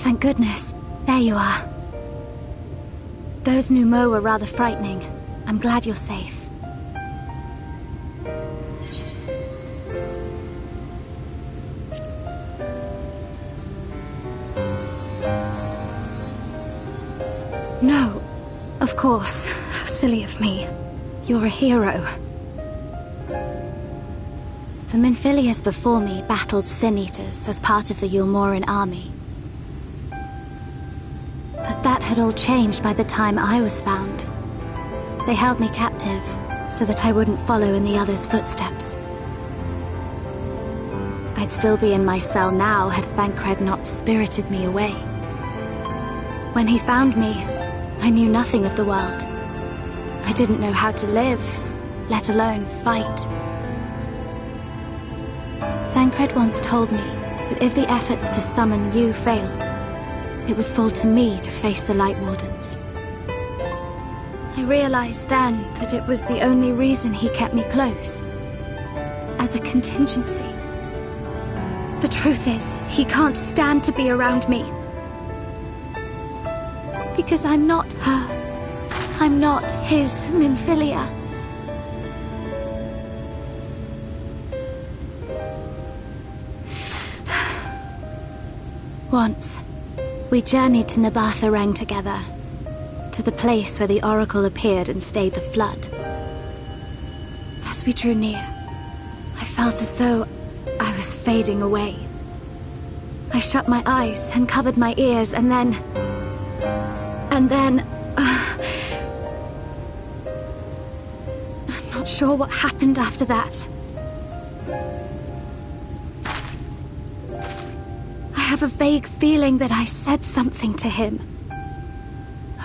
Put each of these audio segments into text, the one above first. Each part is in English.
thank goodness. There you are. Those Numo were rather frightening. I'm glad you're safe. No, of course. How silly of me. You're a hero. The Minfilius before me battled Sin-Eaters as part of the Yulmoran army. But that had all changed by the time I was found. They held me captive, so that I wouldn't follow in the others' footsteps. I'd still be in my cell now had Thancred not spirited me away. When he found me, I knew nothing of the world. I didn't know how to live, let alone fight. Thancred once told me that if the efforts to summon you failed, it would fall to me to face the Light Wardens. I realized then that it was the only reason he kept me close. As a contingency. The truth is, he can't stand to be around me. Because I'm not her. I'm not his Minfilia. Once, we journeyed to Nabatha together, to the place where the Oracle appeared and stayed the flood. As we drew near, I felt as though I was fading away. I shut my eyes and covered my ears, and then... I'm not sure what happened after that. I have a vague feeling that I said something to him.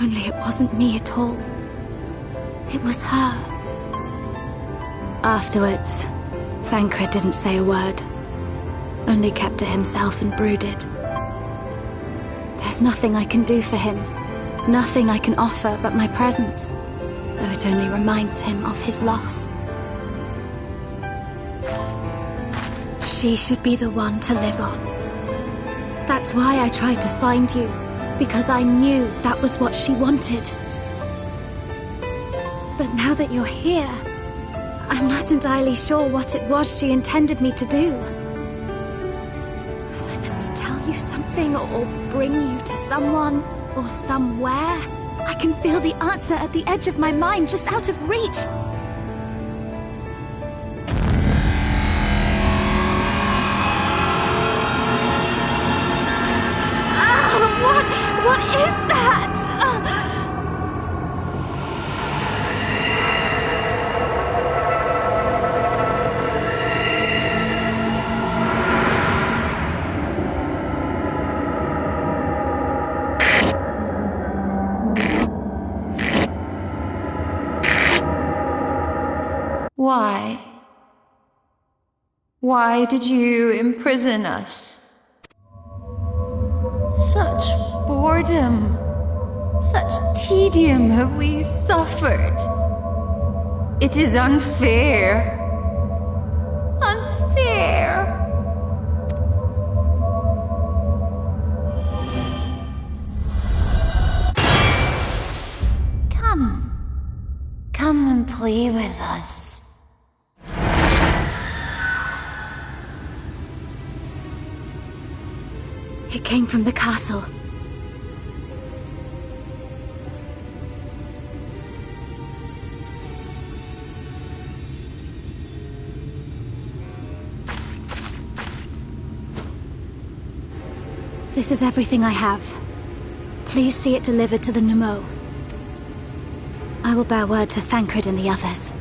Only it wasn't me at all. It was her. Afterwards, Thancred didn't say a word. Only kept to himself and brooded. There's nothing I can do for him. Nothing I can offer but my presence, though it only reminds him of his loss. She should be the one to live on. That's why I tried to find you, because I knew that was what she wanted. But now that you're here, I'm not entirely sure what it was she intended me to do. Was I meant to tell you something, or bring you to someone, or somewhere? I can feel the answer at the edge of my mind, just out of reach. What is that? Why? Why did you imprison us? Such boredom, such tedium have we suffered. It is unfair. Unfair. Come and play with us. It came from the castle. This is everything I have. Please see it delivered to the Numo. I will bear word to Thancred and the others.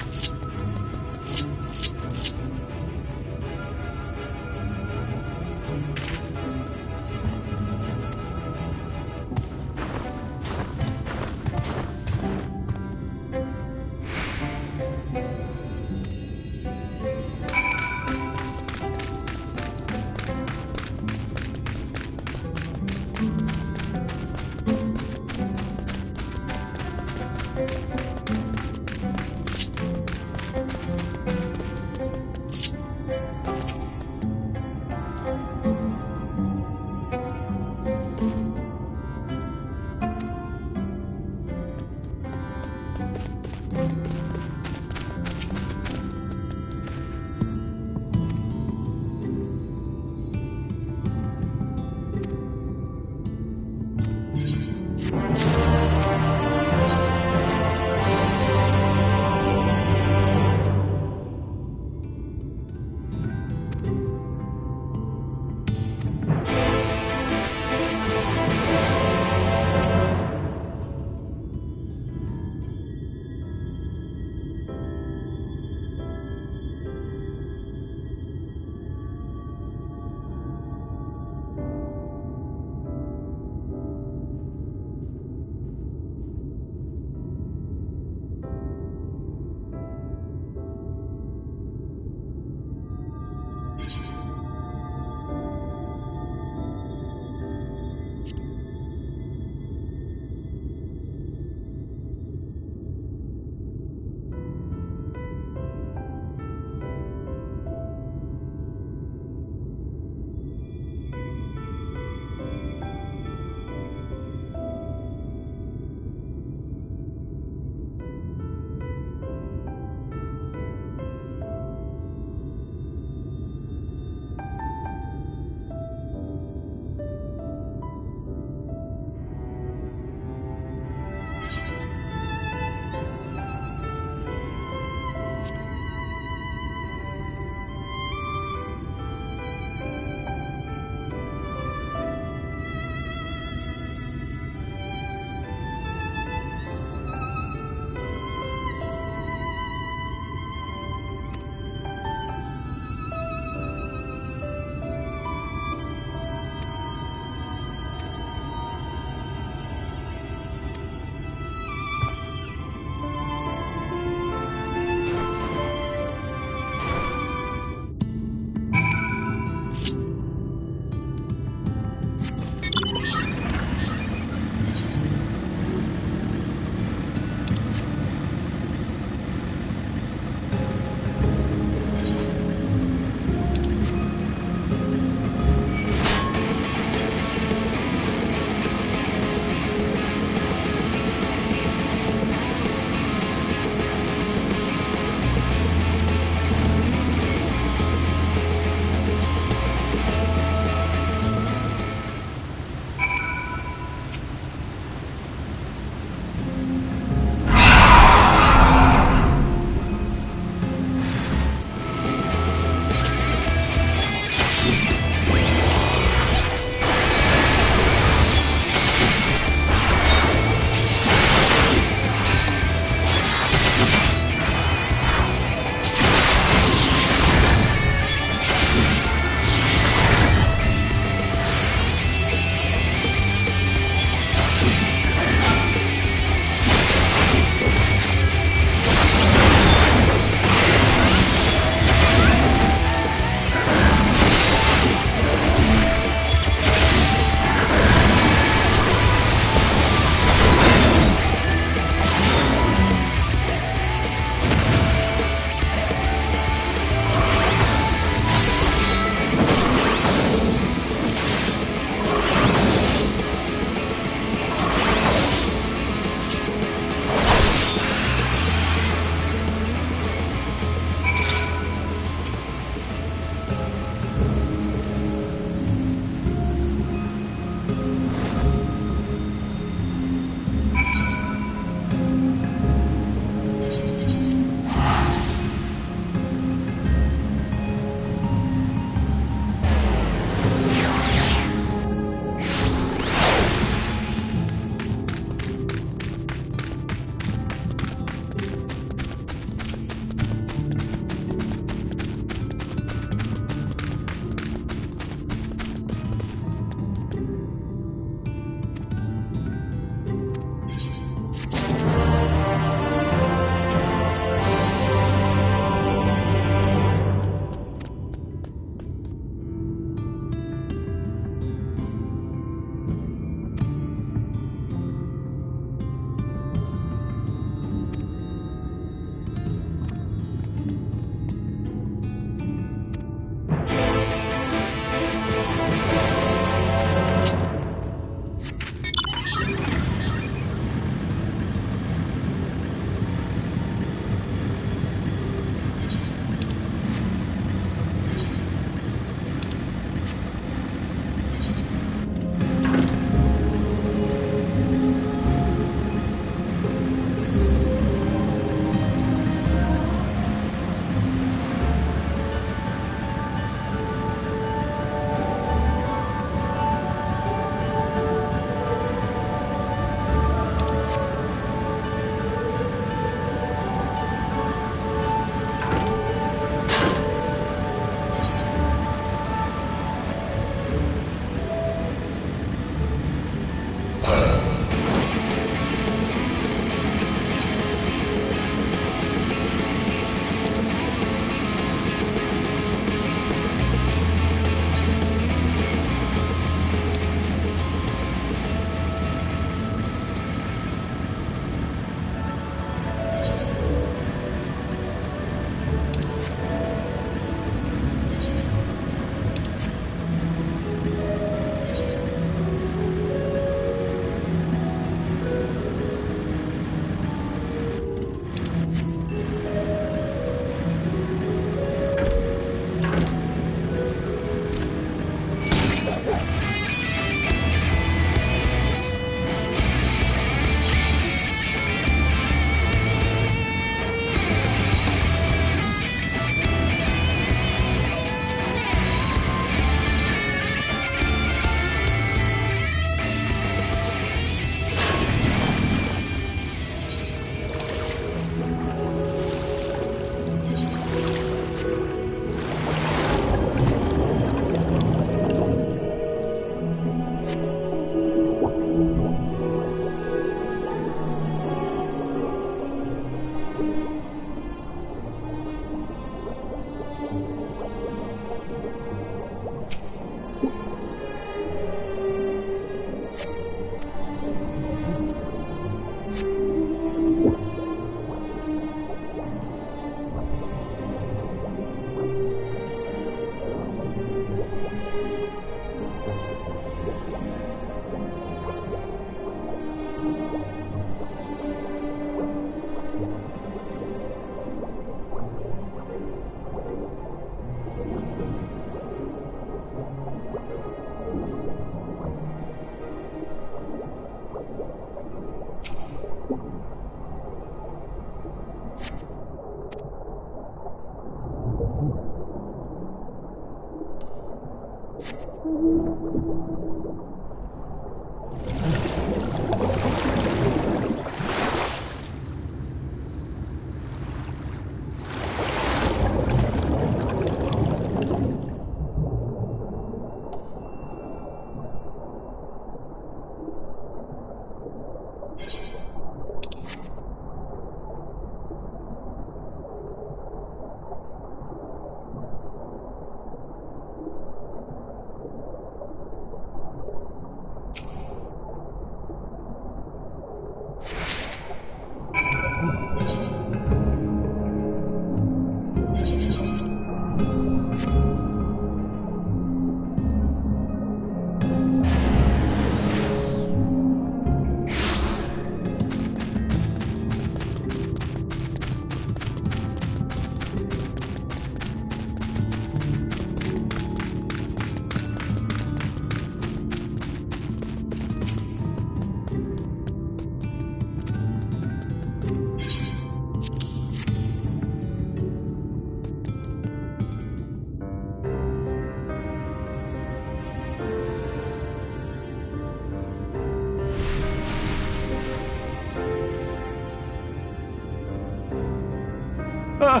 Ah,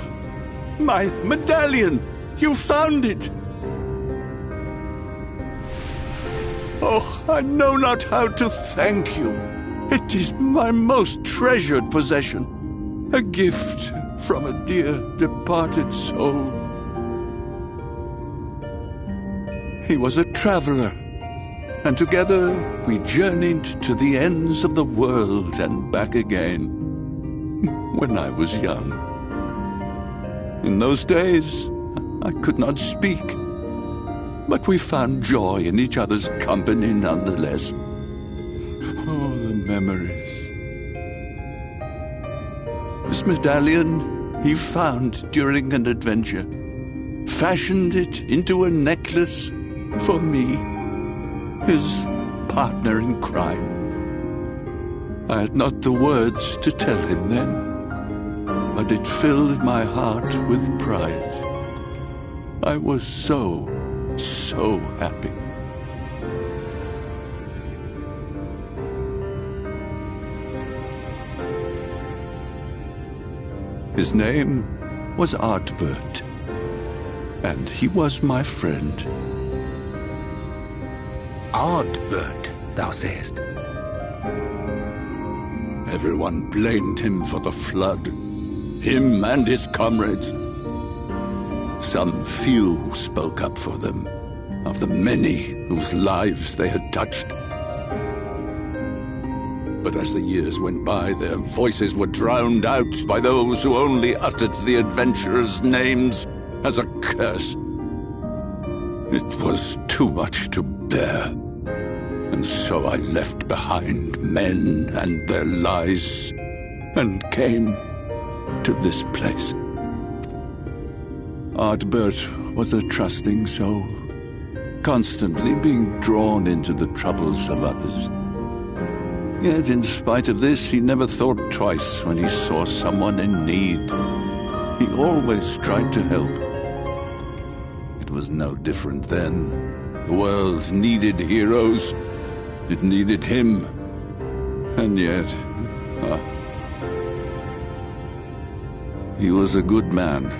my medallion! You found it! Oh, I know not how to thank you. It is my most treasured possession. A gift from a dear departed soul. He was a traveler, and together we journeyed to the ends of the world and back again, when I was young. In those days, I could not speak, but we found joy in each other's company nonetheless. Oh, the memories. This medallion he found during an adventure, fashioned it into a necklace for me, his partner in crime. I had not the words to tell him then, but it filled my heart with pride. I was so happy. His name was Artbert, and he was my friend. Ardbert, thou sayest? Everyone blamed him for the flood, him and his comrades. Some few spoke up for them, of the many whose lives they had touched. But as the years went by, their voices were drowned out by those who only uttered the adventurers' names as a curse. It was too much to bear, and so I left behind men and their lies, and came to this place. Ardbert was a trusting soul, constantly being drawn into the troubles of others. Yet in spite of this, he never thought twice when he saw someone in need. He always tried to help. It was no different then. The world needed heroes. It needed him. And yet, he was a good man.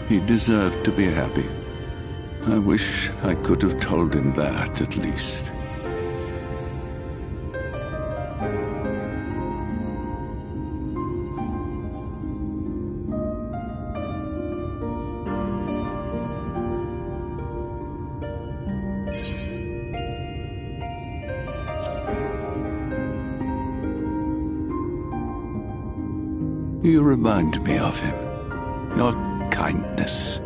He deserved to be happy. I wish I could have told him that, at least. You remind me of him. Your kindness.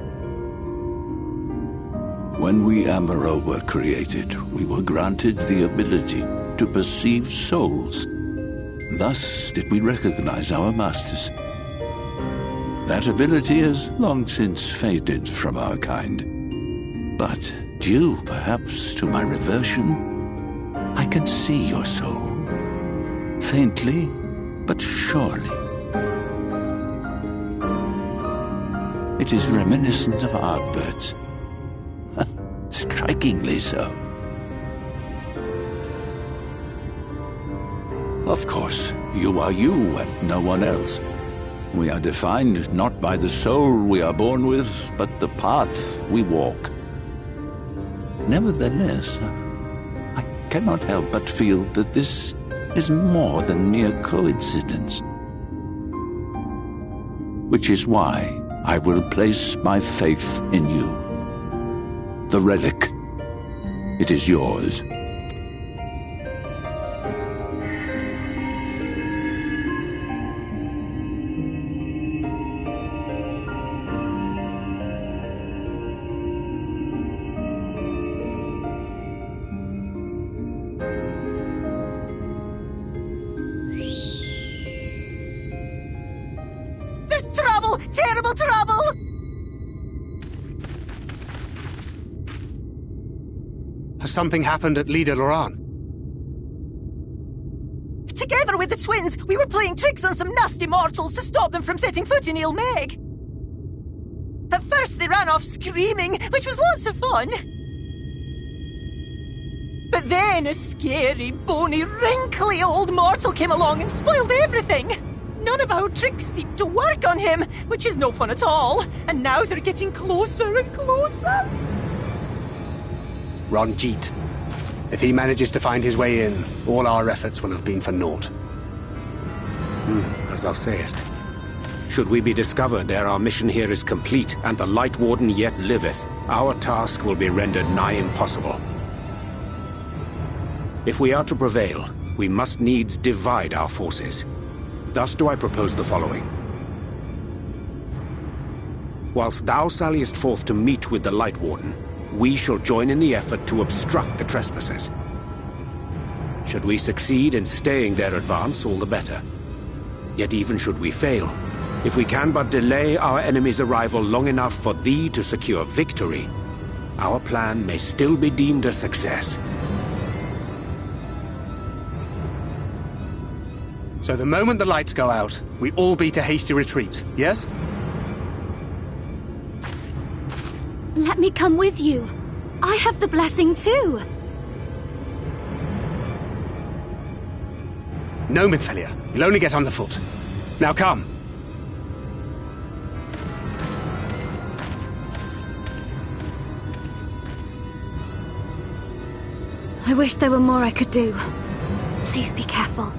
When we Amaro were created, we were granted the ability to perceive souls. Thus did we recognize our masters. That ability has long since faded from our kind. But due, perhaps, to my reversion, I can see your soul. Faintly, but surely. It is reminiscent of Ardbert's. Strikingly so. Of course, you are you and no one else. We are defined not by the soul we are born with, but the path we walk. Nevertheless, I cannot help but feel that this is more than mere coincidence. Which is why I will place my faith in you. The relic. It is yours. There's trouble! Terrible trouble! Has something happened at Lida Loran? Together with the twins, we were playing tricks on some nasty mortals to stop them from setting foot in Il Meg. At first they ran off screaming, which was lots of fun. But then a scary, bony, wrinkly old mortal came along and spoiled everything. none of our tricks seem to work on him, which is no fun at all. And now they're getting closer and closer. Ranjit. If he manages to find his way in, all our efforts will have been for naught. As thou sayest. Should we be discovered ere our mission here is complete, and the Light Warden yet liveth, our task will be rendered nigh impossible. If we are to prevail, we must needs divide our forces. Thus do I propose the following. Whilst thou salliest forth to meet with the Light Warden, we shall join in the effort to obstruct the trespassers. Should we succeed in staying their advance, all the better. Yet even should we fail, if we can but delay our enemy's arrival long enough for thee to secure victory, our plan may still be deemed a success. So the moment the lights go out, we all beat a hasty retreat, yes? Let me come with you. I have the blessing too. No, Midfelia. You'll only get on the foot. Now come. I wish there were more I could do. Please be careful.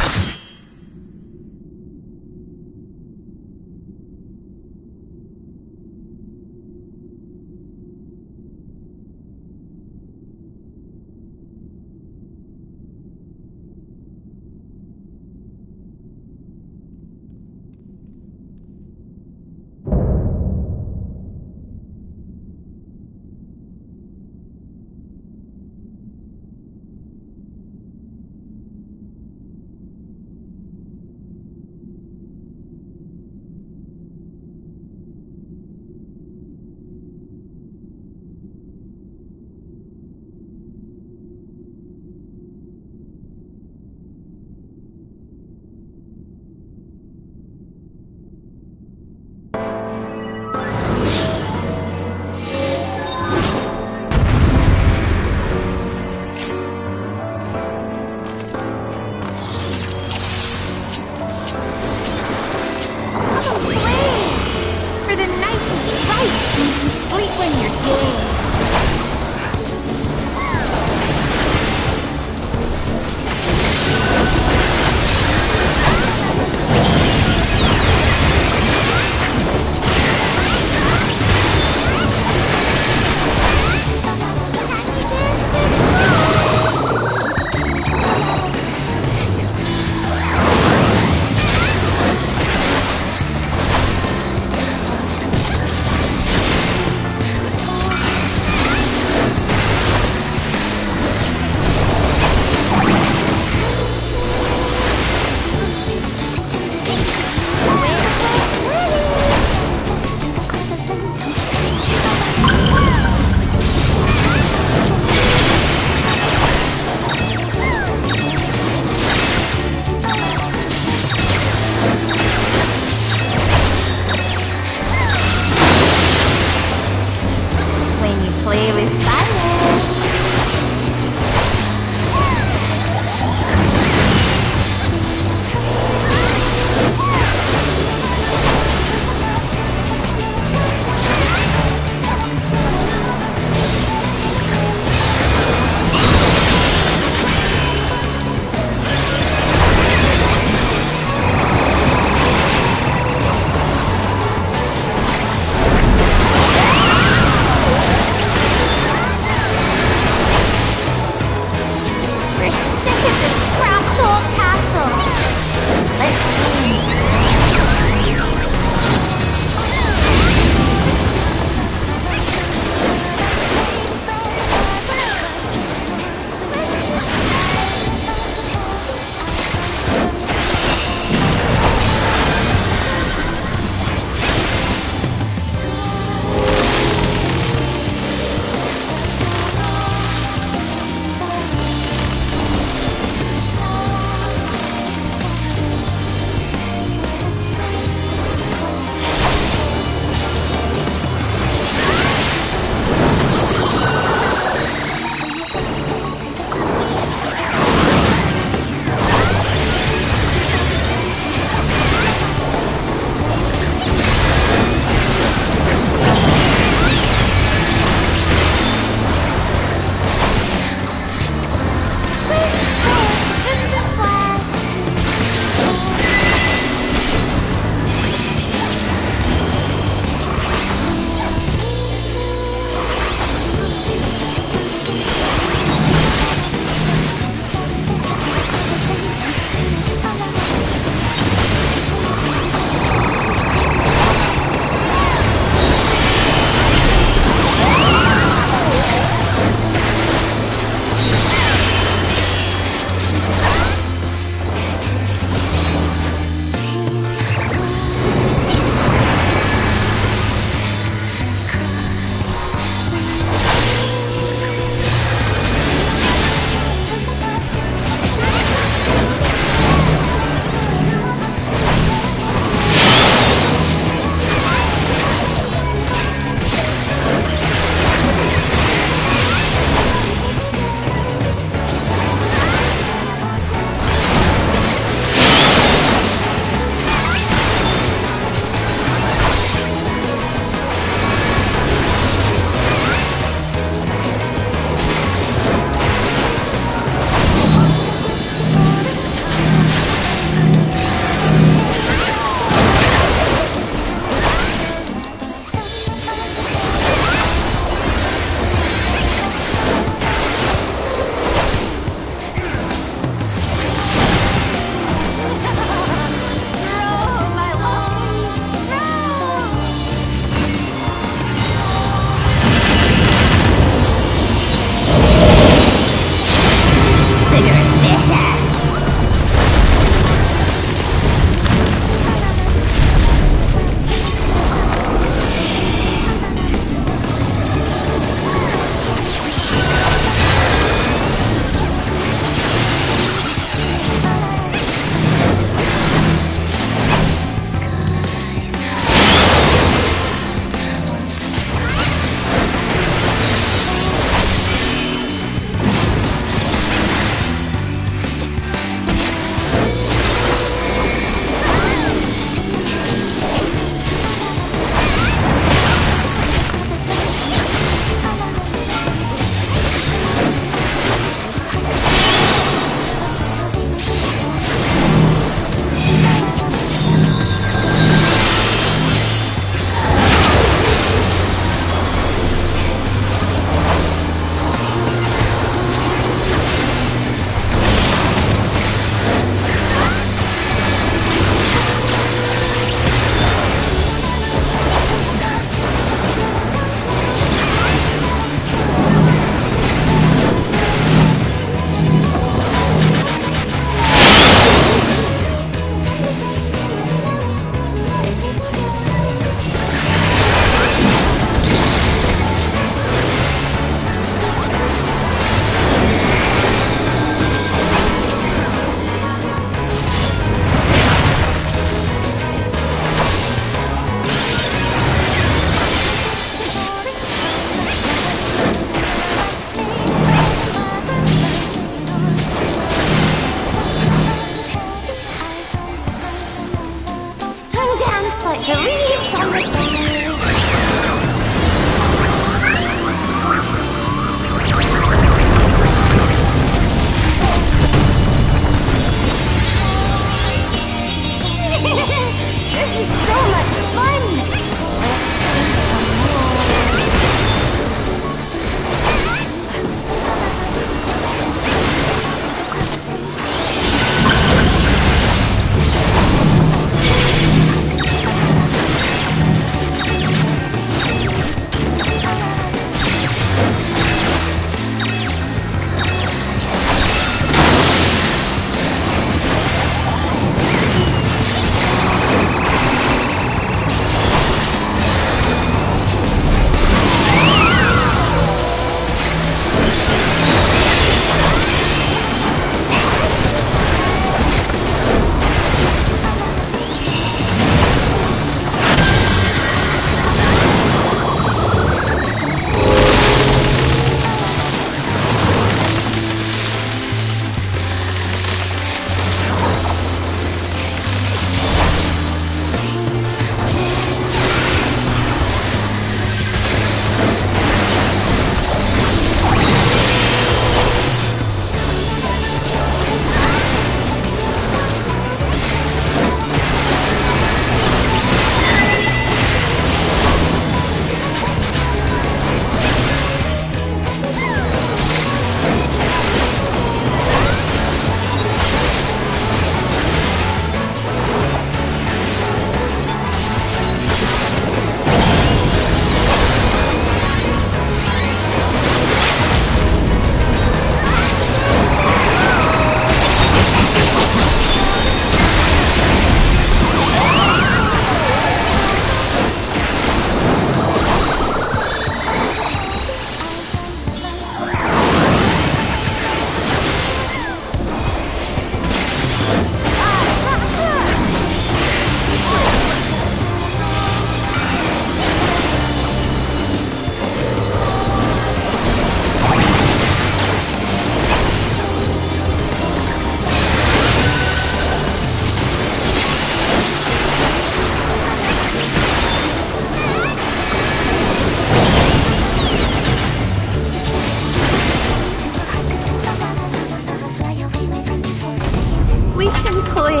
We can play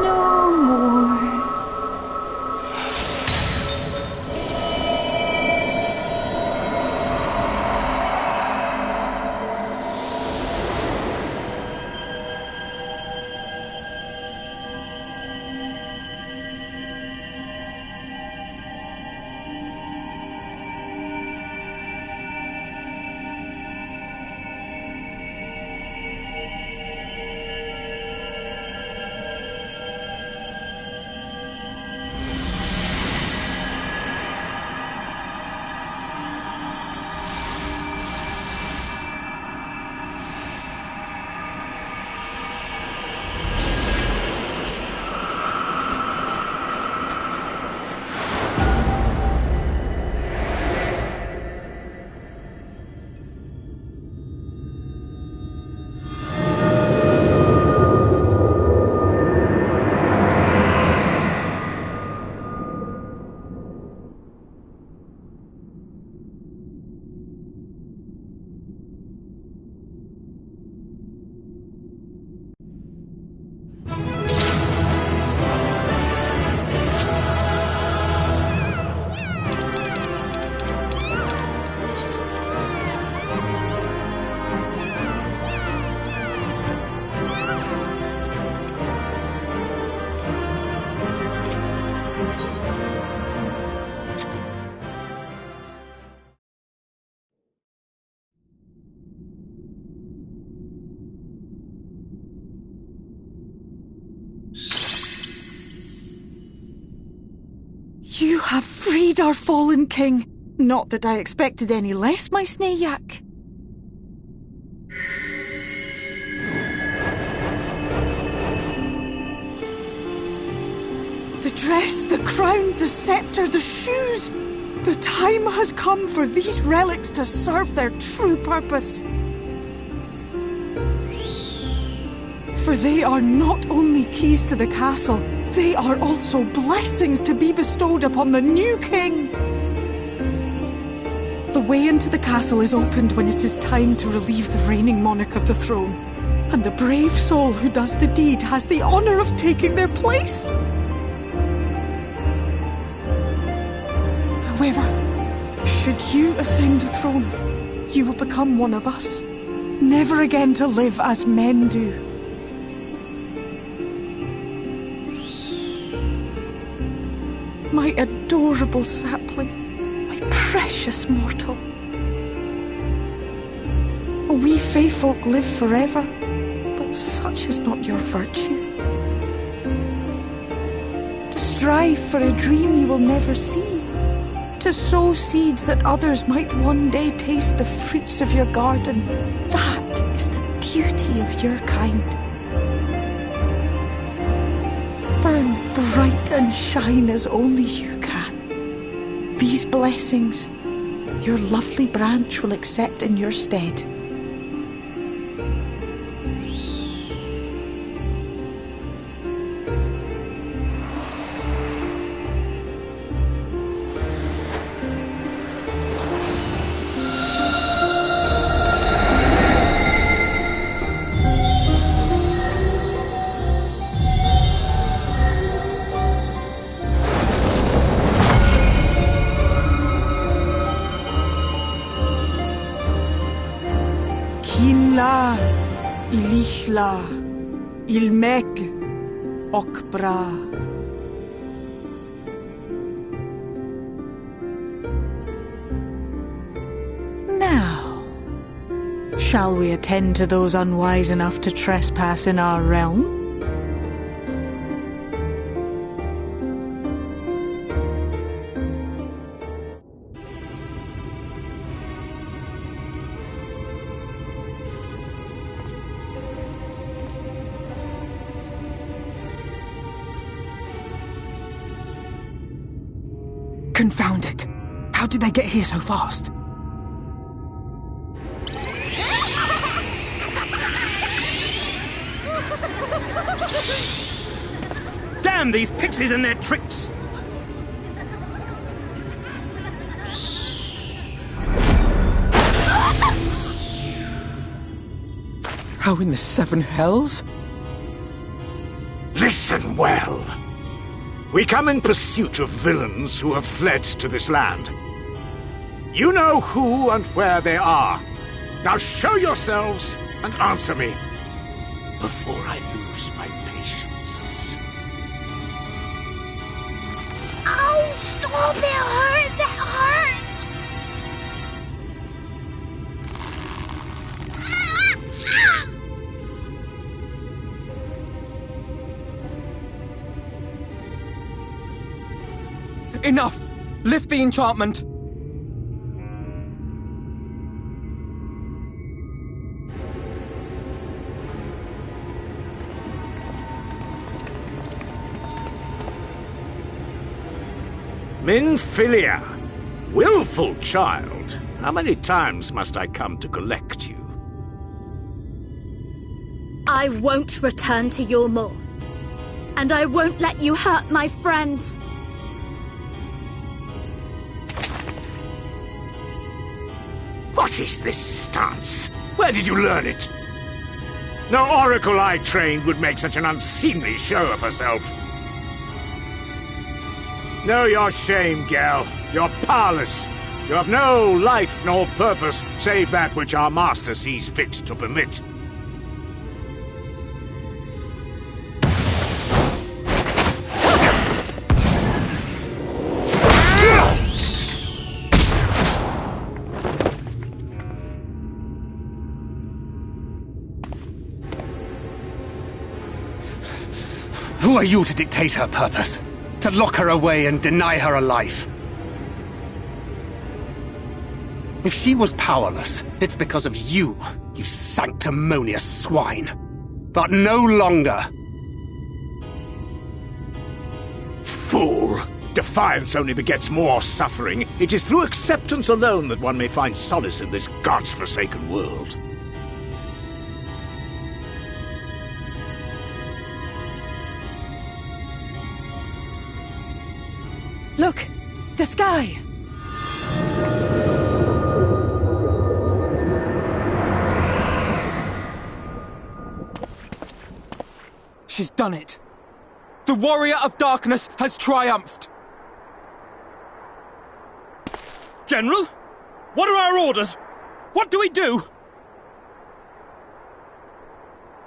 no more. You have freed our fallen king. Not that I expected any less, my Snayak. The dress, the crown, the scepter, the shoes. The time has come for these relics to serve their true purpose. For they are not only keys to the castle, they are also blessings to be bestowed upon the new king. The way into the castle is opened when it is time to relieve the reigning monarch of the throne, and the brave soul who does the deed has the honor of taking their place. However, should you ascend the throne, you will become one of us, never again to live as men do. My adorable sapling, my precious mortal. We Fae folk live forever, but such is not your virtue. To strive for a dream you will never see, to sow seeds that others might one day taste the fruits of your garden, that is the beauty of your kind. Burn bright and shine as only you can. These blessings, your lovely branch will accept in your stead. Kinla, Ilichla, Ilmek, Okbra. Now, shall we attend to those unwise enough to trespass in our realm? Confound it! How did they get here so fast? Damn these pixies and their tricks! How in the seven hells? Listen well. We come in pursuit of villains who have fled to this land. You know who and where they are. Now show yourselves and answer me before I lose my patience. Oh, stop! It hurts! It hurts! Enough! Lift the enchantment! Minfilia, willful child, how many times must I come to collect you? I won't return to Yulmore. And I won't let you hurt my friends. What is this stance? Where did you learn it? No oracle I trained would make such an unseemly show of herself. Know your shame, gal. You're powerless. You have no life nor purpose, save that which our master sees fit to permit. Who are you to dictate her purpose? To lock her away and deny her a life? If she was powerless, it's because of you, you sanctimonious swine. But no longer. Fool! Defiance only begets more suffering. It is through acceptance alone that one may find solace in this god's-forsaken world. Look! The sky! She's done it. The warrior of darkness has triumphed. General? What are our orders? What do we do?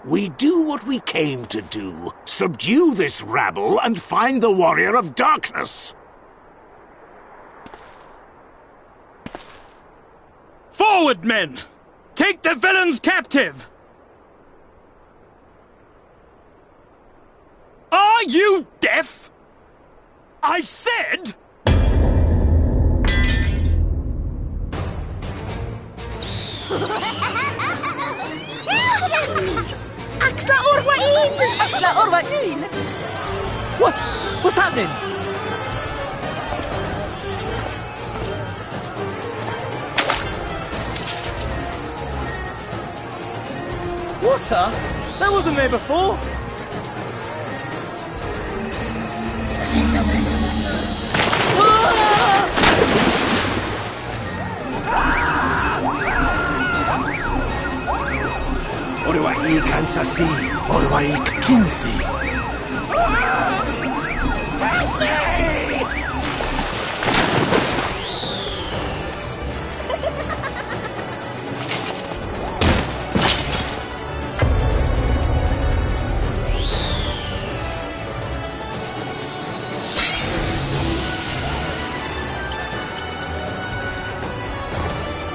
We do what we came to do. Subdue this rabble and find the warrior of darkness. Forward, men! Take the villains captive! Are you deaf? I said... Axla Orwain! Axla Orwain! What's happening? Water? That wasn't there before. Orwaik Ansasi, Orwaik Kinsi.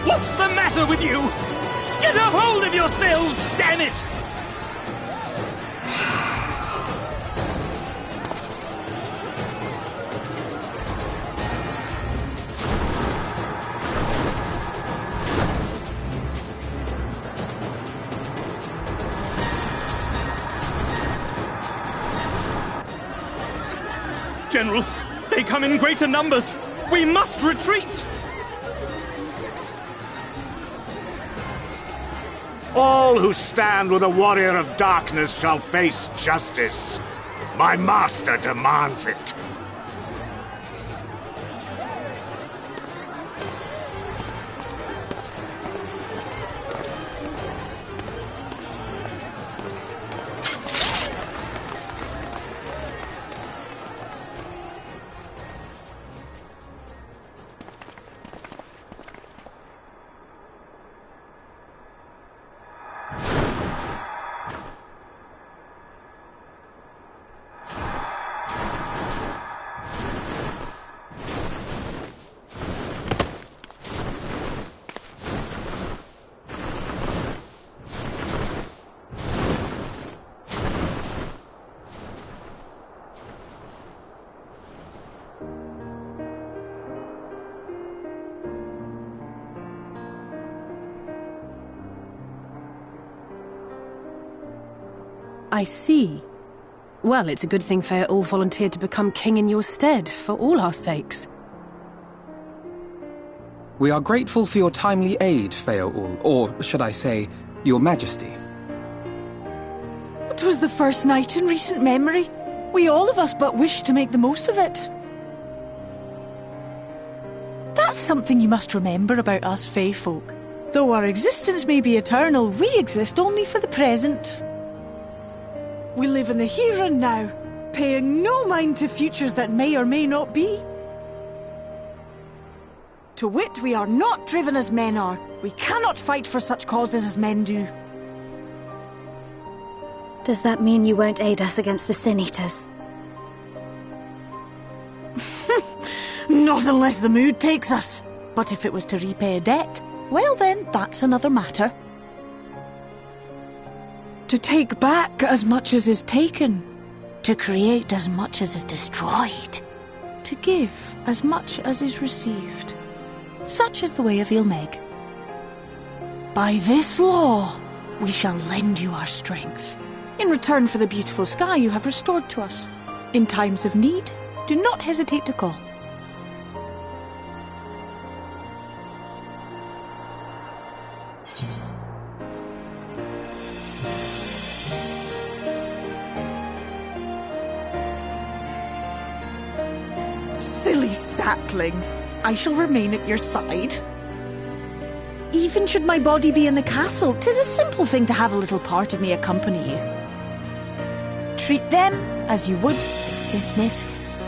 What's the matter with you? Get a hold of yourselves, damn it! General, they come in greater numbers. We must retreat! All who stand with a warrior of darkness shall face justice. My master demands it. I see. Well, it's a good thing Feaul volunteered to become king in your stead, for all our sakes. We are grateful for your timely aid, Feaul, or should I say, your majesty. It was the first night in recent memory. We all of us but wished to make the most of it. That's something you must remember about us Fae folk. Though our existence may be eternal, we exist only for the present. We live in the here and now, paying no mind to futures that may or may not be. To wit, we are not driven as men are. We cannot fight for such causes as men do. Does that mean you won't aid us against the Sin Eaters? Not unless the mood takes us. But if it was to repay a debt, well then, that's another matter. To take back as much as is taken. To create as much as is destroyed. To give as much as is received. Such is the way of Ilmeg. By this law, we shall lend you our strength, in return for the beautiful sky you have restored to us. In times of need, do not hesitate to call. Silly sapling. I shall remain at your side. Even should my body be in the castle, 'tis a simple thing to have a little part of me accompany you. Treat them as you would his nephews.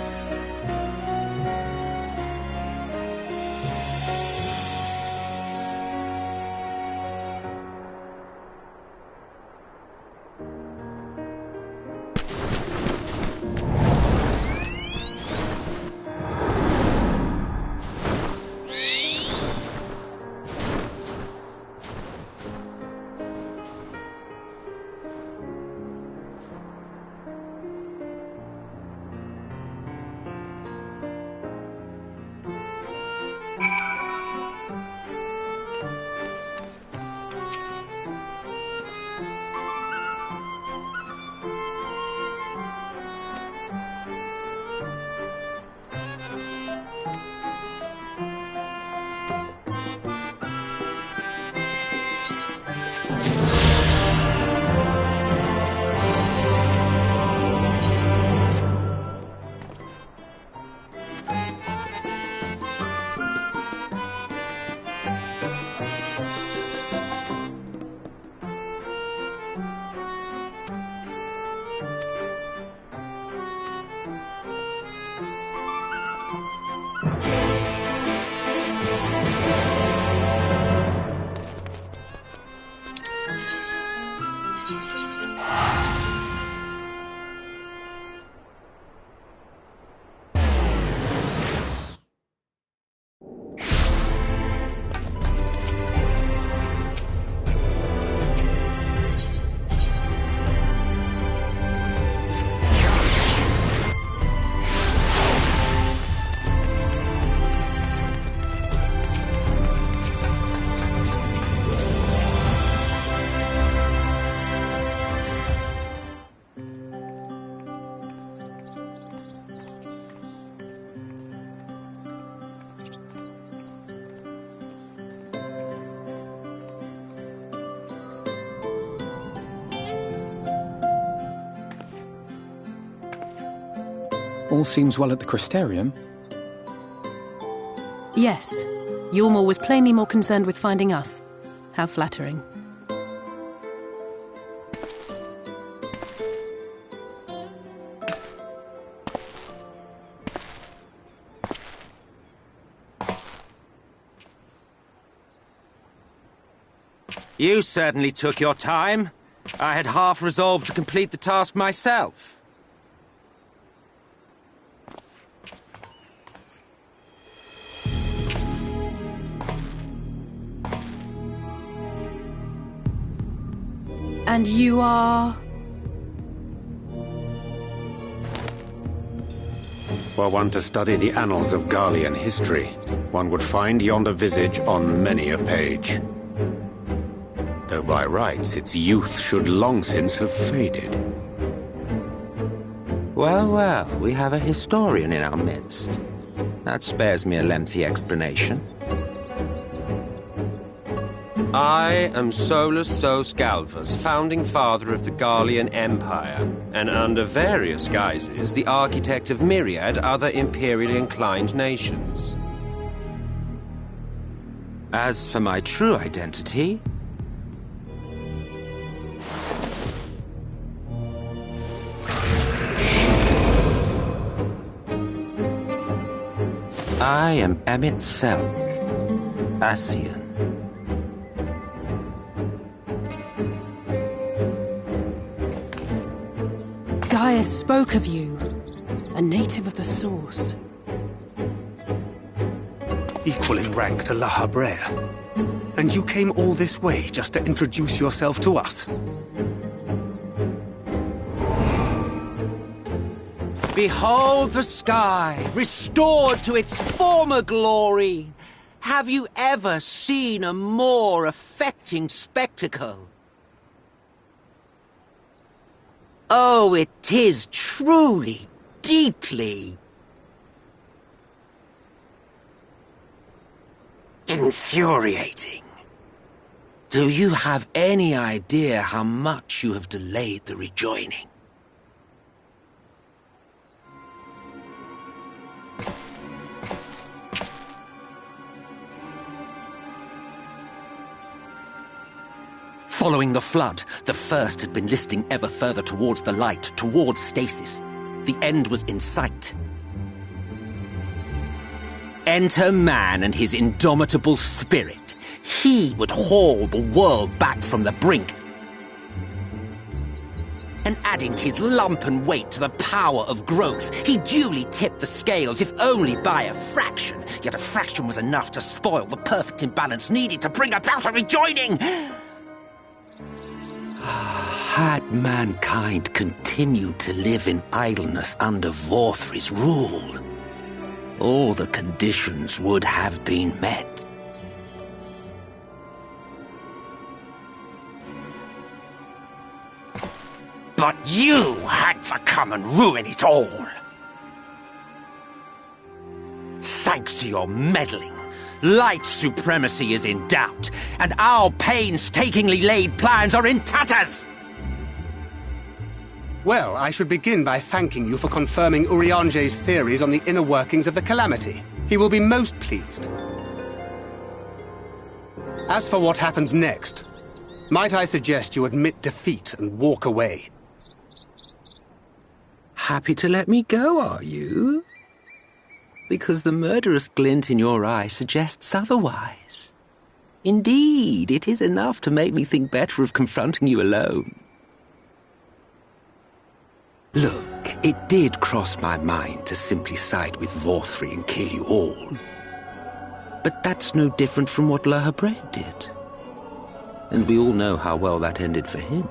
All seems well at the Crystarium. Yes. Yulmore was plainly more concerned with finding us. How flattering. You certainly took your time. I had half resolved to complete the task myself. And you are... Were one to study the annals of Garlean history, one would find yonder visage on many a page. Though by rights its youth should long since have faded. Well, well, we have a historian in our midst. That spares me a lengthy explanation. I am Solus Sos Galvus, founding father of the Garlean Empire, and under various guises, the architect of myriad other imperially inclined nations. As for my true identity, I am Emmett Selk, Asian. Gaius spoke of you, a native of the Source. Equal in rank to La Habrea. And you came all this way just to introduce yourself to us? Behold the sky, restored to its former glory. Have you ever seen a more affecting spectacle? Oh, it is truly, deeply infuriating. Do you have any idea how much you have delayed the rejoining? Following the flood, the First had been listing ever further towards the light, towards stasis. The end was in sight. Enter man and his indomitable spirit. He would haul the world back from the brink. And adding his lumpen weight to the power of growth, he duly tipped the scales, if only by a fraction. Yet a fraction was enough to spoil the perfect imbalance needed to bring about a rejoining. Had mankind continued to live in idleness under Vorthri's rule, all the conditions would have been met. But you had to come and ruin it all. Thanks to your meddling, light supremacy is in doubt, and our painstakingly laid plans are in tatters! Well, I should begin by thanking you for confirming Urianger's theories on the inner workings of the Calamity. He will be most pleased. As for what happens next, might I suggest you admit defeat and walk away? Happy to let me go, are you? Because the murderous glint in your eye suggests otherwise. Indeed, it is enough to make me think better of confronting you alone. Look, it did cross my mind to simply side with Vorthri and kill you all. But that's no different from what La Habrea did. And we all know how well that ended for him.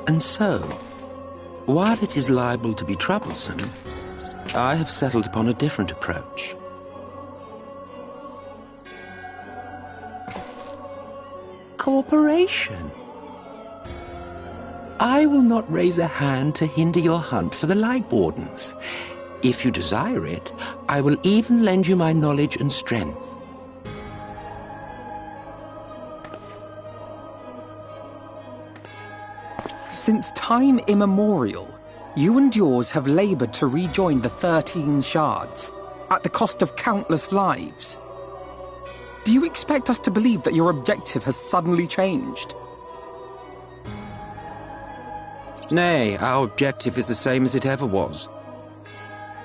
And so, while it is liable to be troublesome, I have settled upon a different approach. Cooperation. I will not raise a hand to hinder your hunt for the Light Wardens. If you desire it, I will even lend you my knowledge and strength. Since time immemorial, you and yours have labored to rejoin the 13 shards, at the cost of countless lives. Do you expect us to believe that your objective has suddenly changed? Nay, our objective is the same as it ever was.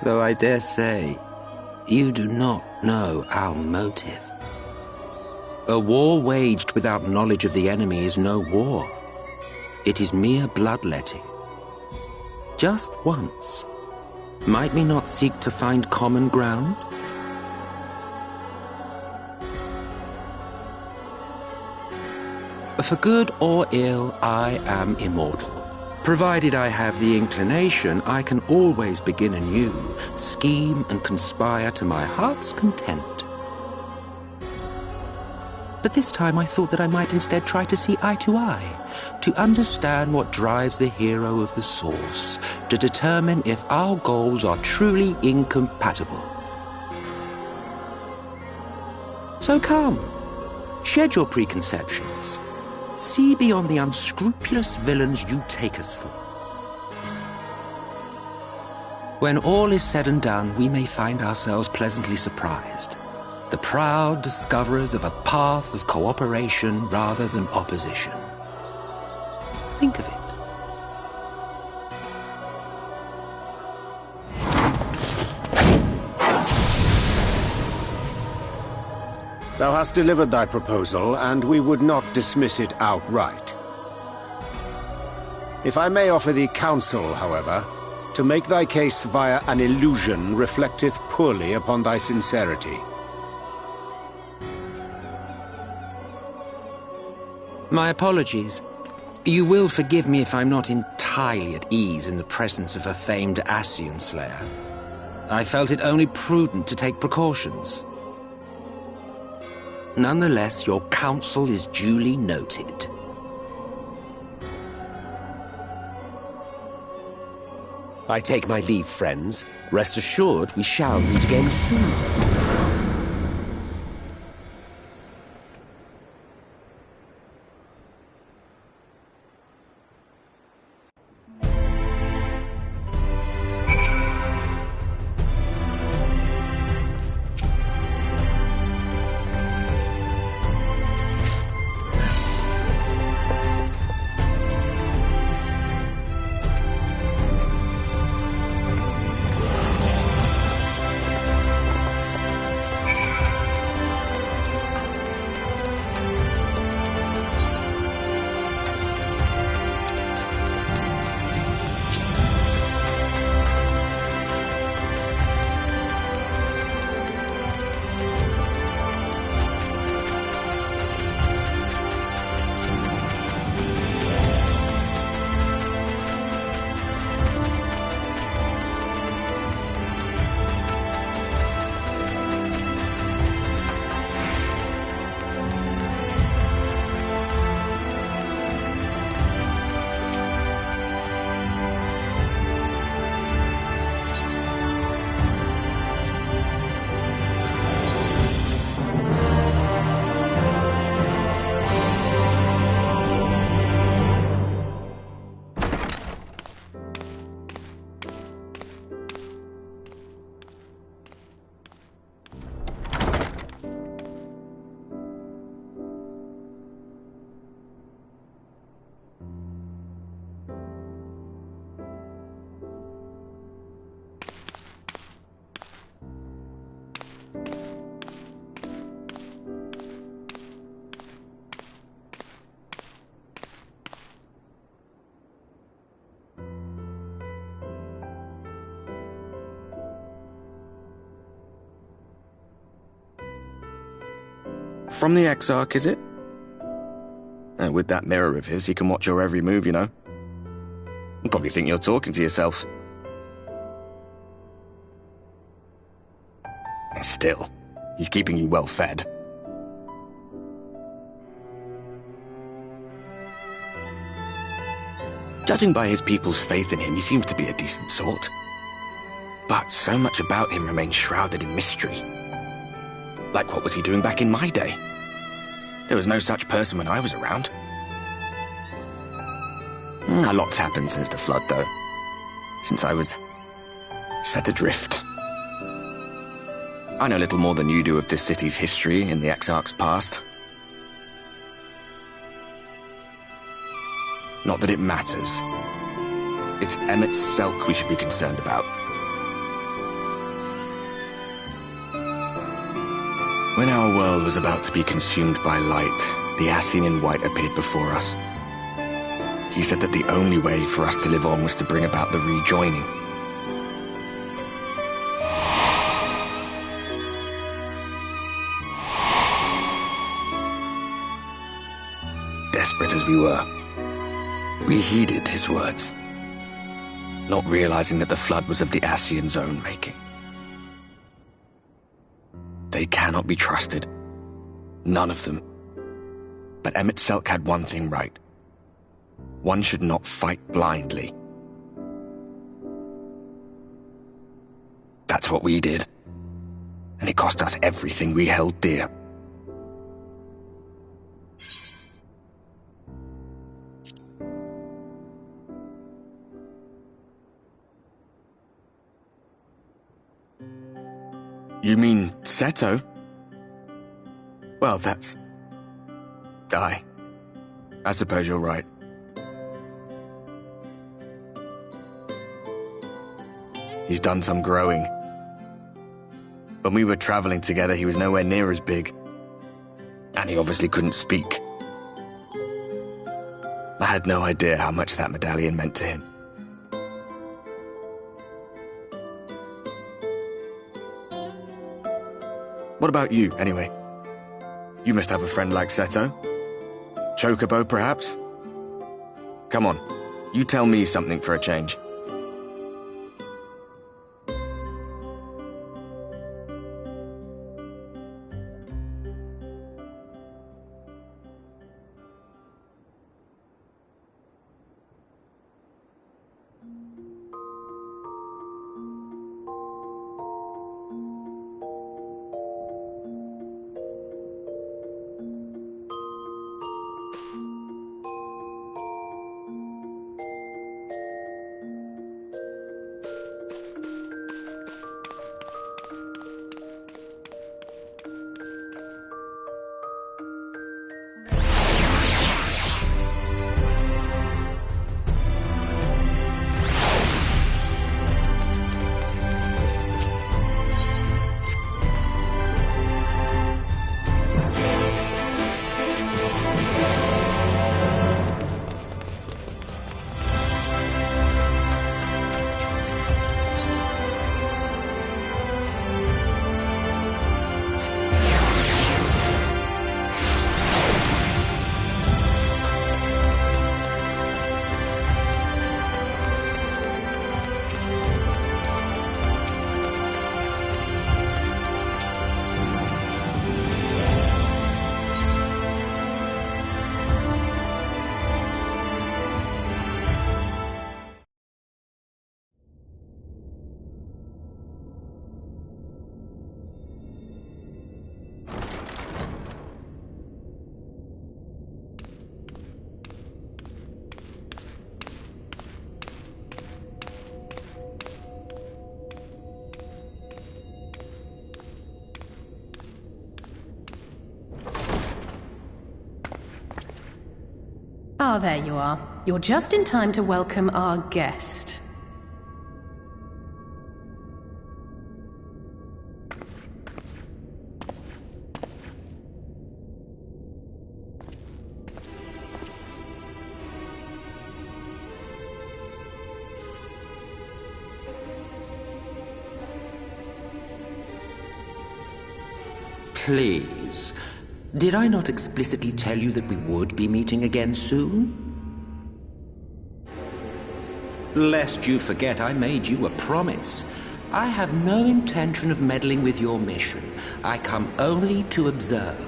Though I dare say, you do not know our motive. A war waged without knowledge of the enemy is no war. It is mere bloodletting. Just once, might we not seek to find common ground? For good or ill, I am immortal. Provided I have the inclination, I can always begin anew, scheme and conspire to my heart's content. But this time I thought that I might instead try to see eye to eye, to understand what drives the hero of the Source, to determine if our goals are truly incompatible. So come, shed your preconceptions. See beyond the unscrupulous villains you take us for. When all is said and done, we may find ourselves pleasantly surprised. The proud discoverers of a path of cooperation rather than opposition. Think of it. Thou hast delivered thy proposal, and we would not dismiss it outright. If I may offer thee counsel, however, to make thy case via an illusion reflecteth poorly upon thy sincerity. My apologies. You will forgive me if I'm not entirely at ease in the presence of a famed Ascian slayer. I felt it only prudent to take precautions. Nonetheless, your counsel is duly noted. I take my leave, friends. Rest assured, we shall meet again soon. From the Exarch, is it? And with that mirror of his, he can watch your every move, you know. You probably think you're talking to yourself. Still, he's keeping you well fed. Judging by his people's faith in him, he seems to be a decent sort. But so much about him remains shrouded in mystery. Like, what was he doing back in my day? There was no such person when I was around. A lot's happened since the Flood, though. Since I was set adrift. I know little more than you do of this city's history in the Exarch's past. Not that it matters. It's Emmett's Selk we should be concerned about. When our world was about to be consumed by light, the Ascian in white appeared before us. He said that the only way for us to live on was to bring about the rejoining. Desperate as we were, we heeded his words, not realizing that the Flood was of the Ascian's own making. They cannot be trusted. None of them. But Emmett Selk had one thing right. One should not fight blindly. That's what we did. And it cost us everything we held dear. You mean Seto? Well, that's... I suppose you're right. He's done some growing. When we were traveling together, he was nowhere near as big. And he obviously couldn't speak. I had no idea how much that medallion meant to him. What about you, anyway? You must have a friend like Seto? Chocobo, perhaps? Come on, you tell me something for a change. Ah, there you are. You're just in time to welcome our guest. Please. Did I not explicitly tell you that we would be meeting again soon? Lest you forget, I made you a promise. I have no intention of meddling with your mission. I come only to observe.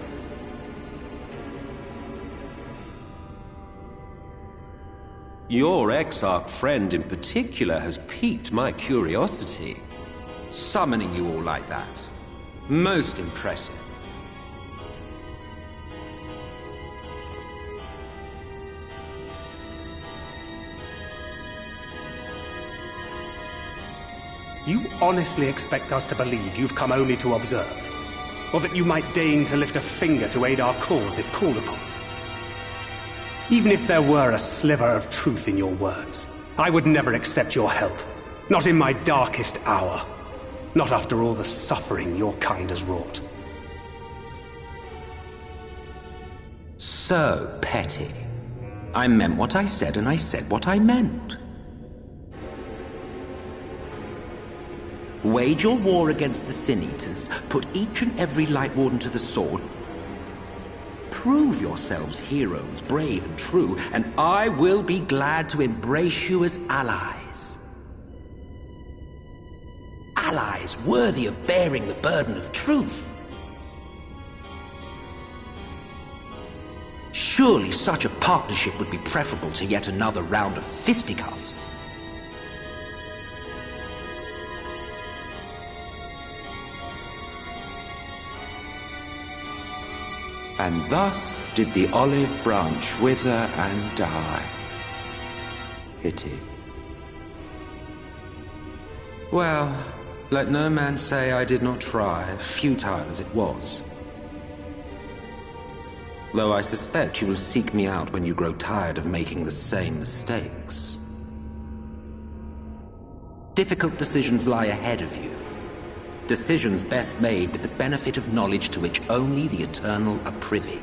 Your Exarch friend in particular has piqued my curiosity. Summoning you all like that. Most impressive. You honestly expect us to believe you've come only to observe? Or that you might deign to lift a finger to aid our cause if called upon? Even if there were a sliver of truth in your words, I would never accept your help. Not in my darkest hour. Not after all the suffering your kind has wrought. So petty. I meant what I said, and I said what I meant. Wage your war against the Sin Eaters, put each and every Light Warden to the sword, prove yourselves heroes, brave and true, and I will be glad to embrace you as allies. Allies worthy of bearing the burden of truth. Surely such a partnership would be preferable to yet another round of fisticuffs. And thus did the olive branch wither and die. Pity. Well, let no man say I did not try, futile as it was. Though I suspect you will seek me out when you grow tired of making the same mistakes. Difficult decisions lie ahead of you. Decisions best made with the benefit of knowledge to which only the Eternal are privy.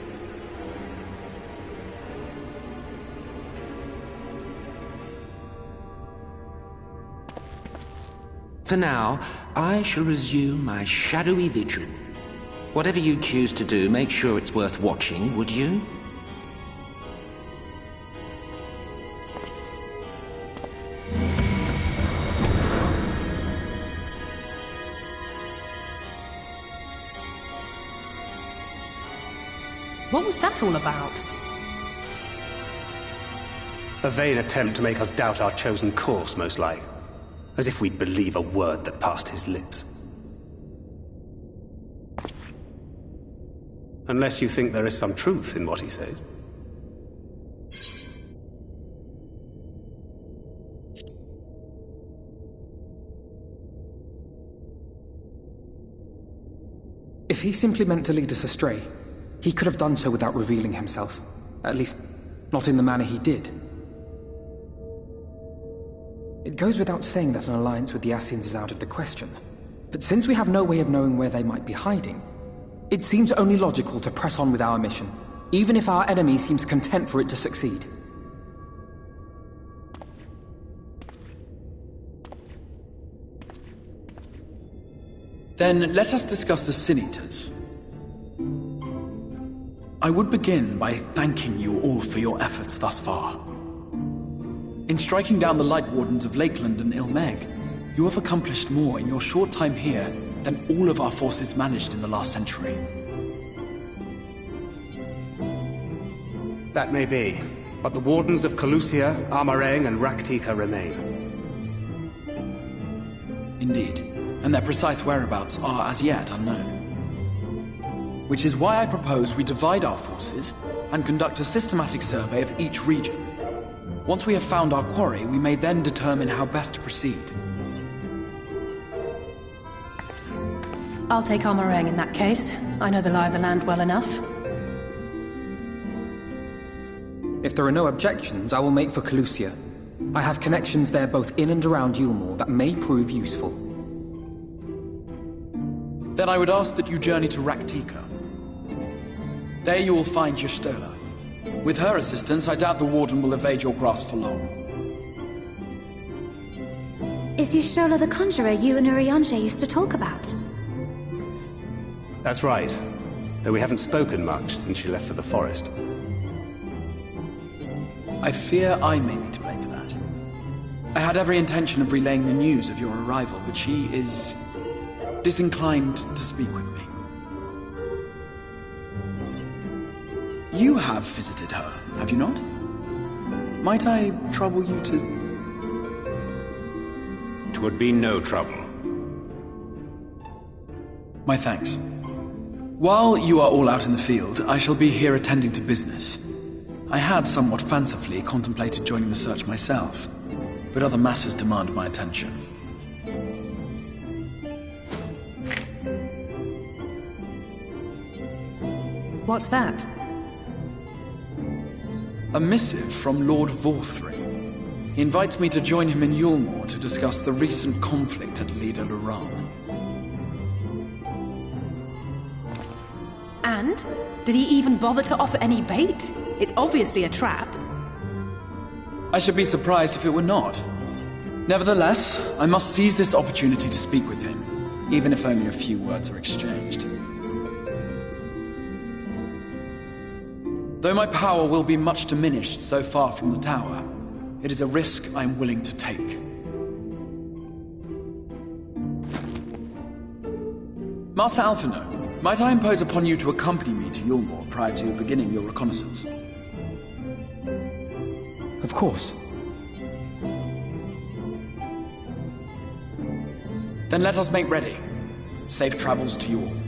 For now, I shall resume my shadowy vigil. Whatever you choose to do, make sure it's worth watching, would you? What was that all about? A vain attempt to make us doubt our chosen course, most like. As if we'd believe a word that passed his lips. Unless you think there is some truth in what he says. If he simply meant to lead us astray, he could have done so without revealing himself. At least, not in the manner he did. It goes without saying that an alliance with the Ascians is out of the question. But since we have no way of knowing where they might be hiding, it seems only logical to press on with our mission, even if our enemy seems content for it to succeed. Then let us discuss the Sin Eaters. I would begin by thanking you all for your efforts thus far. In striking down the Light Wardens of Lakeland and Ilmeg, you have accomplished more in your short time here than all of our forces managed in the last century. That may be, but the Wardens of Calusia, Armarang, and Raktika remain. Indeed, and their precise whereabouts are as yet unknown. Which is why I propose we divide our forces and conduct a systematic survey of each region. Once we have found our quarry, we may then determine how best to proceed. I'll take Armarang in that case. I know the lie of the land well enough. If there are no objections, I will make for Calusia. I have connections there both in and around Yulmore that may prove useful. Then I would ask that you journey to Raktika. There you will find Y'shtola. With her assistance, I doubt the Warden will evade your grasp for long. Is Y'shtola the conjurer you and Urianger used to talk about? That's right. Though we haven't spoken much since she left for the forest. I fear I may be to blame for that. I had every intention of relaying the news of your arrival, but she is disinclined to speak with me. You have visited her, have you not? Might I trouble you to... 'Twould be no trouble. My thanks. While you are all out in the field, I shall be here attending to business. I had somewhat fancifully contemplated joining the search myself, but other matters demand my attention. What's that? A missive from Lord Vorthry. He invites me to join him in Yulmore to discuss the recent conflict at Lida Luran. And? Did he even bother to offer any bait? It's obviously a trap. I should be surprised if it were not. Nevertheless, I must seize this opportunity to speak with him, even if only a few words are exchanged. Though my power will be much diminished so far from the tower, it is a risk I am willing to take. Master Alphino, might I impose upon you to accompany me to Yulmore prior to beginning your reconnaissance? Of course. Then let us make ready. Safe travels to you all.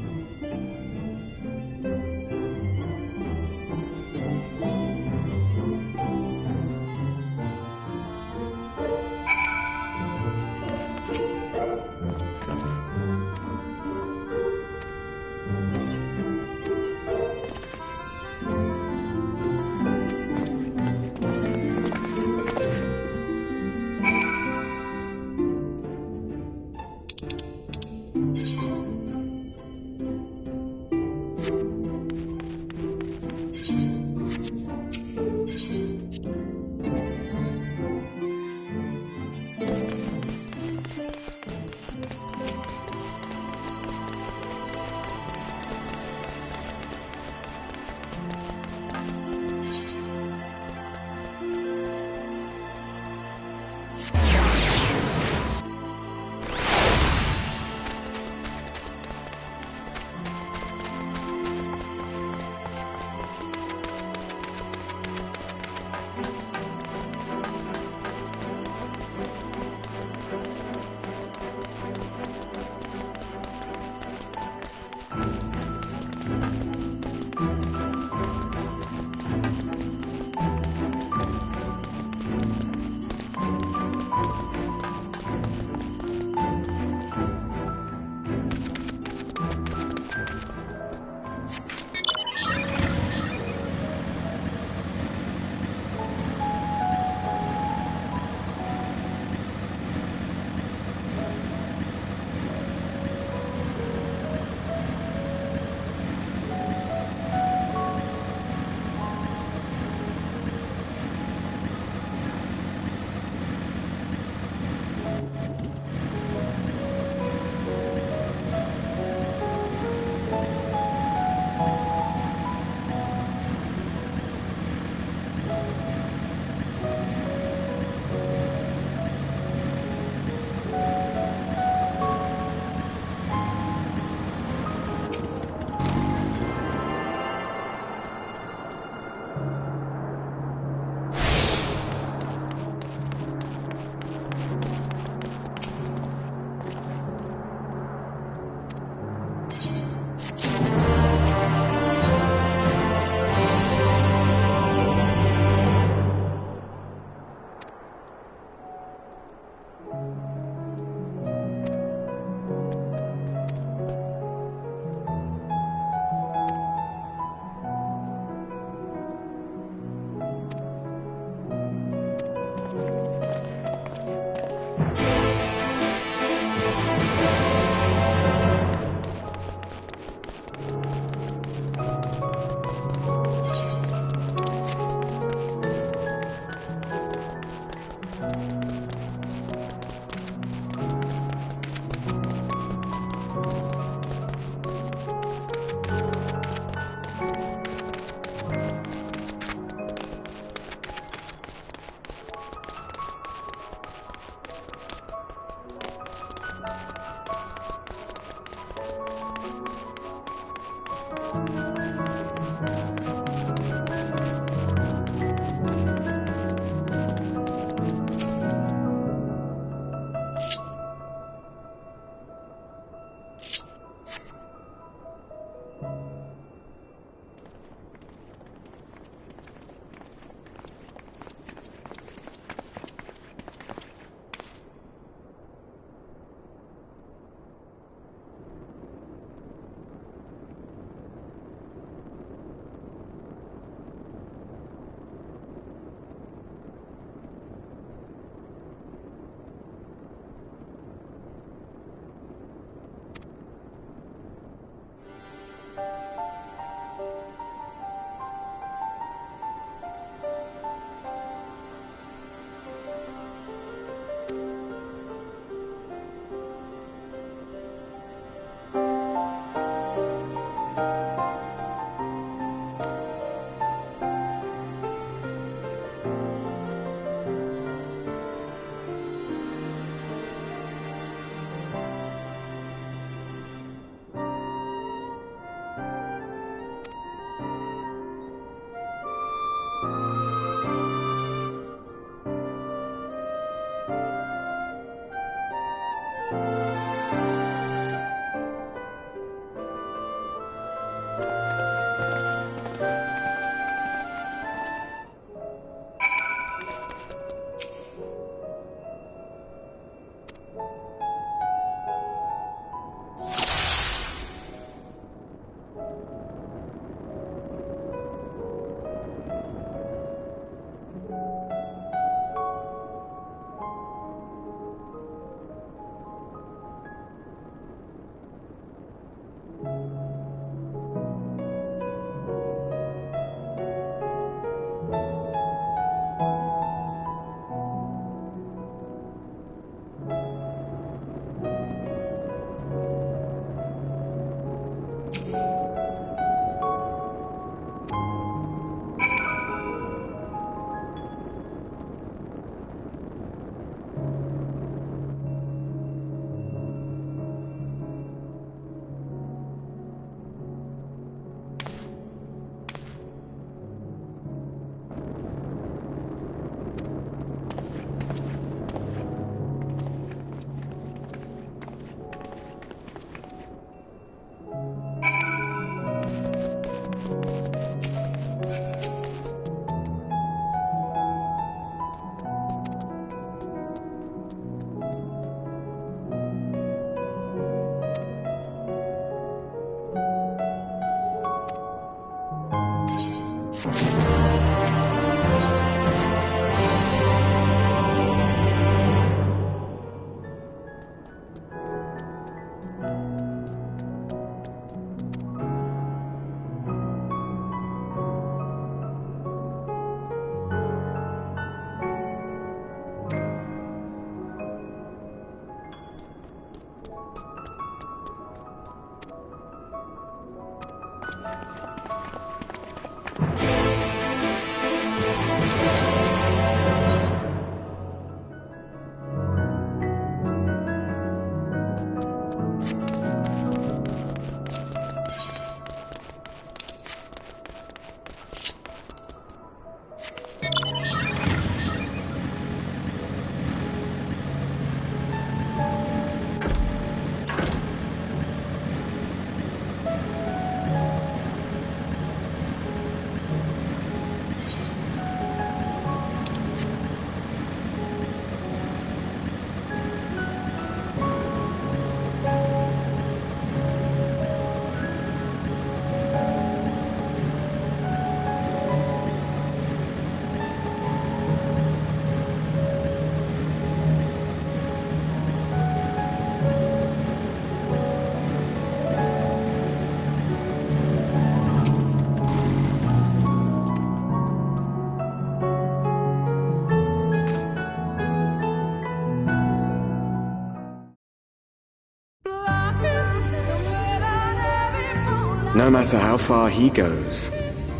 No matter how far he goes,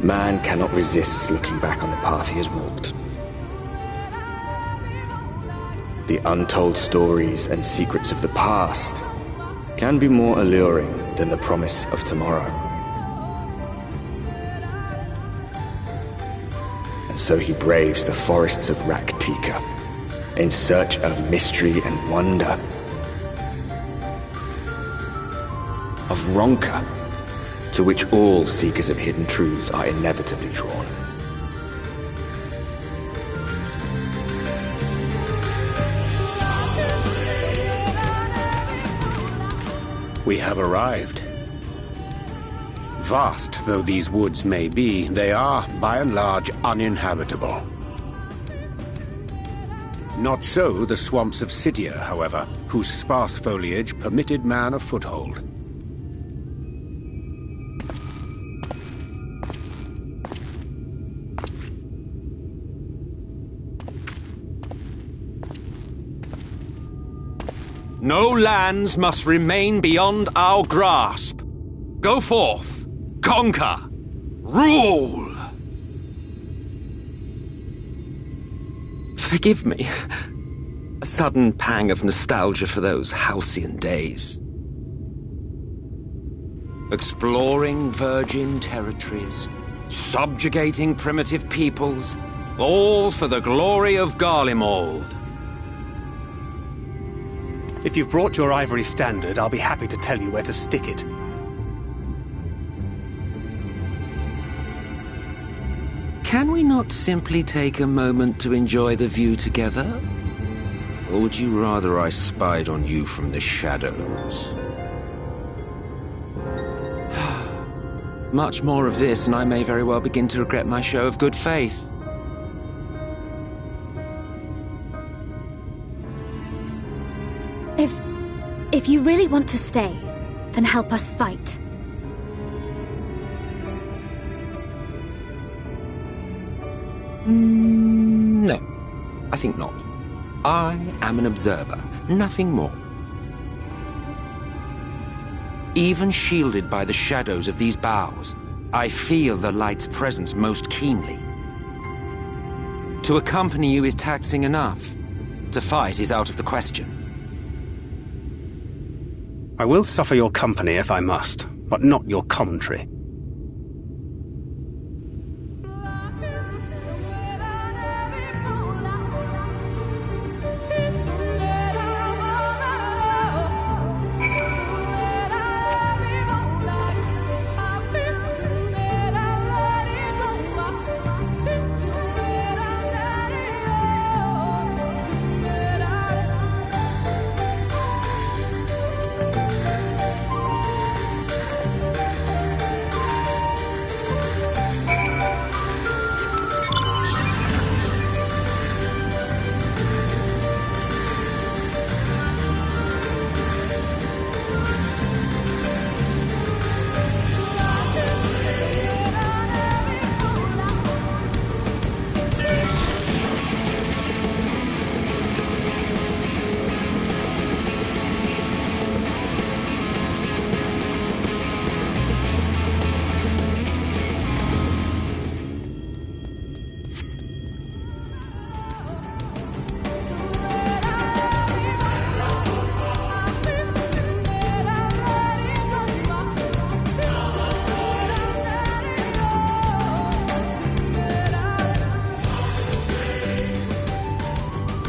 man cannot resist looking back on the path he has walked. The untold stories and secrets of the past can be more alluring than the promise of tomorrow. And so he braves the forests of Raktika in search of mystery and wonder. Of Ronka, to which all seekers of hidden truths are inevitably drawn. We have arrived. Vast though these woods may be, they are, by and large, uninhabitable. Not so the swamps of Sidia, however, whose sparse foliage permitted man a foothold. No lands must remain beyond our grasp. Go forth, conquer, rule! Forgive me. A sudden pang of nostalgia for those halcyon days. Exploring virgin territories, subjugating primitive peoples, all for the glory of Garlemald. If you've brought your ivory standard, I'll be happy to tell you where to stick it. Can we not simply take a moment to enjoy the view together? Or would you rather I spied on you from the shadows? Much more of this, and I may very well begin to regret my show of good faith. If you really want to stay, then help us fight. No, I think not. I am an observer, nothing more. Even shielded by the shadows of these boughs, I feel the light's presence most keenly. To accompany you is taxing enough. To fight is out of the question. I will suffer your company if I must, but not your commentary.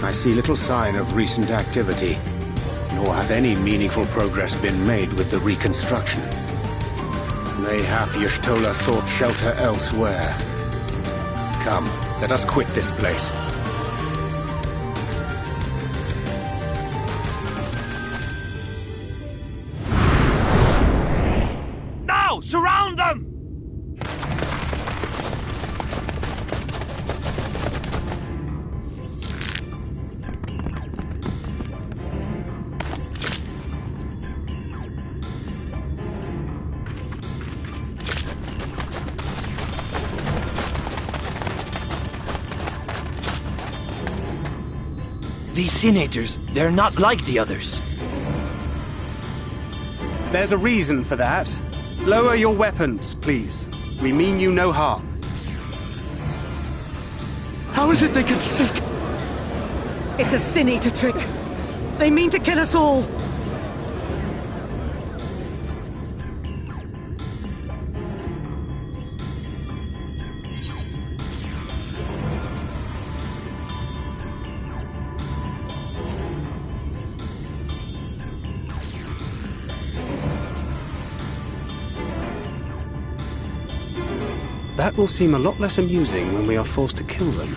I see little sign of recent activity, nor hath any meaningful progress been made with the reconstruction. Mayhap Y'shtola sought shelter elsewhere. Come, let us quit this place. Now! Surround them! These senators, they're not like the others. There's a reason for that. Lower your weapons, please. We mean you no harm. How is it they can speak? It's a Sin Eater trick. They mean to kill us all. That will seem a lot less amusing when we are forced to kill them.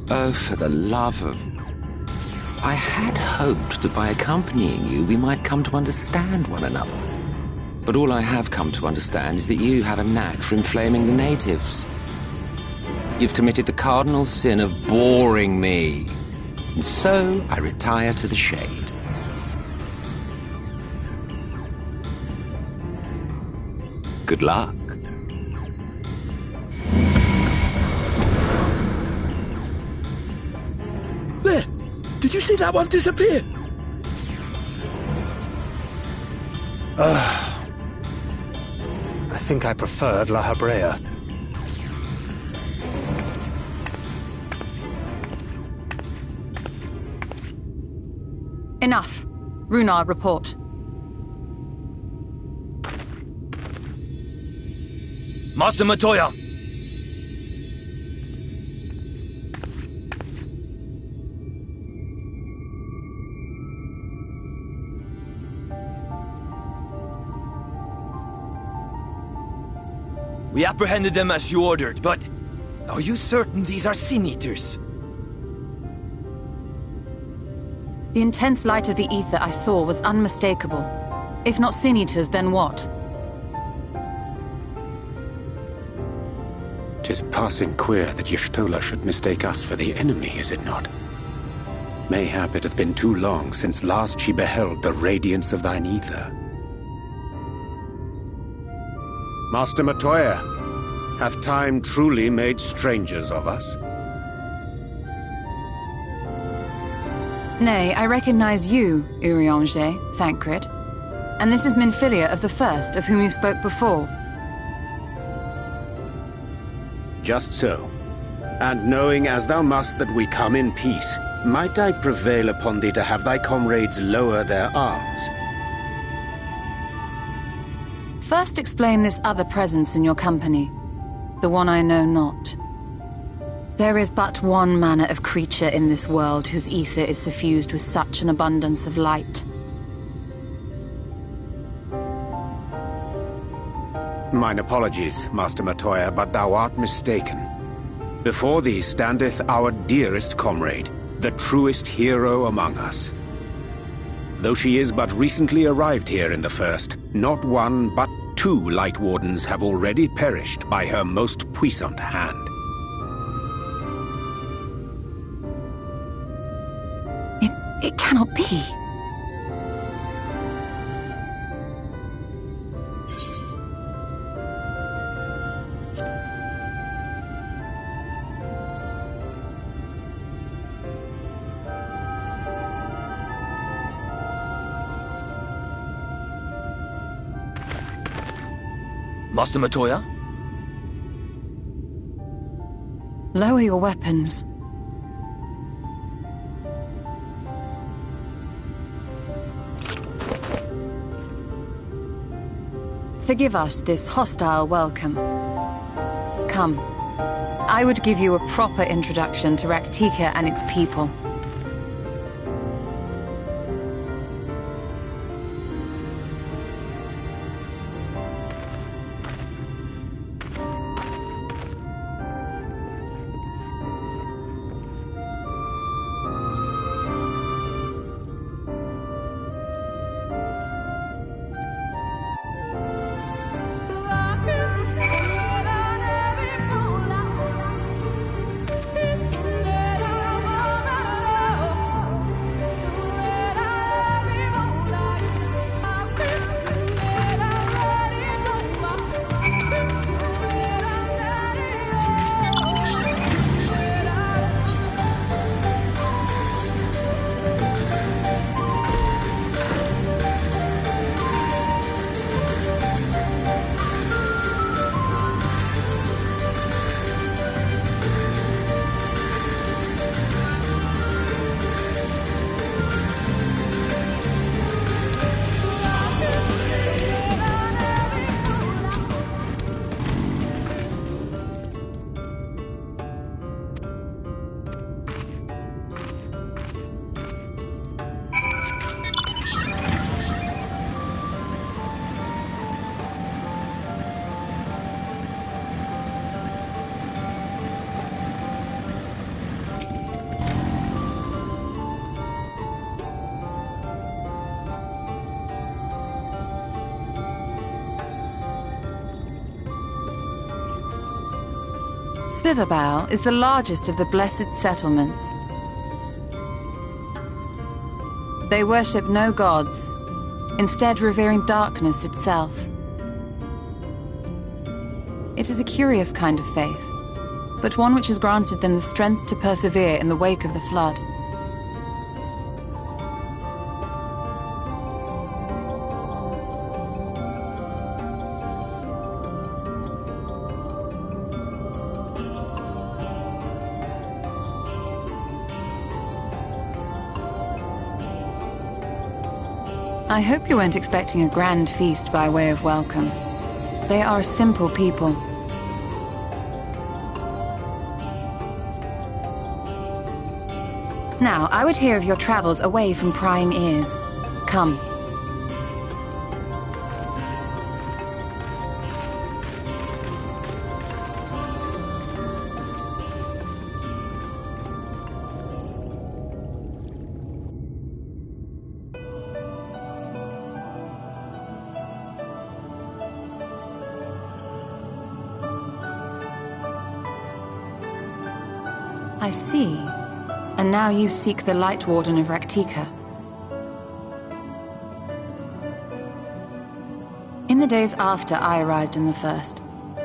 Oh, for the love of... I had hoped that by accompanying you, we might come to understand one another. But all I have come to understand is that you have a knack for inflaming the natives. You've committed the cardinal sin of boring me. And so I retire to the shade. Good luck. There! Did you see that one disappear? I think I preferred La Habrea. Enough. Runar, report. Master Matoya! We apprehended them as you ordered, but... are you certain these are Sin Eaters? The intense light of the ether I saw was unmistakable. If not Sin Eaters, then what? 'Tis passing queer that Y'shtola should mistake us for the enemy, is it not? Mayhap it hath been too long since last she beheld the radiance of thine ether. Master Matoya, hath time truly made strangers of us? Nay, I recognize you, Urianger, Thancred. And this is Minfilia of the First, of whom you spoke before. Just so. And knowing as thou must that we come in peace, might I prevail upon thee to have thy comrades lower their arms? First explain this other presence in your company, the one I know not. There is but one manner of creature in this world whose ether is suffused with such an abundance of light. Mine apologies, Master Matoya, but thou art mistaken. Before thee standeth our dearest comrade, the truest hero among us. Though she is but recently arrived here in the First, not one but 2 Light Wardens have already perished by her most puissant hand. It cannot be. Master Matoya? Lower your weapons. Forgive us this hostile welcome. Come. I would give you a proper introduction to Raktika and its people. Thitherbow is the largest of the blessed settlements. They worship no gods, instead revering darkness itself. It is a curious kind of faith, but one which has granted them the strength to persevere in the wake of the flood. I hope you weren't expecting a grand feast by way of welcome. They are a simple people. Now, I would hear of your travels away from prying ears. Come. I see. And now you seek the Light Warden of Raktika. In the days after I arrived in the First,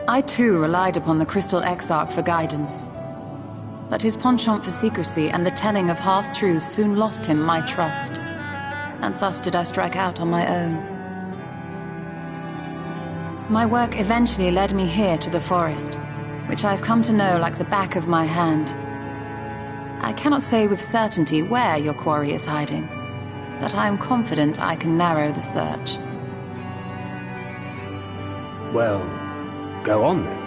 I too relied upon the Crystal Exarch for guidance. But his penchant for secrecy and the telling of half-truths soon lost him my trust. And thus did I strike out on my own. My work eventually led me here to the forest, which I've come to know like the back of my hand. I cannot say with certainty where your quarry is hiding, but I am confident I can narrow the search. Well, go on then.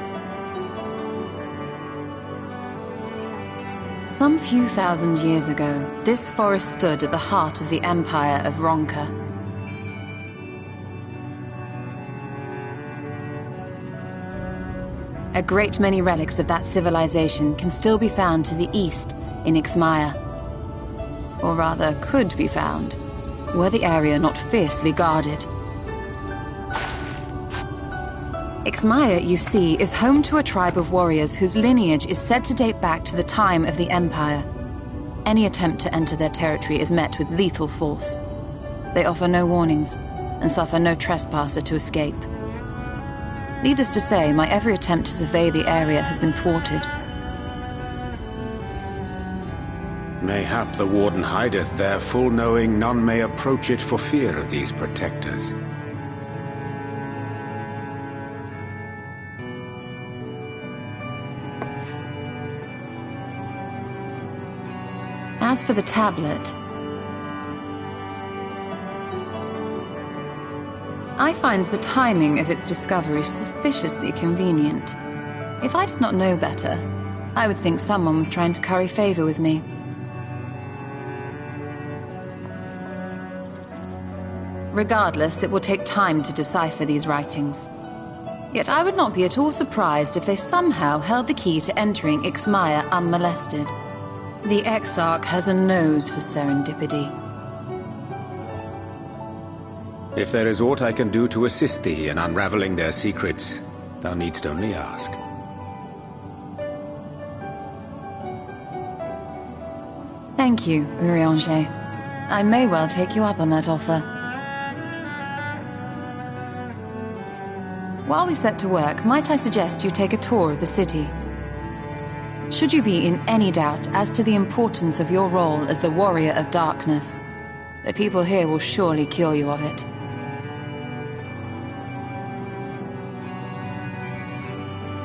Some few thousand years ago, this forest stood at the heart of the Empire of Ronka. A great many relics of that civilization can still be found to the east in Ffxiv. Or rather, could be found, were the area not fiercely guarded. Ffxiv, you see, is home to a tribe of warriors whose lineage is said to date back to the time of the Empire. Any attempt to enter their territory is met with lethal force. They offer no warnings, and suffer no trespasser to escape. Needless to say, my every attempt to survey the area has been thwarted. Mayhap the Warden hideth there, full knowing none may approach it for fear of these protectors. As for the tablet, I find the timing of its discovery suspiciously convenient. If I did not know better, I would think someone was trying to curry favor with me. Regardless, it will take time to decipher these writings. Yet I would not be at all surprised if they somehow held the key to entering Ffxiv unmolested. The Exarch has a nose for serendipity. If there is aught I can do to assist thee in unraveling their secrets, thou needst only ask. Thank you, Urianger. I may well take you up on that offer. While we set to work, might I suggest you take a tour of the city? Should you be in any doubt as to the importance of your role as the Warrior of Darkness, the people here will surely cure you of it.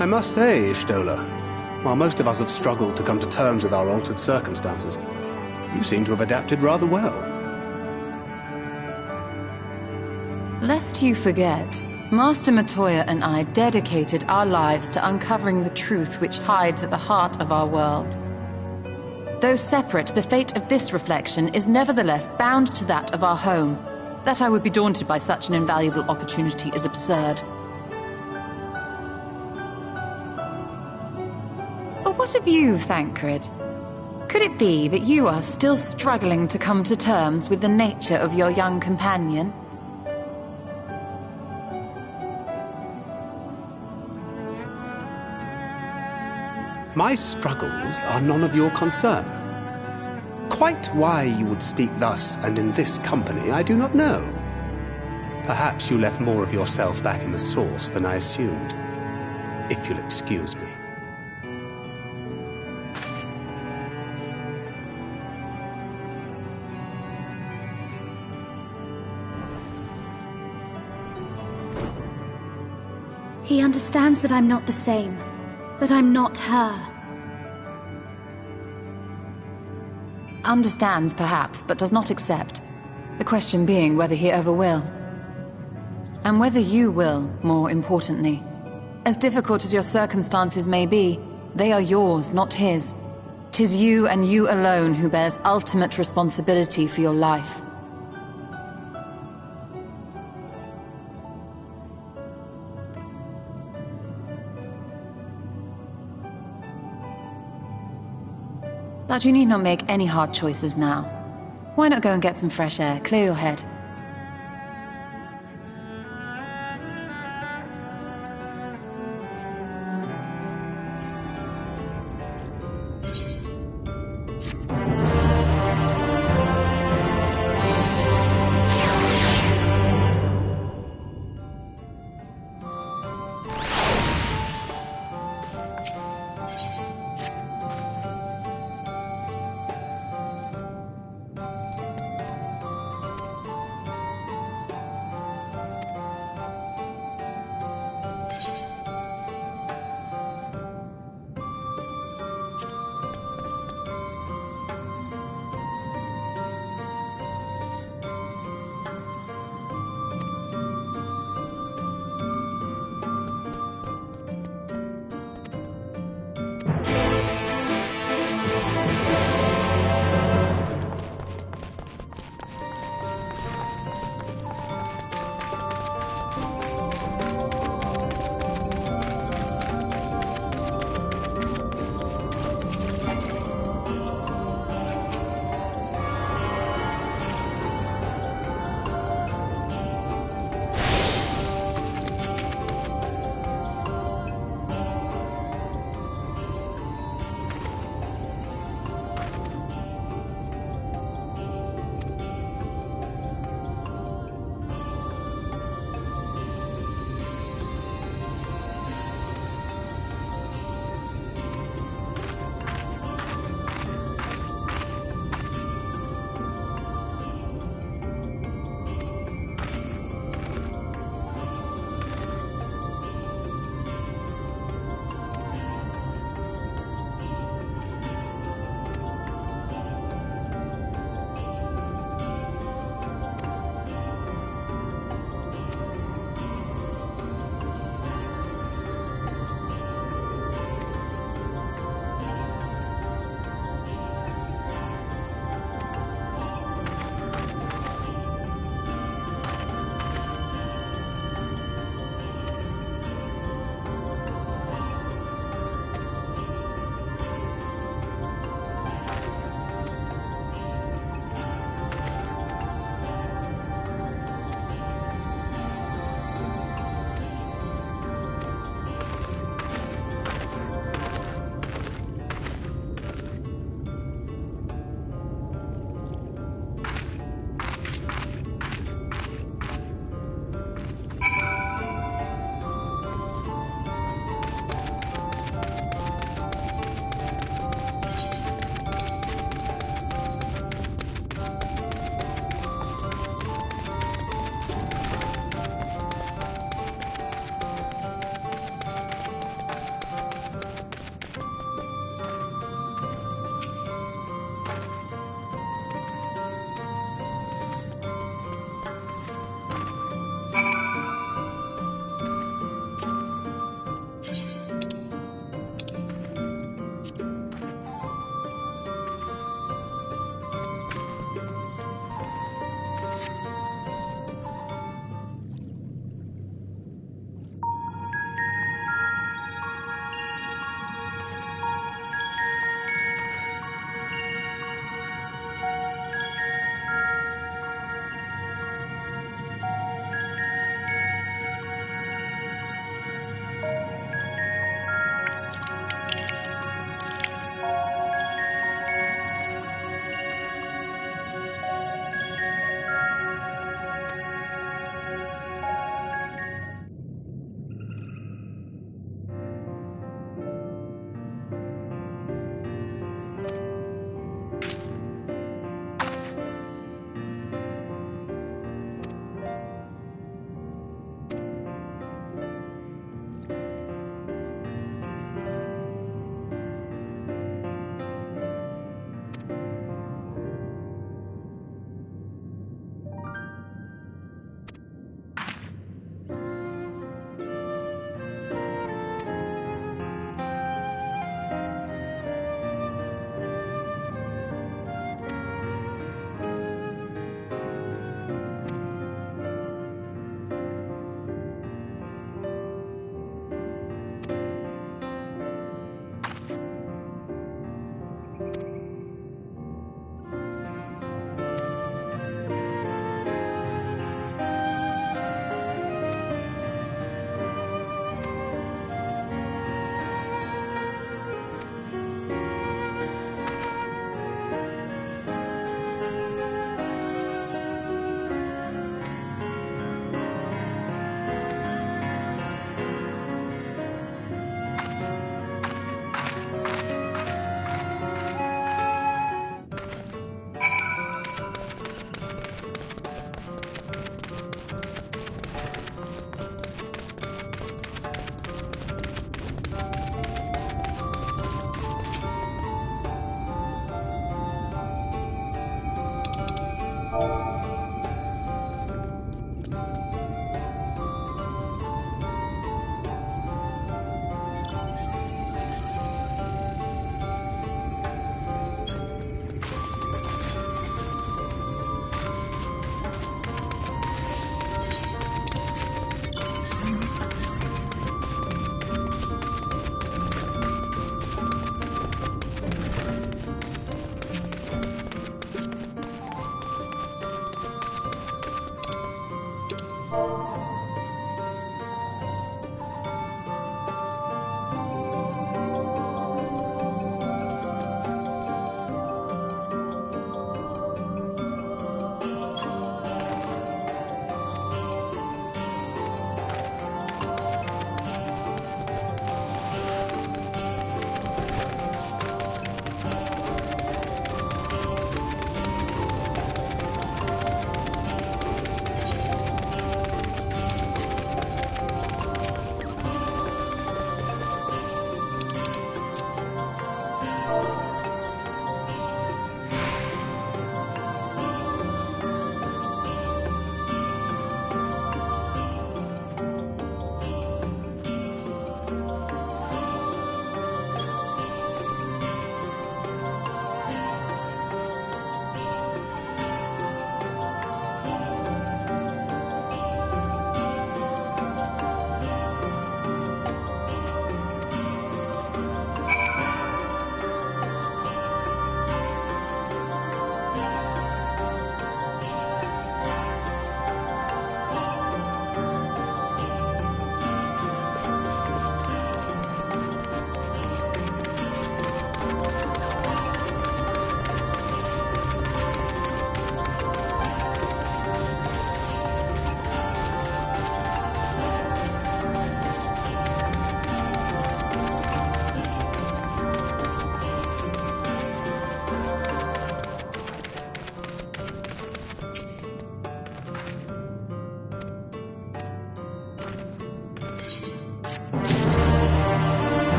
I must say, Ishtola, while most of us have struggled to come to terms with our altered circumstances, you seem to have adapted rather well. Lest you forget, Master Matoya and I dedicated our lives to uncovering the truth which hides at the heart of our world. Though separate, the fate of this reflection is nevertheless bound to that of our home. That I would be daunted by such an invaluable opportunity is absurd. But what of you, Thancred? Could it be that you are still struggling to come to terms with the nature of your young companion? My struggles are none of your concern. Quite why you would speak thus and in this company, I do not know. Perhaps you left more of yourself back in the source than I assumed. If you'll excuse me. He understands that I'm not the same. That I'm not her. Understands, perhaps, but does not accept. The question being whether he ever will. And whether you will, more importantly. As difficult as your circumstances may be, they are yours, not his. 'Tis you and you alone who bears ultimate responsibility for your life. But you need not make any hard choices now. Why not go and get some fresh air, clear your head?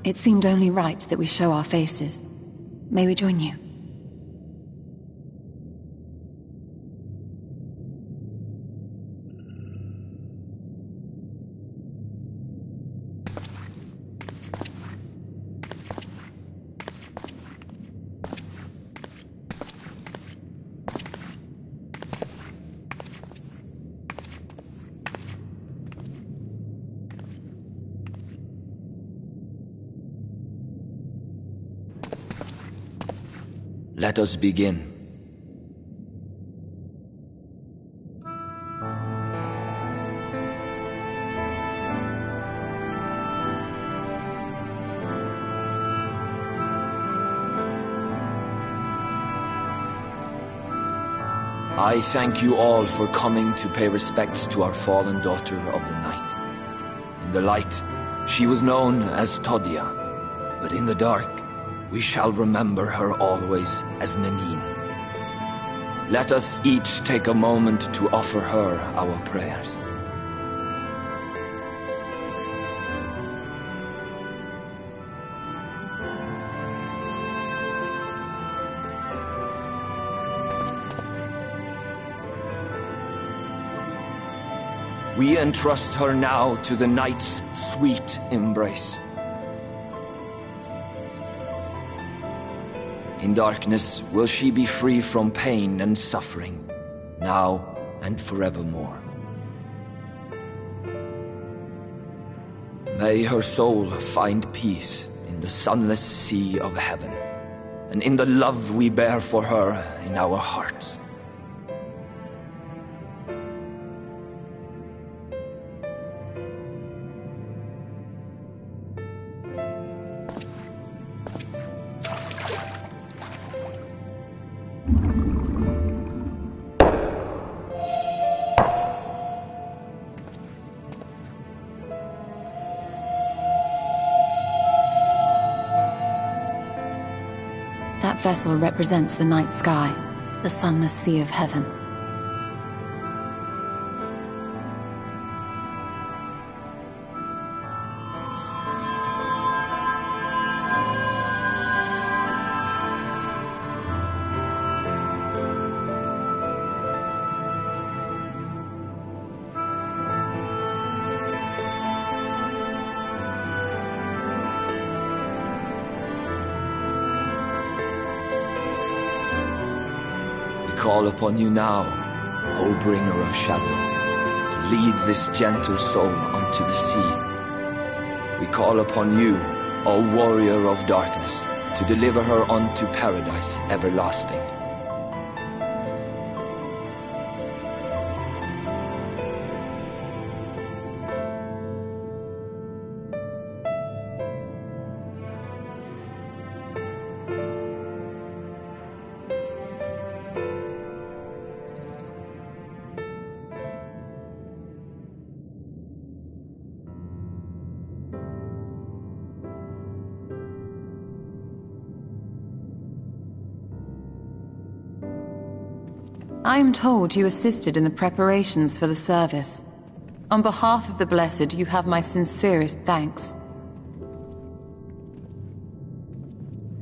It seemed only right that we show our faces. May we join you? Let us begin. I thank you all for coming to pay respects to our fallen daughter of the night. In the light, she was known as Todia, but in the dark, we shall remember her always as Menine. Let us each take a moment to offer her our prayers. We entrust her now to the night's sweet embrace. In darkness will she be free from pain and suffering, now and forevermore. May her soul find peace in the sunless sea of heaven, and in the love we bear for her in our hearts. That vessel represents the night sky, the sunless sea of heaven. Call upon you now, O bringer of shadow, to lead this gentle soul unto the sea. We call upon you, O warrior of darkness, to deliver her unto paradise everlasting. I am told you assisted in the preparations for the service. On behalf of the Blessed, you have my sincerest thanks.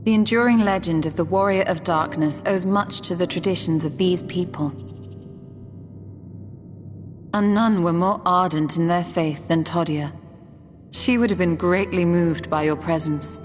The enduring legend of the Warrior of Darkness owes much to the traditions of these people. And none were more ardent in their faith than Todia. She would have been greatly moved by your presence.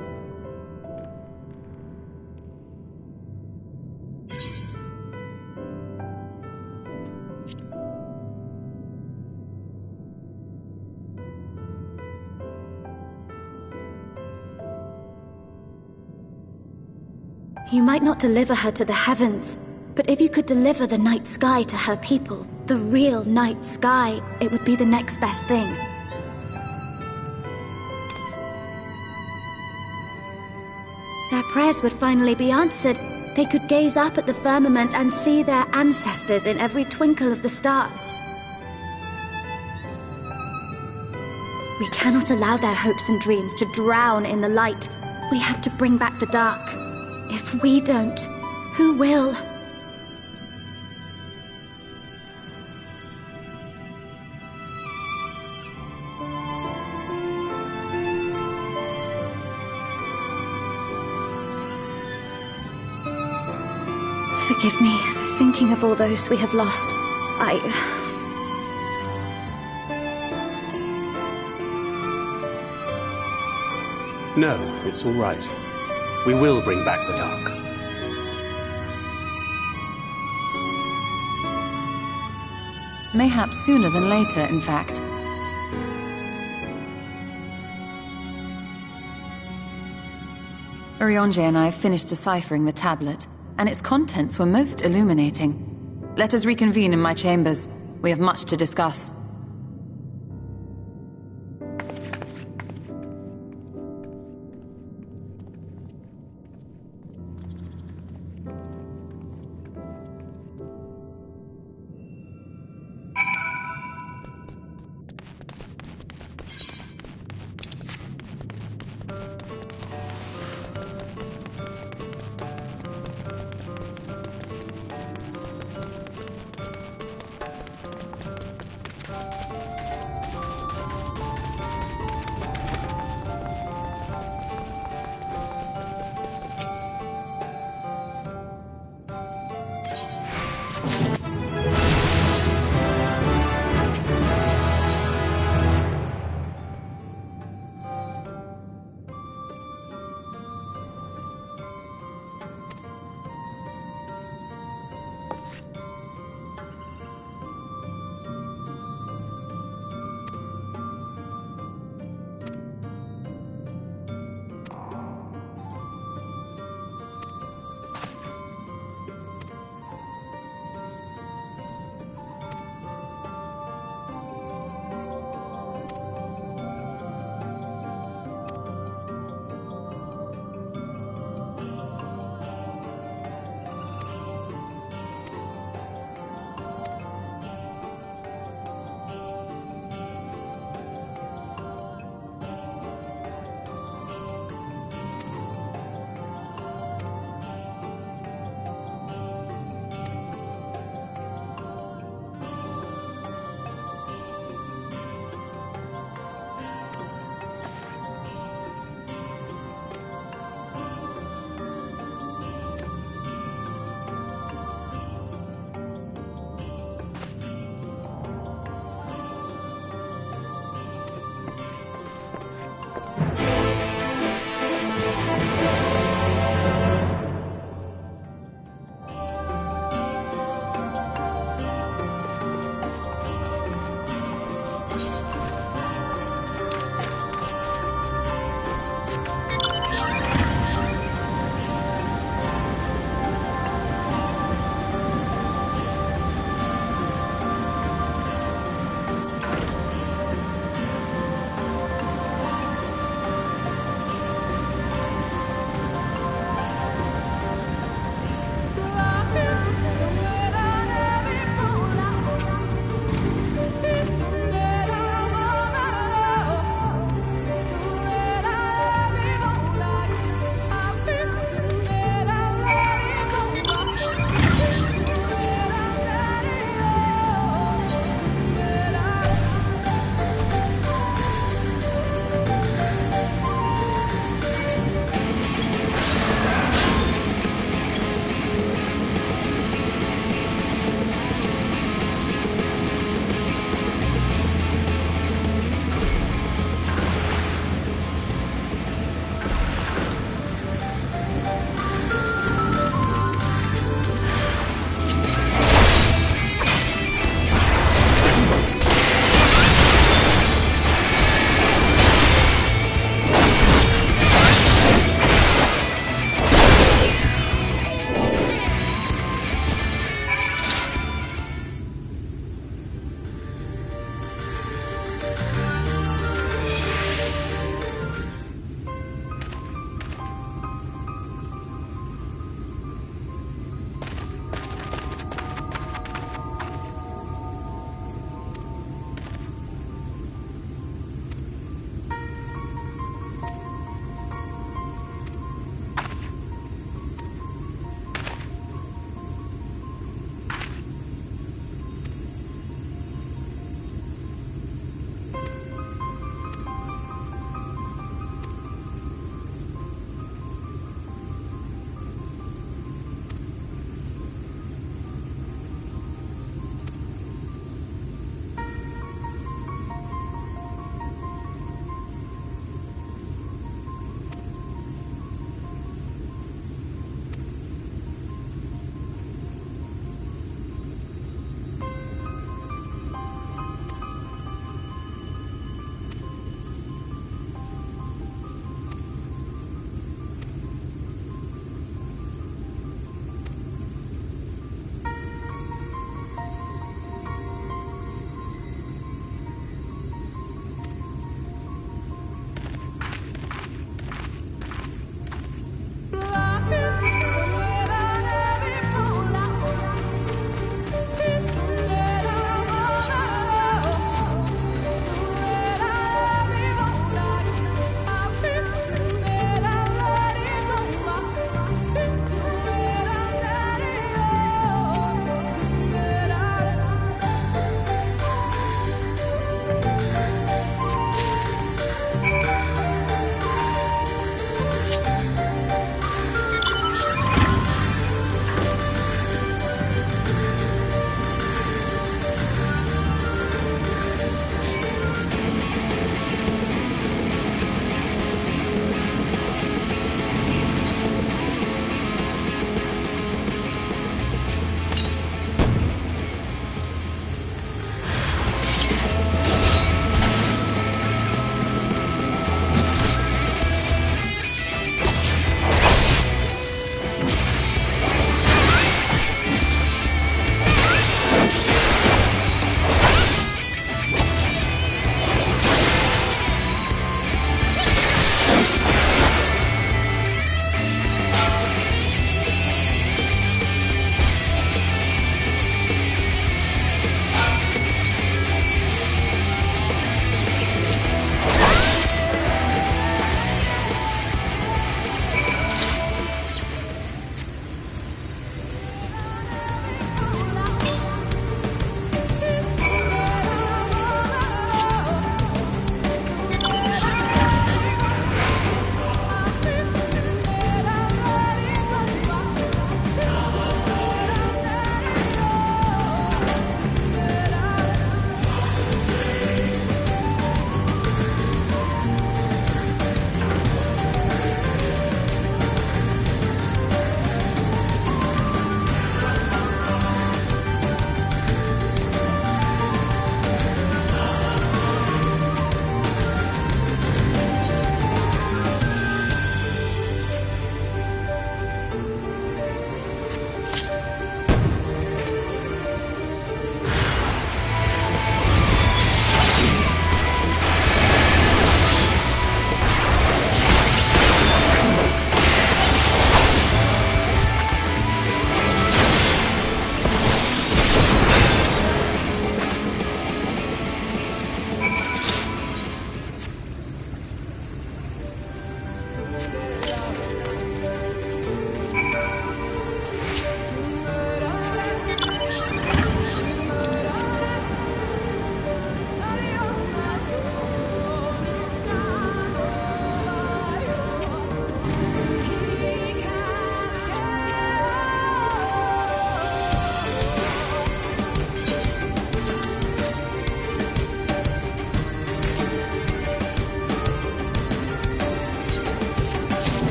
You might not deliver her to the heavens, but if you could deliver the night sky to her people, the real night sky, it would be the next best thing. Their prayers would finally be answered. They could gaze up at the firmament and see their ancestors in every twinkle of the stars. We cannot allow their hopes and dreams to drown in the light. We have to bring back the dark. If we don't, who will? Forgive me, thinking of all those we have lost. No, it's all right. We will bring back the dark. Mayhaps sooner than later, in fact. Urianger and I have finished deciphering the tablet, and its contents were most illuminating. Let us reconvene in my chambers. We have much to discuss.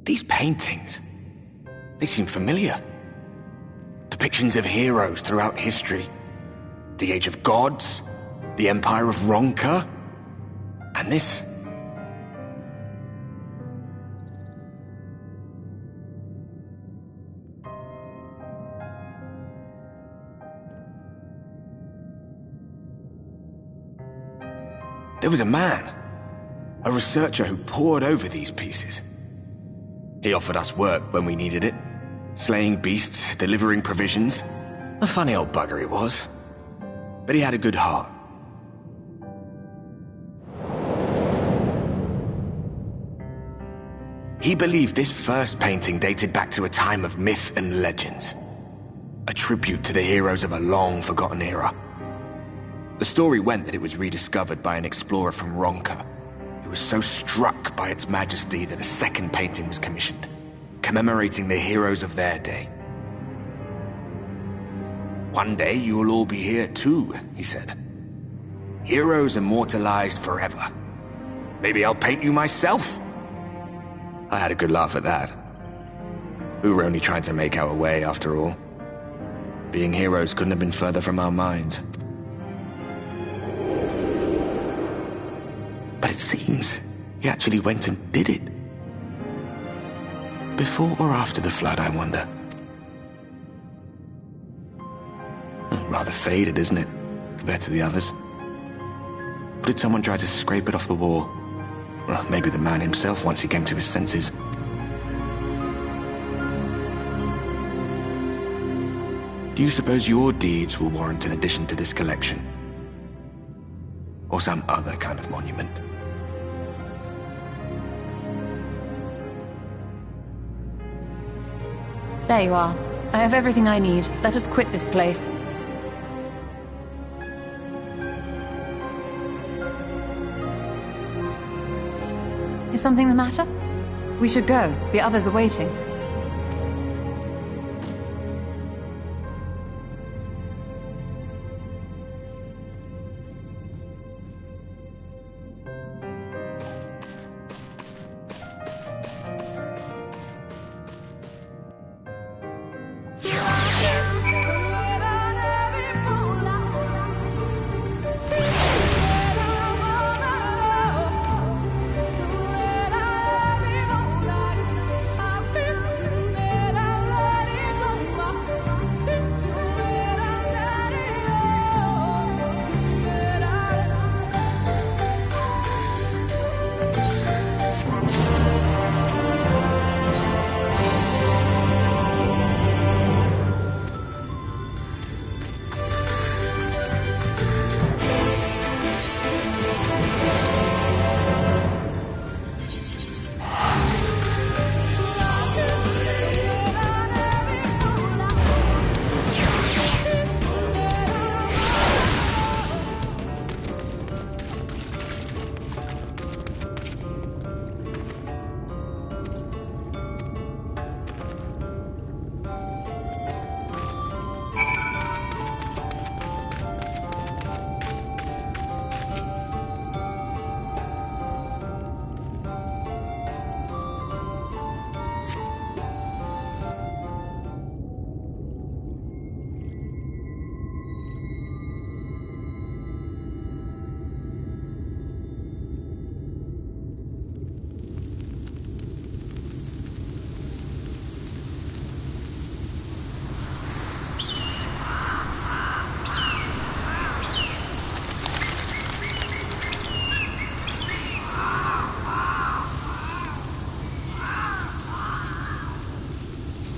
These paintings, they seem familiar. Depictions of heroes throughout history. The Age of Gods, the Empire of Ronka, and this. There was a man, a researcher who pored over these pieces. He offered us work when we needed it, slaying beasts, delivering provisions. A funny old bugger he was, but he had a good heart. He believed this first painting dated back to a time of myth and legends, a tribute to the heroes of a long-forgotten era. The story went that it was rediscovered by an explorer from Ronka, who was so struck by its majesty that a second painting was commissioned, commemorating the heroes of their day. "One day you'll all be here too," he said. "Heroes immortalized forever. Maybe I'll paint you myself?" I had a good laugh at that. We were only trying to make our way after all. Being heroes couldn't have been further from our minds. But it seems he actually went and did it. Before or after the flood, I wonder. Rather faded, isn't it, compared to the others? Or did someone try to scrape it off the wall? Well, maybe the man himself once he came to his senses. Do you suppose your deeds will warrant an addition to this collection? Or some other kind of monument? There you are. I have everything I need. Let us quit this place. Is something the matter? We should go. The others are waiting.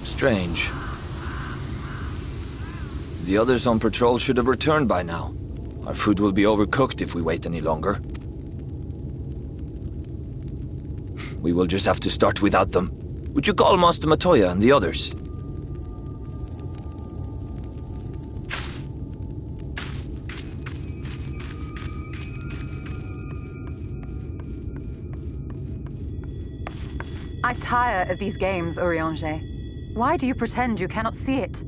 Strange. The others on patrol should have returned by now. Our food will be overcooked if we wait any longer. We will just have to start without them. Would you call Master Matoya and the others? I tire of these games, Urianger. Why do you pretend you cannot see it?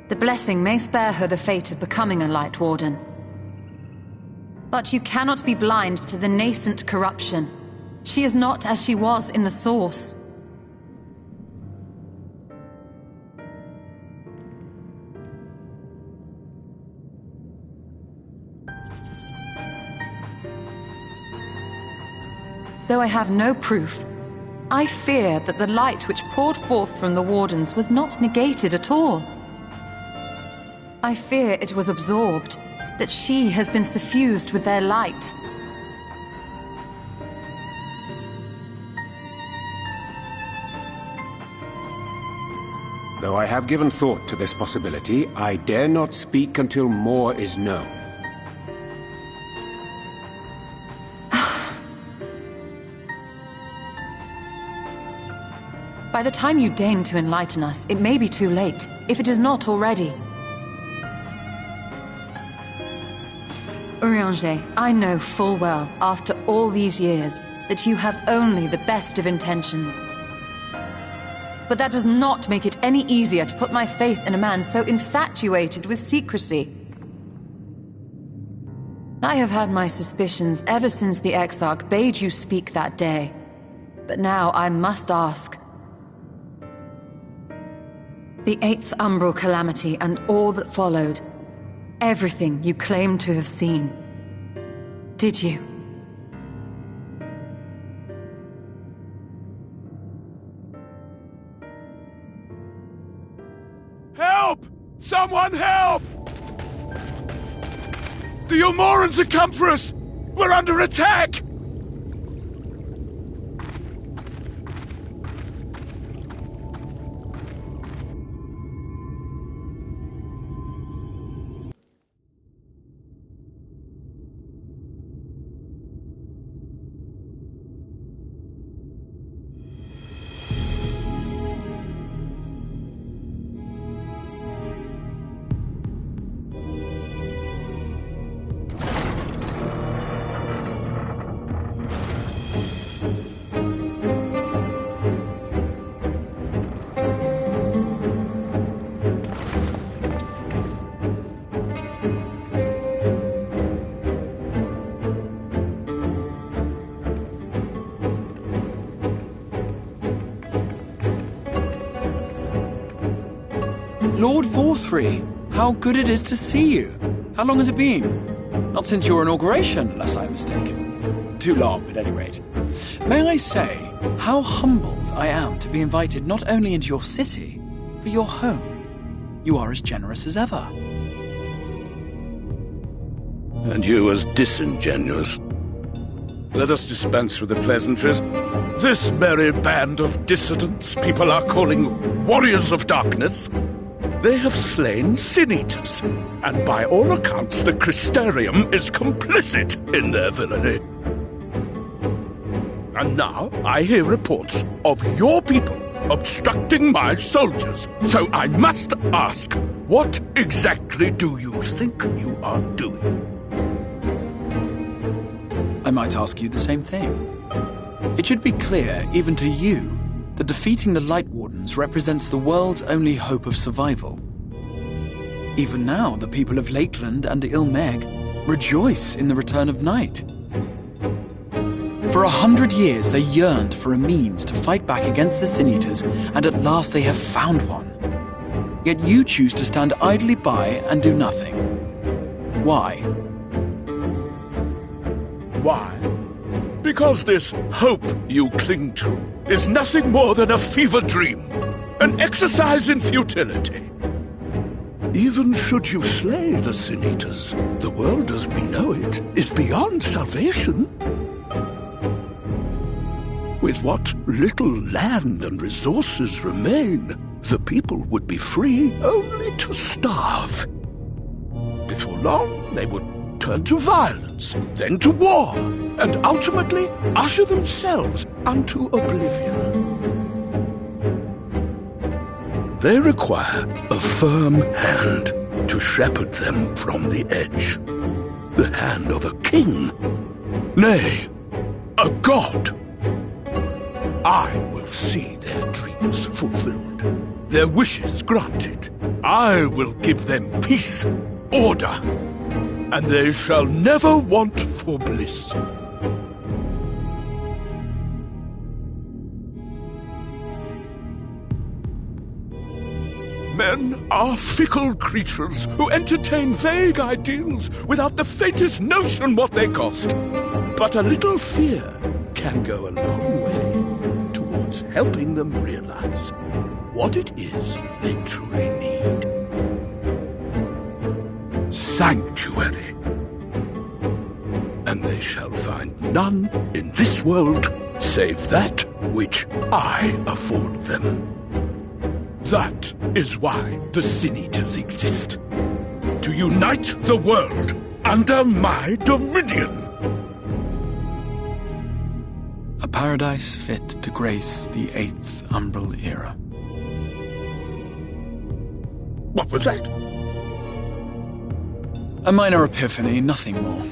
The blessing may spare her the fate of becoming a Light Warden. But you cannot be blind to the nascent corruption. She is not as she was in the Source. Though I have no proof, I fear that the light which poured forth from the Wardens was not negated at all. I fear it was absorbed, that she has been suffused with their light. Though I have given thought to this possibility, I dare not speak until more is known. By the time you deign to enlighten us, it may be too late, if it is not already. Urianger, I know full well, after all these years, that you have only the best of intentions. But that does not make it any easier to put my faith in a man so infatuated with secrecy. I have had my suspicions ever since the Exarch bade you speak that day. But now I must ask. The 8th Umbral Calamity and all that followed. Everything you claim to have seen. Did you? Help! Someone help! The Umorans have come for us! We're under attack! Lord Vorthry, how good it is to see you. How long has it been? Not since your inauguration, unless I'm mistaken. Too long, at any rate. May I say, how humbled I am to be invited not only into your city, but your home. You are as generous as ever. And you as disingenuous. Let us dispense with the pleasantries. This merry band of dissidents people are calling Warriors of Darkness. They have slain Sin-Eaters, and by all accounts the Crystarium is complicit in their villainy. And now I hear reports of your people obstructing my soldiers, so I must ask, what exactly do you think you are doing? I might ask you the same thing. It should be clear, even to you, that defeating the Light Wardens represents the world's only hope of survival. Even now, the people of Lakeland and Ilmeg rejoice in the return of night. For 100 years, they yearned for a means to fight back against the Sin-Eaters, and at last they have found one. Yet you choose to stand idly by and do nothing. Why? Why? Because this hope you cling to is nothing more than a fever dream, an exercise in futility. Even should you slay the Sin-Eaters, the world as we know it is beyond salvation. With what little land and resources remain, the people would be free only to starve. Before long, they would turn to violence, then to war, and ultimately usher themselves unto oblivion. They require a firm hand to shepherd them from the edge. The hand of a king, nay, a god. I will see their dreams fulfilled. their wishes granted. I will give them peace, order, and they shall never want for bliss. Men are fickle creatures who entertain vague ideals without the faintest notion what they cost. But a little fear can go a long way towards helping them realize what it is they truly need. Sanctuary. And they shall find none in this world save that which I afford them. That is why the Sin Eaters exist. To unite the world under my dominion. A paradise fit to grace the 8th Umbral era. What was that? A minor epiphany, nothing more.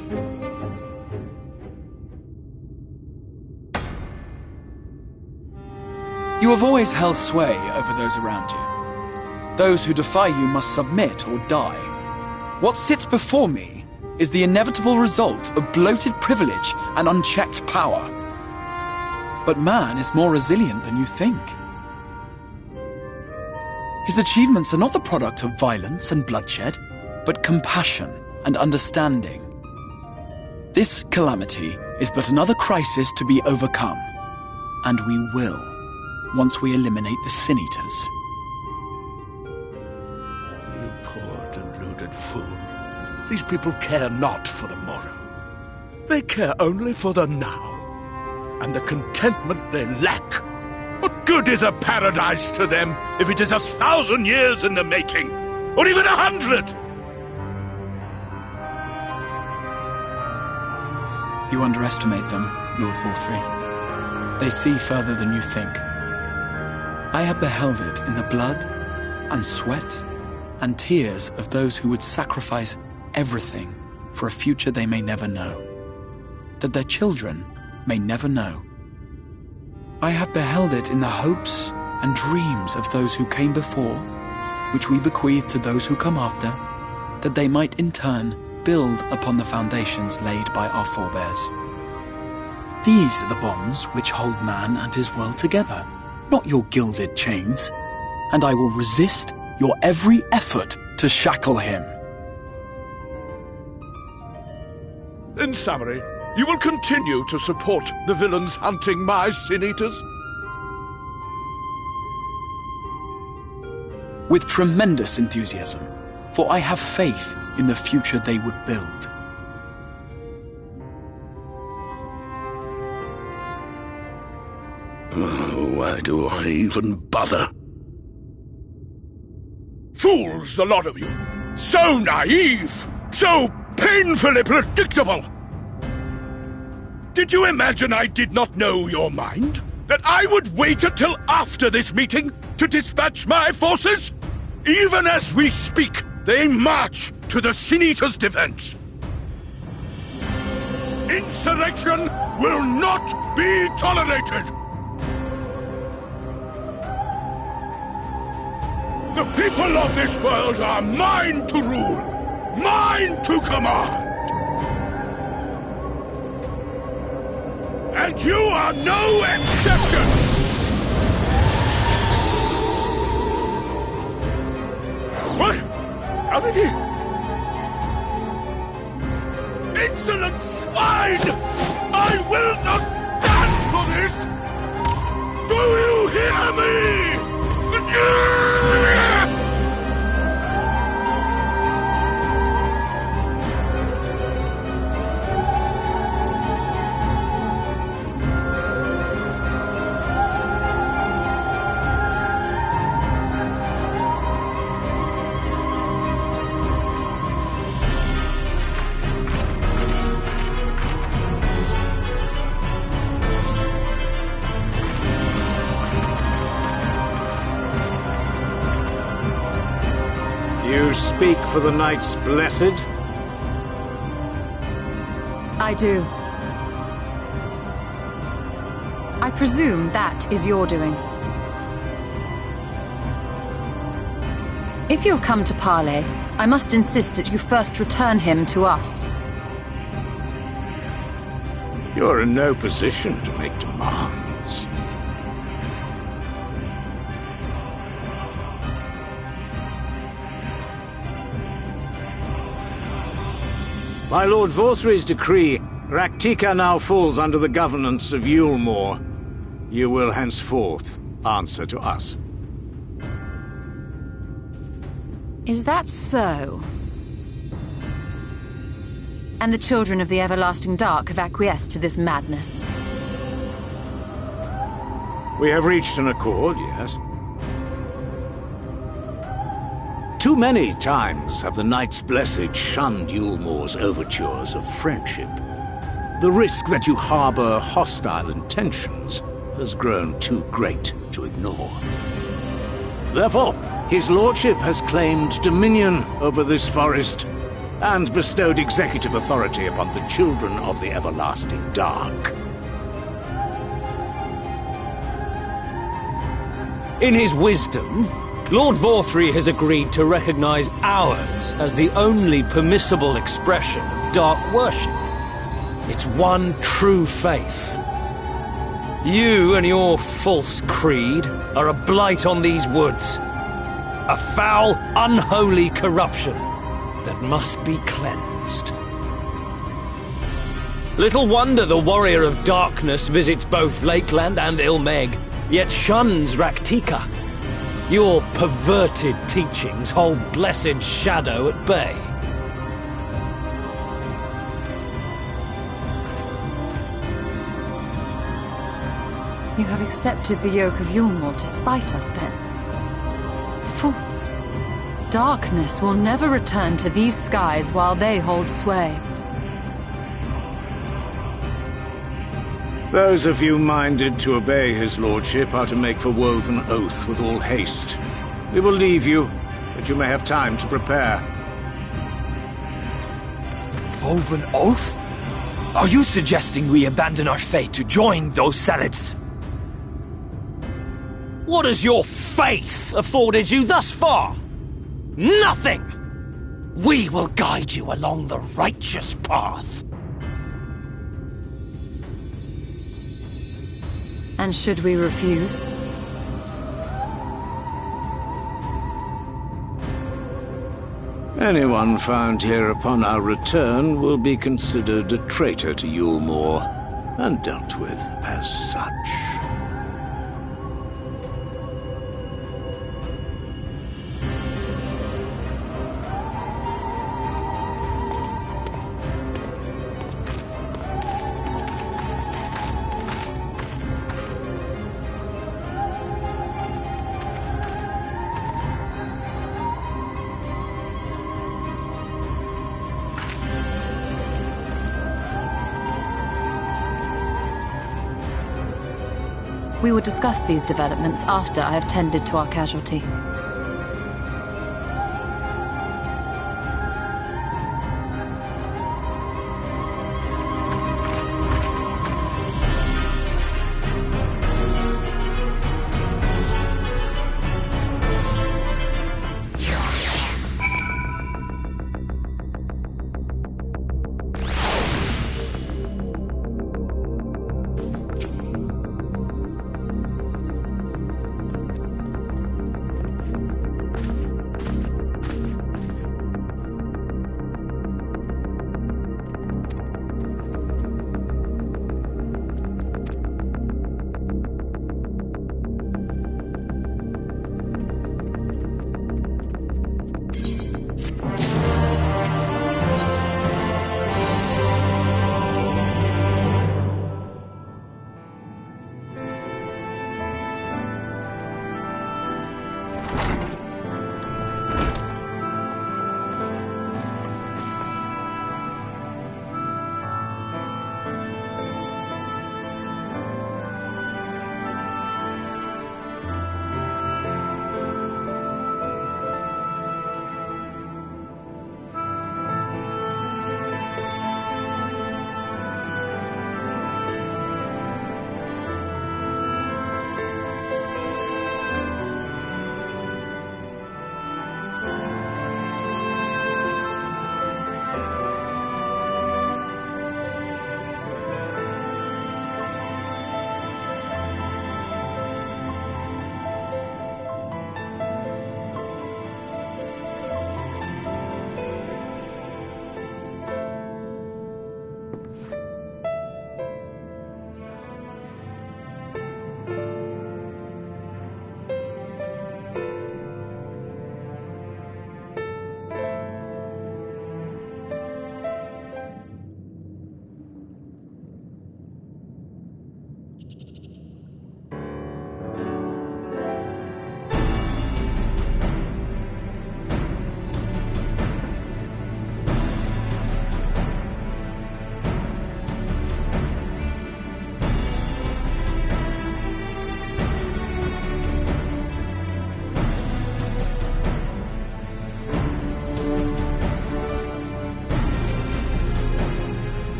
You have always held sway over those around you. Those who defy you must submit or die. What sits before me is the inevitable result of bloated privilege and unchecked power. But man is more resilient than you think. His achievements are not the product of violence and bloodshed, but compassion and understanding. This calamity is but another crisis to be overcome, and we will, once we eliminate the Sin Eaters. You poor deluded fool. These people care not for the morrow. They care only for the now, and the contentment they lack. What good is a paradise to them if it is 1,000 years in the making, or even 100? You underestimate them, Lord Thorthry. They see further than you think. I have beheld it in the blood and sweat and tears of those who would sacrifice everything for a future they may never know, that their children may never know. I have beheld it in the hopes and dreams of those who came before, which we bequeath to those who come after, that they might in turn build upon the foundations laid by our forebears. These are the bonds which hold man and his world together, not your gilded chains, and I will resist your every effort to shackle him. In summary, you will continue to support the villains hunting my Sin Eaters? With tremendous enthusiasm, for I have faith in the future they would build. Oh, why do I even bother? Fools, the lot of you! So naive! So painfully predictable! Did you imagine I did not know your mind? That I would wait until after this meeting to dispatch my forces? Even as we speak, they march to the Sin Eaters' defense. Insurrection will not be tolerated! The people of this world are mine to rule, mine to command. And you are no exception! What? How did he... Insolent swine! I will not stand for this! Do you hear me? You speak for the Knights Blessed? I do. I presume that is your doing. If you've come to parley, I must insist that you first return him to us. You're in no position to make demands. By Lord Vorthry's decree, Raktika now falls under the governance of Yulmore. You will henceforth answer to us. Is that so? And the children of the Everlasting Dark have acquiesced to this madness? We have reached an accord, yes. Too many times have the Knights Blessed shunned Yulmore's overtures of friendship. The risk that you harbor hostile intentions has grown too great to ignore. Therefore, his lordship has claimed dominion over this forest and bestowed executive authority upon the children of the Everlasting Dark. In his wisdom, Lord Vorthry has agreed to recognize ours as the only permissible expression of dark worship. It's one true faith. You and your false creed are a blight on these woods. A foul, unholy corruption that must be cleansed. Little wonder the Warrior of Darkness visits both Lakeland and Ilmeg, yet shuns Raktika. Your perverted teachings hold blessed shadow at bay. You have accepted the yoke of Yulmore to spite us, then? Fools! Darkness will never return to these skies while they hold sway. Those of you minded to obey his lordship are to make for Woven Oath with all haste. We will leave you, that you may have time to prepare. Woven Oath? Are you suggesting we abandon our fate to join those zealots? What has your faith afforded you thus far? Nothing! We will guide you along the righteous path. And should we refuse? Anyone found here upon our return will be considered a traitor to Yulmore, and dealt with as such. We will discuss these developments after I have tended to our casualty.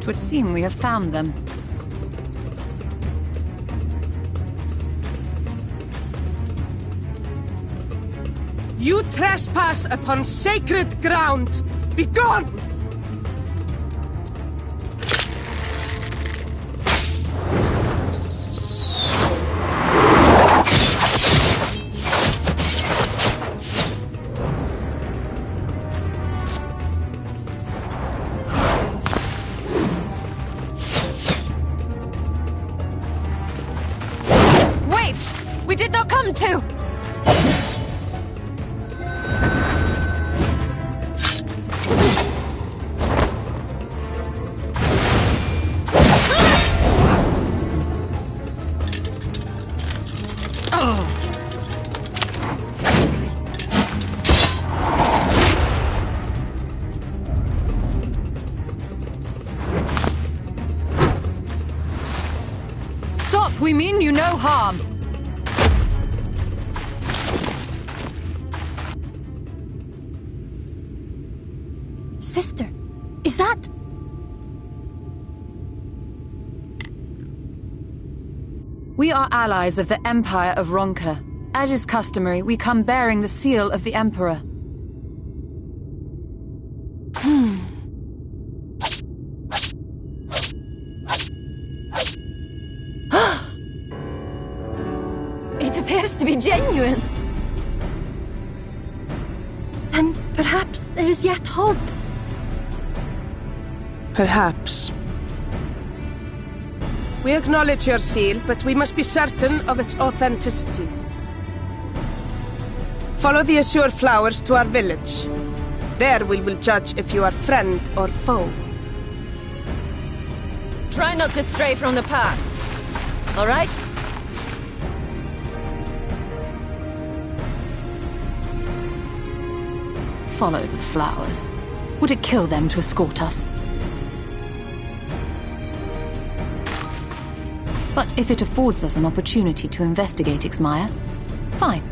'Twould seem we have found them. You trespass upon sacred ground! Begone! Wait! We did not come to! Stop! We mean you no harm! Sister, is that... We are allies of the Empire of Ronka. As is customary, we come bearing the seal of the Emperor. It appears to be genuine. Then perhaps there's yet hope. Perhaps. We acknowledge your seal, but we must be certain of its authenticity. Follow the azure flowers to our village. There we will judge if you are friend or foe. Try not to stray from the path. All right? Follow the flowers. Would it kill them to escort us? But if it affords us an opportunity to investigate Ixmaya, fine.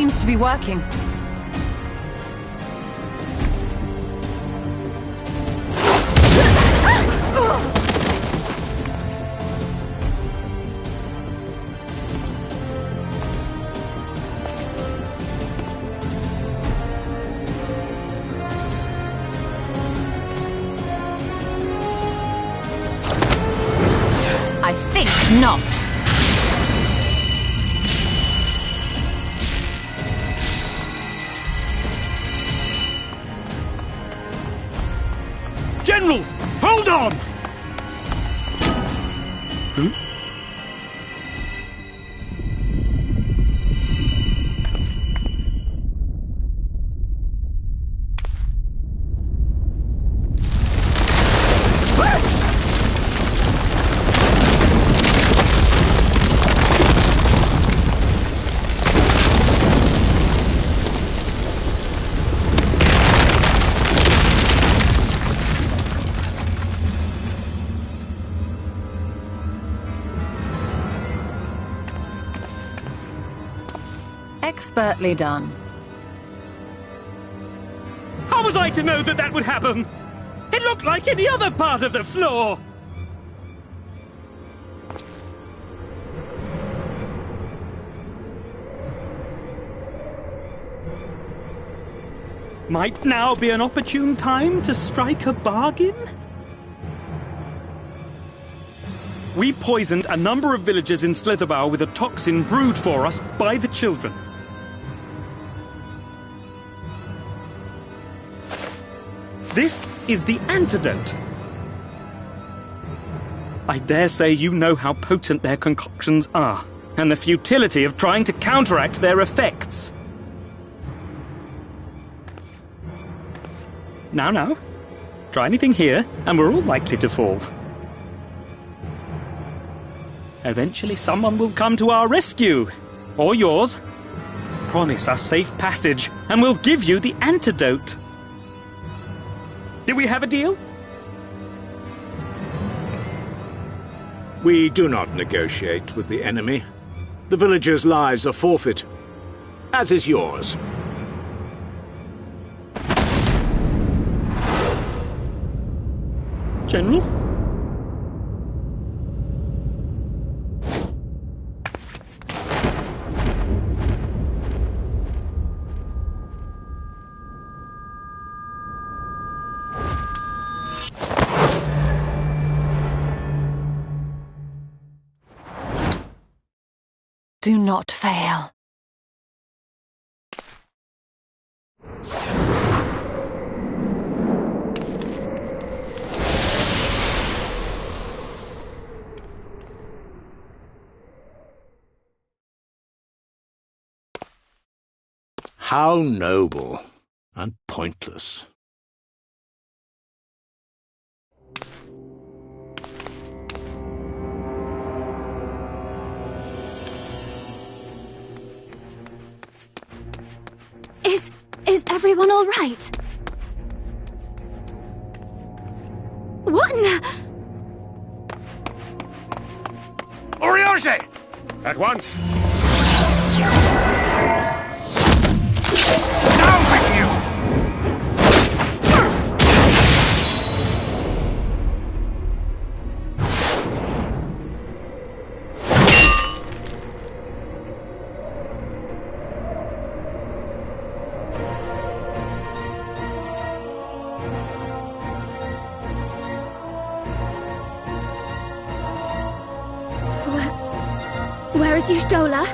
seems to be working. I think not. General, hold on! Huh? Expertly done. How was I to know that that would happen? It looked like any other part of the floor! Might now be an opportune time to strike a bargain? We poisoned a number of villagers in Slitherbough with a toxin brewed for us by the children. This is the antidote. I dare say you know how potent their concoctions are, and the futility of trying to counteract their effects. Now, try anything here, and we're all likely to fall. Eventually someone will come to our rescue, or yours. Promise us safe passage, and we'll give you the antidote. Do we have a deal? We do not negotiate with the enemy. The villagers' lives are forfeit, as is yours. General? Do not fail. How noble and pointless. Is everyone all right? What in the... Oriage! At once! Down with you! Where is Y'shtola?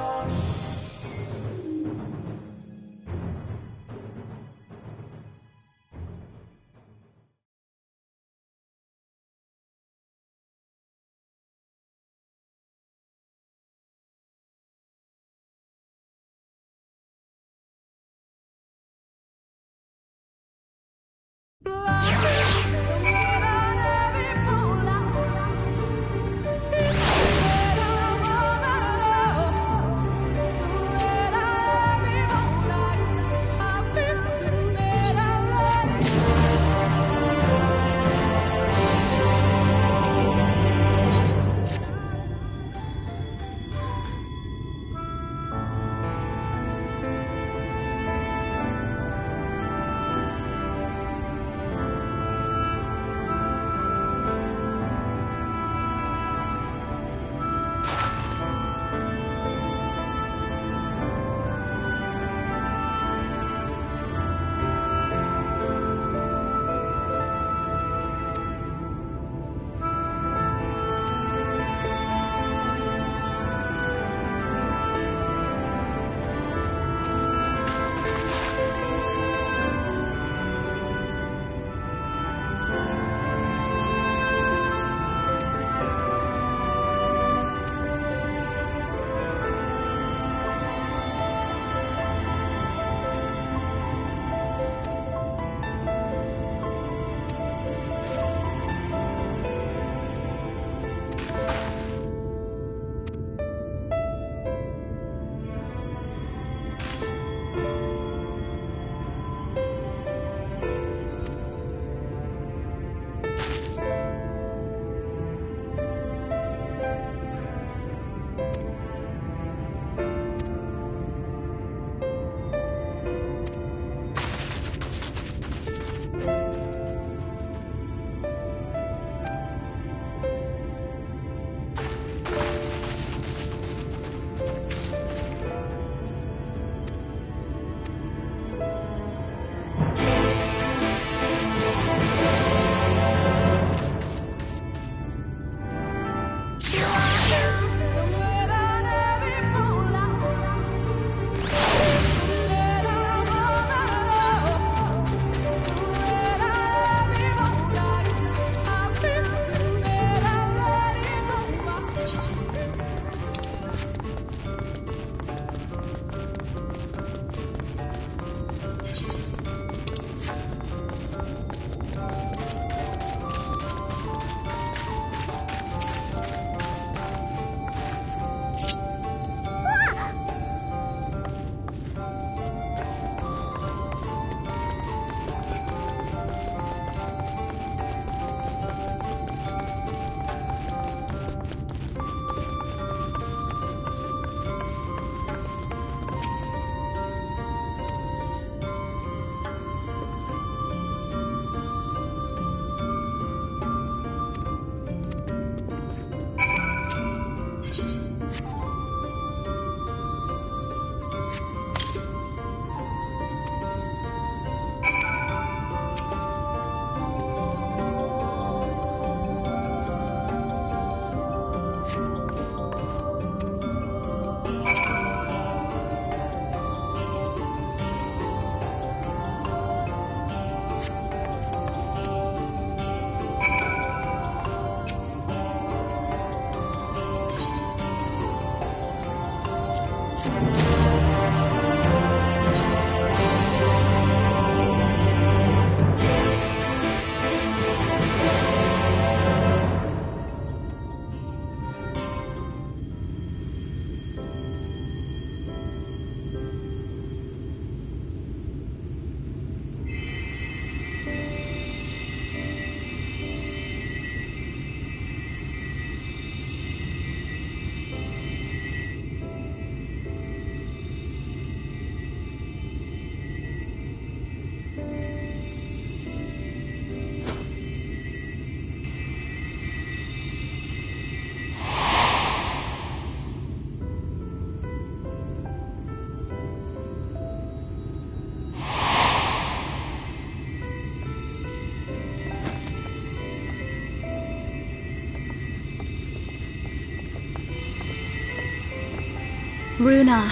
Runar,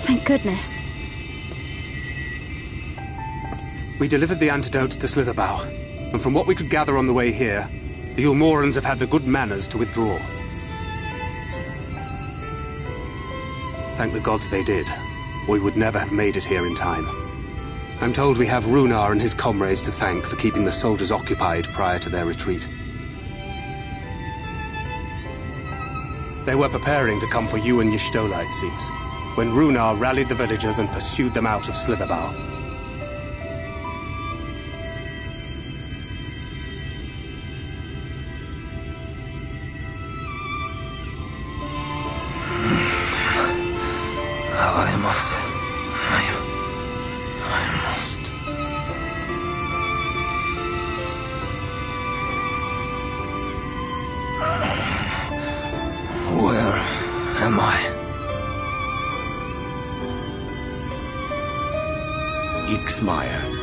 thank goodness. We delivered the antidote to Slitherbough, and from what we could gather on the way here, the Ulmorans have had the good manners to withdraw. Thank the gods they did, or we would never have made it here in time. I'm told we have Runar and his comrades to thank for keeping the soldiers occupied prior to their retreat. They were preparing to come for you and Y'shtola, it seems, when Runar rallied the villagers and pursued them out of Slitherbough.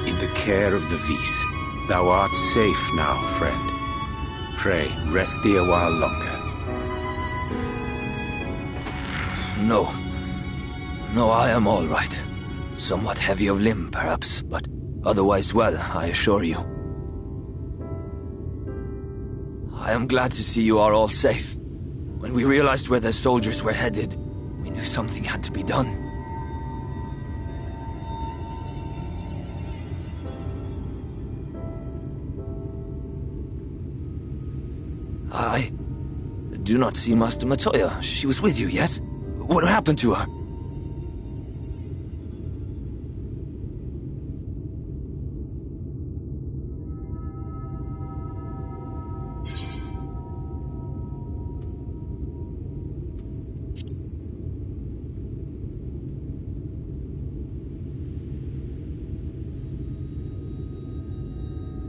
In the care of the Vis. Thou art safe now, friend. Pray, rest thee a while longer. No. No, I am all right. Somewhat heavy of limb, perhaps, but otherwise well, I assure you. I am glad to see you are all safe. When we realized where the soldiers were headed, we knew something had to be done. I do not see Master Matoya. She was with you, yes? What happened to her?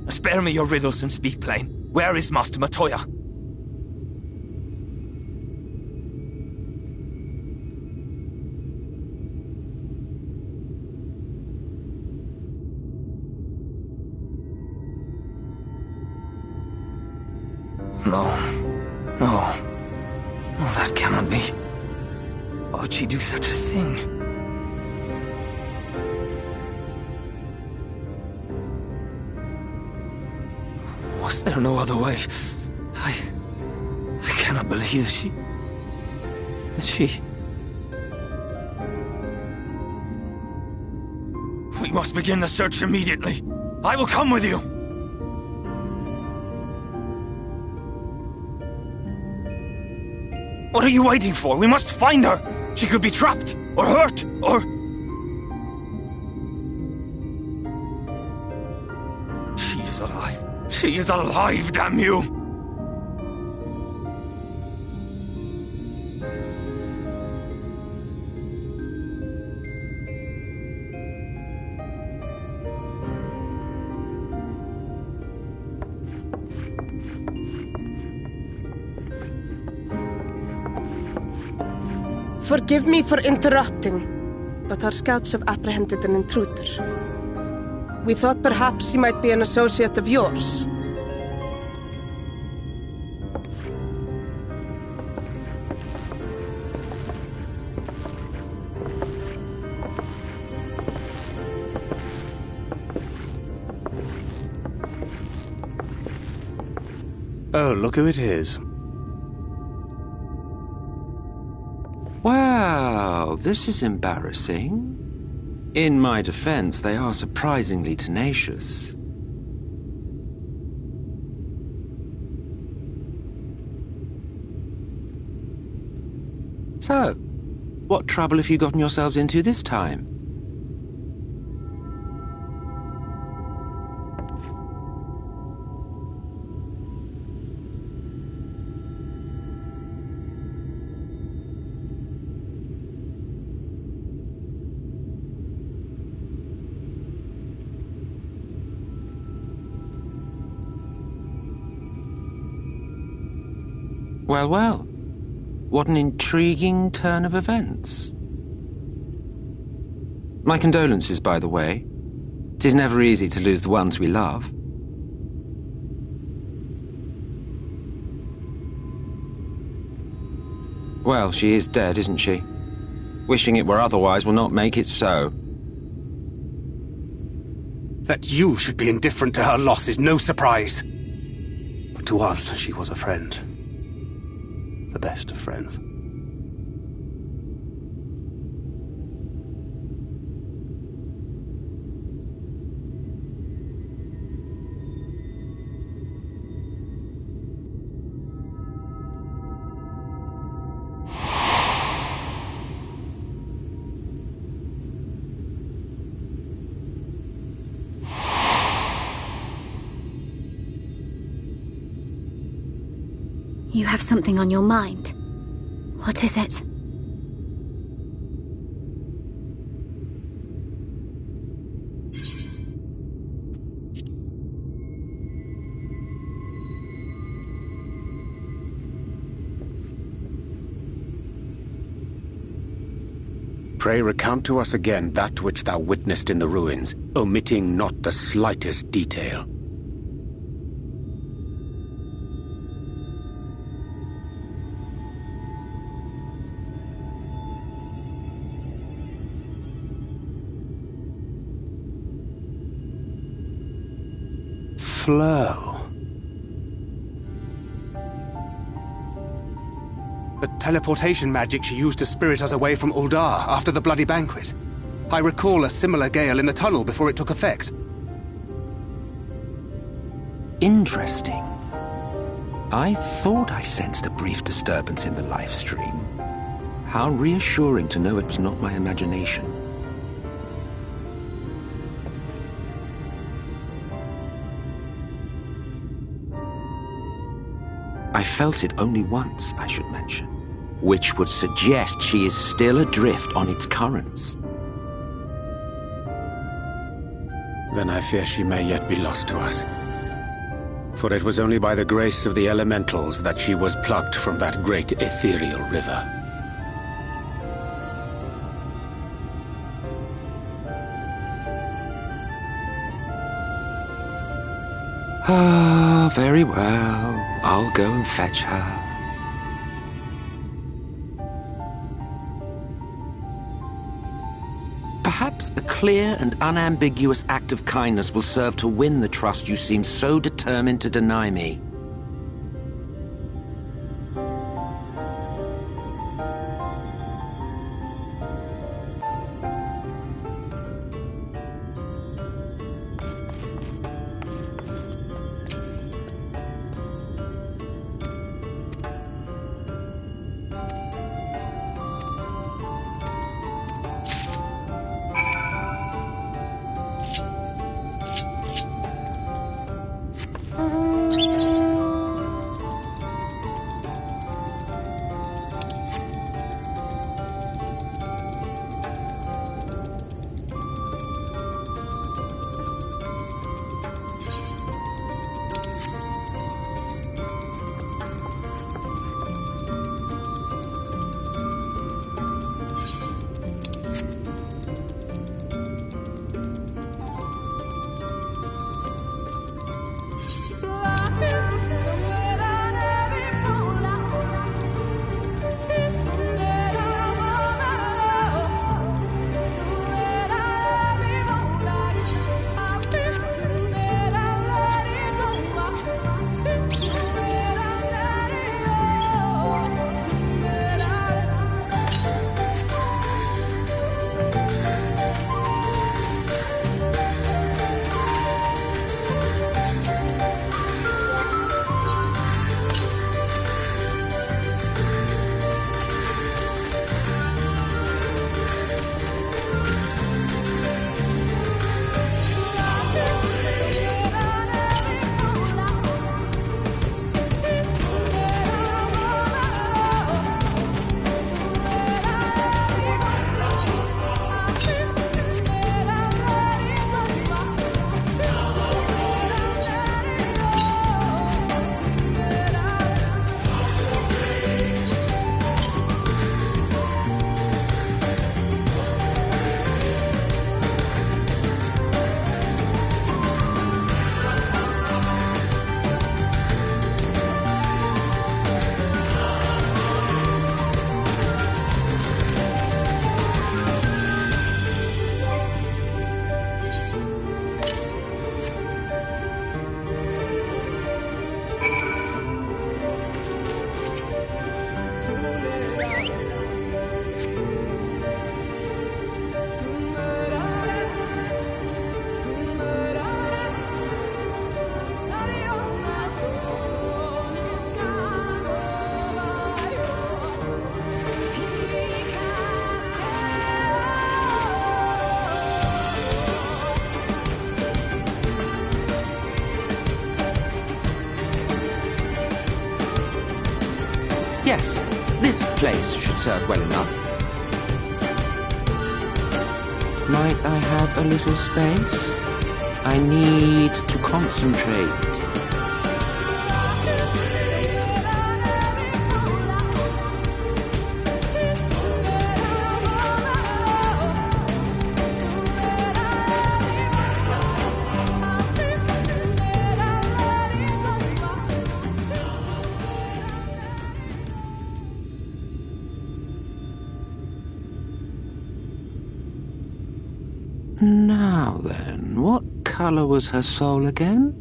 Spare me your riddles and speak plain. Where is Master Matoya? No, that cannot be. Why would she do such a thing? Was there no other way? I cannot believe that she... We must begin the search immediately. I will come with you. What are you waiting for? We must find her! She could be trapped, or hurt, or... She is alive. She is alive, damn you! Forgive me for interrupting, but our scouts have apprehended an intruder. We thought perhaps he might be an associate of yours. Oh, look who it is. Wow, this is embarrassing. In my defense, they are surprisingly tenacious. So, what trouble have you gotten yourselves into this time? Well, well. What an intriguing turn of events. My condolences, by the way. 'Tis never easy to lose the ones we love. Well, she is dead, isn't she? Wishing it were otherwise will not make it so. That you should be indifferent to her loss is no surprise. But to us, she was a friend. The best of friends. You have something on your mind. What is it? Pray recount to us again that which thou witnessed in the ruins, omitting not the slightest detail. Flow. The teleportation magic she used to spirit us away from Uldar after the bloody banquet. I recall a similar gale in the tunnel before it took effect. Interesting. I thought I sensed a brief disturbance in the live stream. How reassuring to know it was not my imagination. I felt it only once, I should mention, which would suggest she is still adrift on its currents. Then I fear she may yet be lost to us. For it was only by the grace of the elementals that she was plucked from that great ethereal river. Ah, very well. I'll go and fetch her. Perhaps a clear and unambiguous act of kindness will serve to win the trust you seem so determined to deny me. Yes, this place should serve well enough. Might I have a little space? I need to concentrate. Now then, what color was her soul again?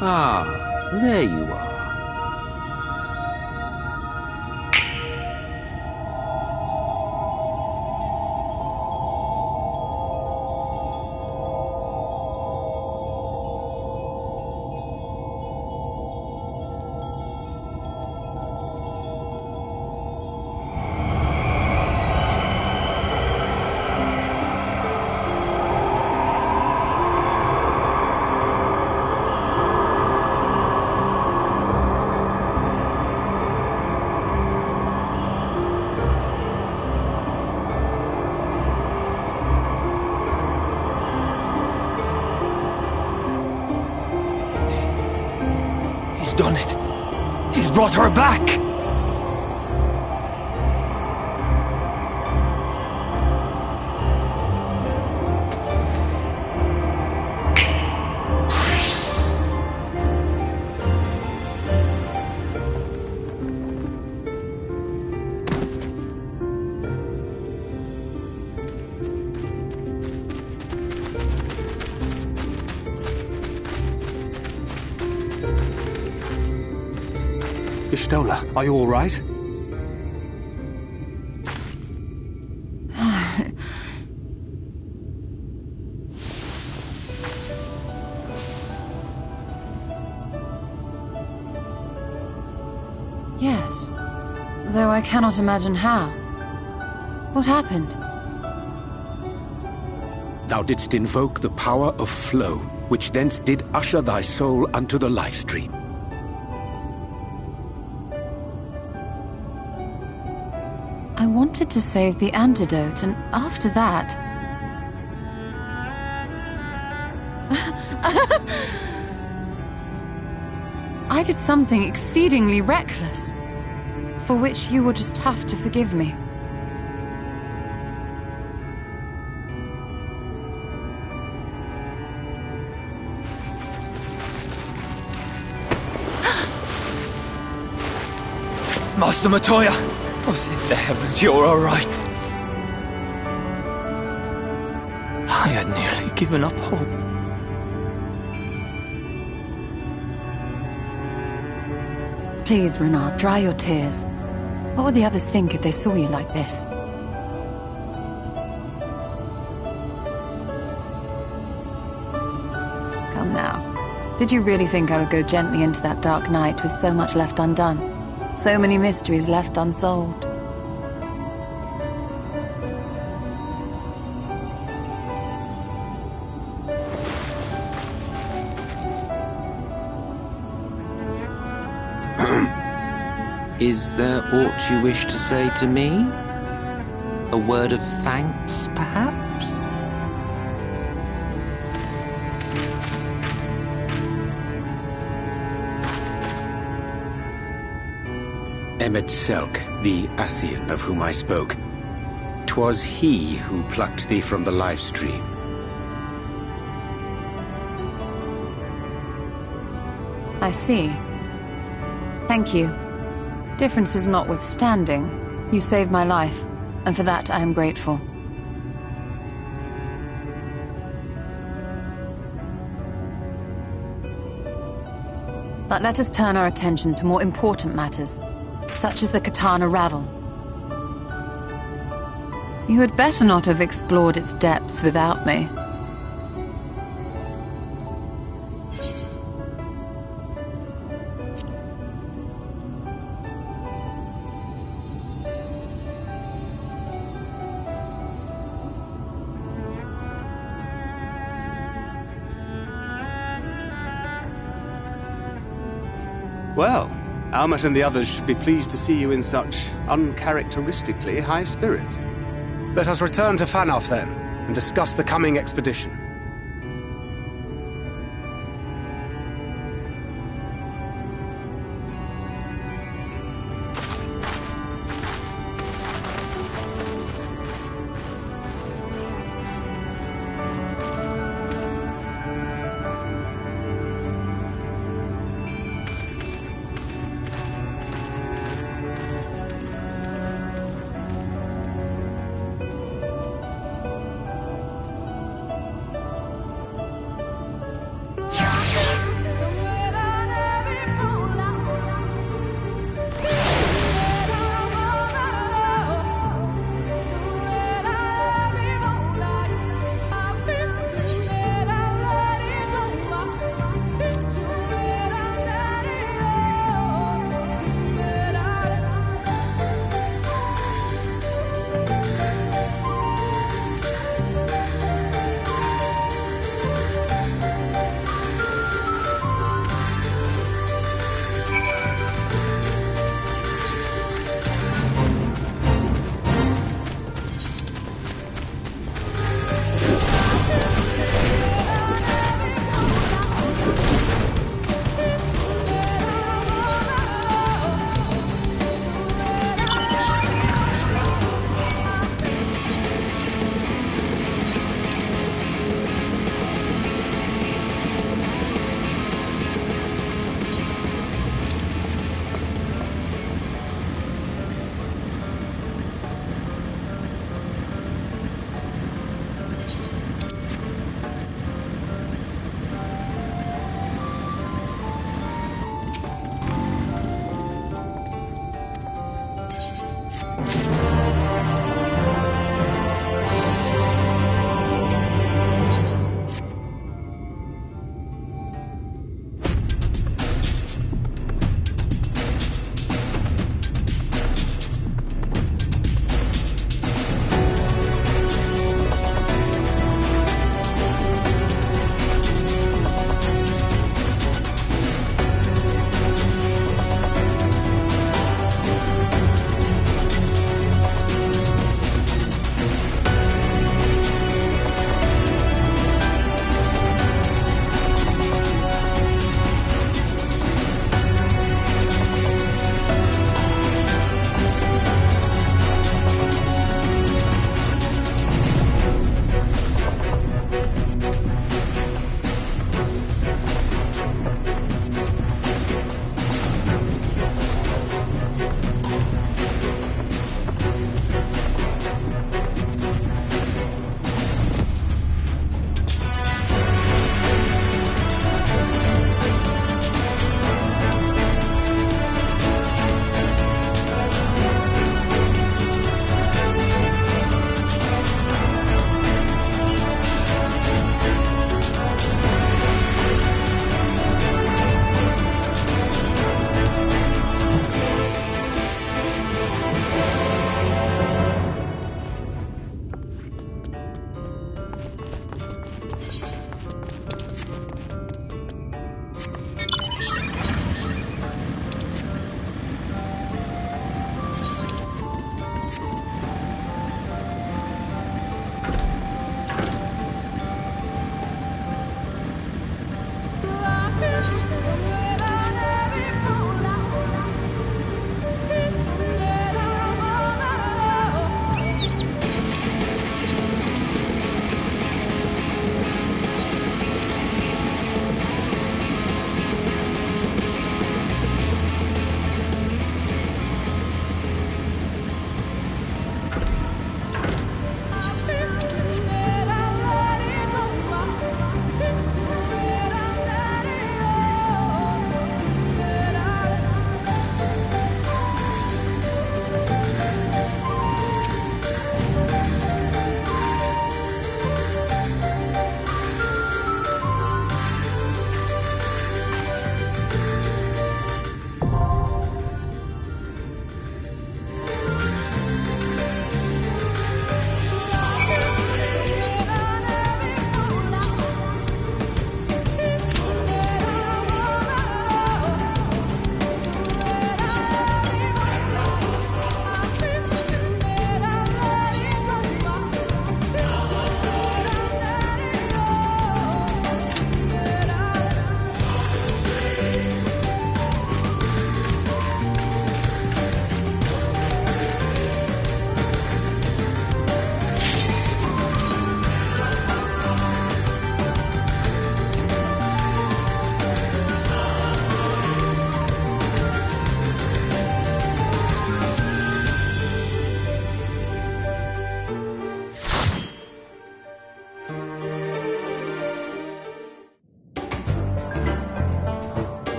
Ah, there you are. He's done it. He's brought her back. Y'shtola, are you all right? Yes, though I cannot imagine how. What happened? Thou didst invoke the power of flow, which thence did usher thy soul unto the life stream. I wanted to save the antidote, and after that... I did something exceedingly reckless, for which you will just have to forgive me. Master Matoya! Oh, thank the heavens you're all right. I had nearly given up hope. Please, Renard, dry your tears. What would the others think if they saw you like this? Come now. Did you really think I would go gently into that dark night with so much left undone? So many mysteries left unsolved. Is there aught you wish to say to me? A word of thanks, perhaps? Emmet Selk, the Ascian of whom I spoke. 'Twas he who plucked thee from the life stream. I see. Thank you. Differences notwithstanding, you saved my life, and for that I am grateful. But let us turn our attention to more important matters, such as the Katana Ravel. You had better not have explored its depths without me. Well, Almet and the others should be pleased to see you in such uncharacteristically high spirits. Let us return to Fanath then, and discuss the coming expedition.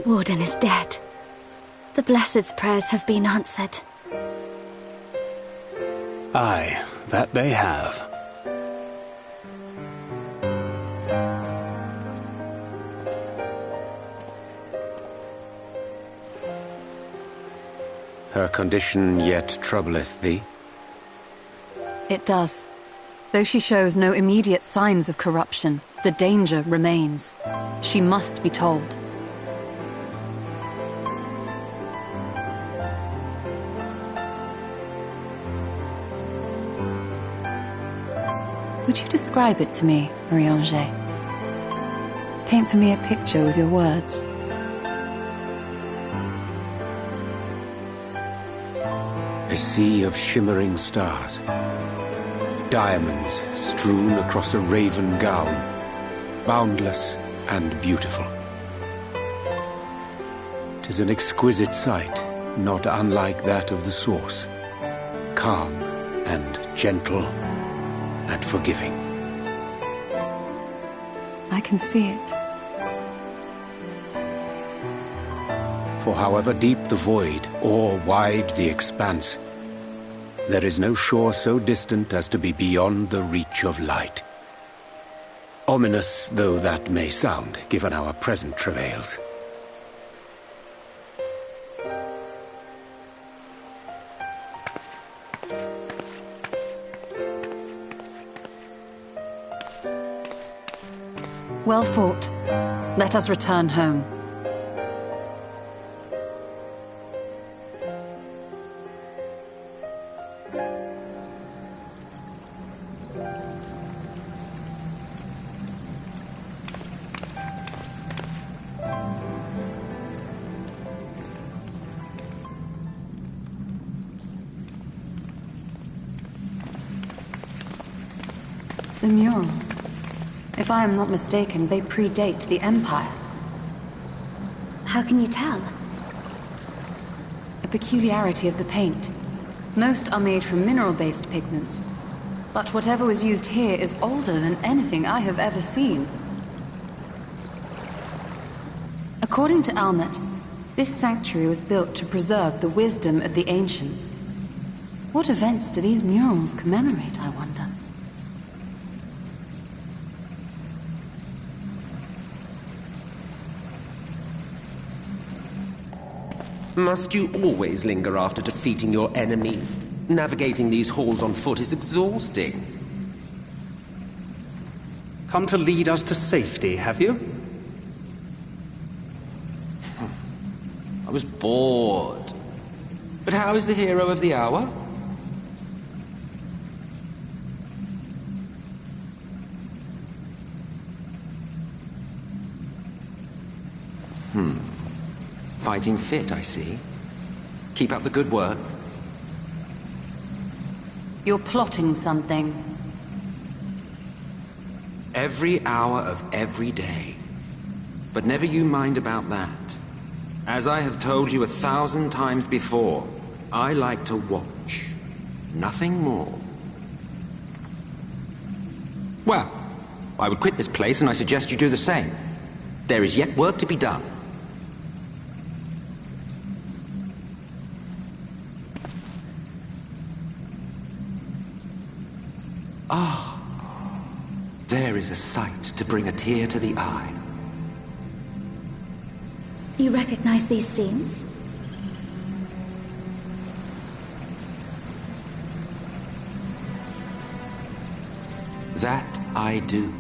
Warden is dead. The Blessed's prayers have been answered. Aye, that they have. Her condition yet troubleth thee? It does. Though she shows no immediate signs of corruption, the danger remains. She must be told. Would you describe it to me, Marie-Angé? Paint for me a picture with your words. A sea of shimmering stars. Diamonds strewn across a raven gown. Boundless and beautiful. 'Tis an exquisite sight, not unlike that of the source. Calm and gentle and forgiving. I can see it. For however deep the void, or wide the expanse, there is no shore so distant as to be beyond the reach of light. Ominous though that may sound, given our present travails. Well fought. Let us return home. The murals. If I am not mistaken, they predate the Empire. How can you tell? A peculiarity of the paint. Most are made from mineral-based pigments, but whatever was used here is older than anything I have ever seen. According to Almet, this sanctuary was built to preserve the wisdom of the ancients. What events do these murals commemorate, I wonder? Must you always linger after defeating your enemies? Navigating these halls on foot is exhausting. Come to lead us to safety, have you? I was bored. But how is the hero of the hour? Fighting fit, I see. Keep up the good work. You're plotting something. Every hour of every day. But never you mind about that. As I have told you 1,000 times before, I like to watch. Nothing more. Well, I would quit this place and I suggest you do the same. There is yet work to be done. Ah, there is a sight to bring a tear to the eye. You recognize these scenes? That I do.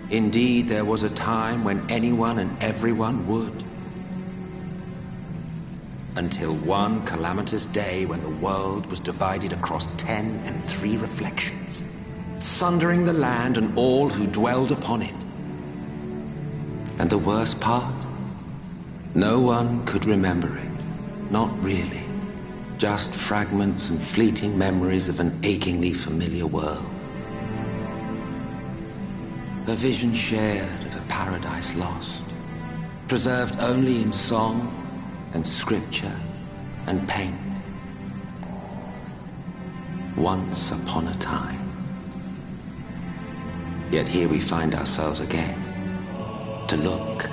Indeed, there was a time when anyone and everyone would. Until one calamitous day when the world was divided across 10 and 3 reflections, sundering the land and all who dwelled upon it. And the worst part? No one could remember it. Not really. Just fragments and fleeting memories of an achingly familiar world. A vision shared of a paradise lost, preserved only in song and scripture and paint. Once upon a time. Yet here we find ourselves again, to look,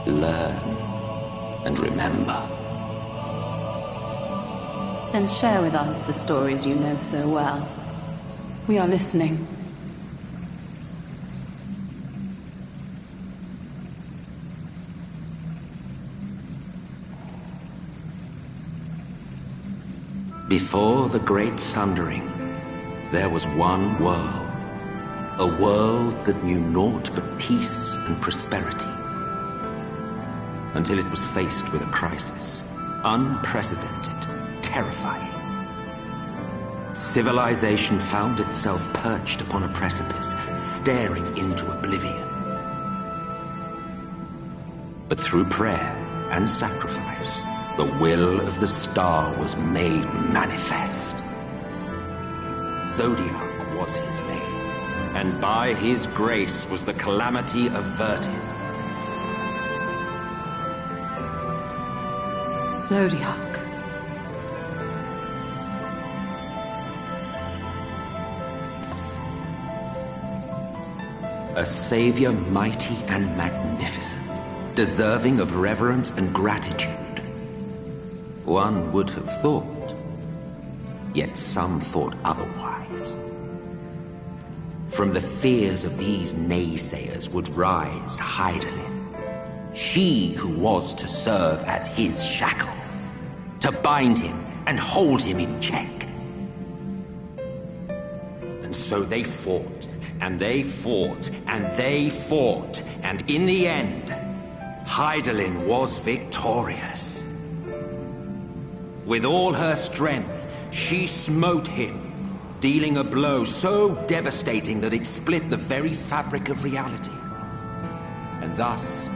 learn, and remember. Then share with us the stories you know so well. We are listening. Before the Great Sundering, there was one world. A world that knew naught but peace and prosperity. Until it was faced with a crisis. Unprecedented, terrifying. Civilization found itself perched upon a precipice, staring into oblivion. But through prayer and sacrifice, the will of the star was made manifest. Zodiac was his name, and by his grace was the calamity averted. Zodiac. A savior mighty and magnificent, deserving of reverence and gratitude. One would have thought, yet some thought otherwise. From the fears of these naysayers would rise Hydaelyn. She who was to serve as his shackles, to bind him and hold him in check. And so they fought, and they fought, and they fought, and in the end, Hydaelyn was victorious. With all her strength, she smote him, dealing a blow so devastating that it split the very fabric of reality. And thus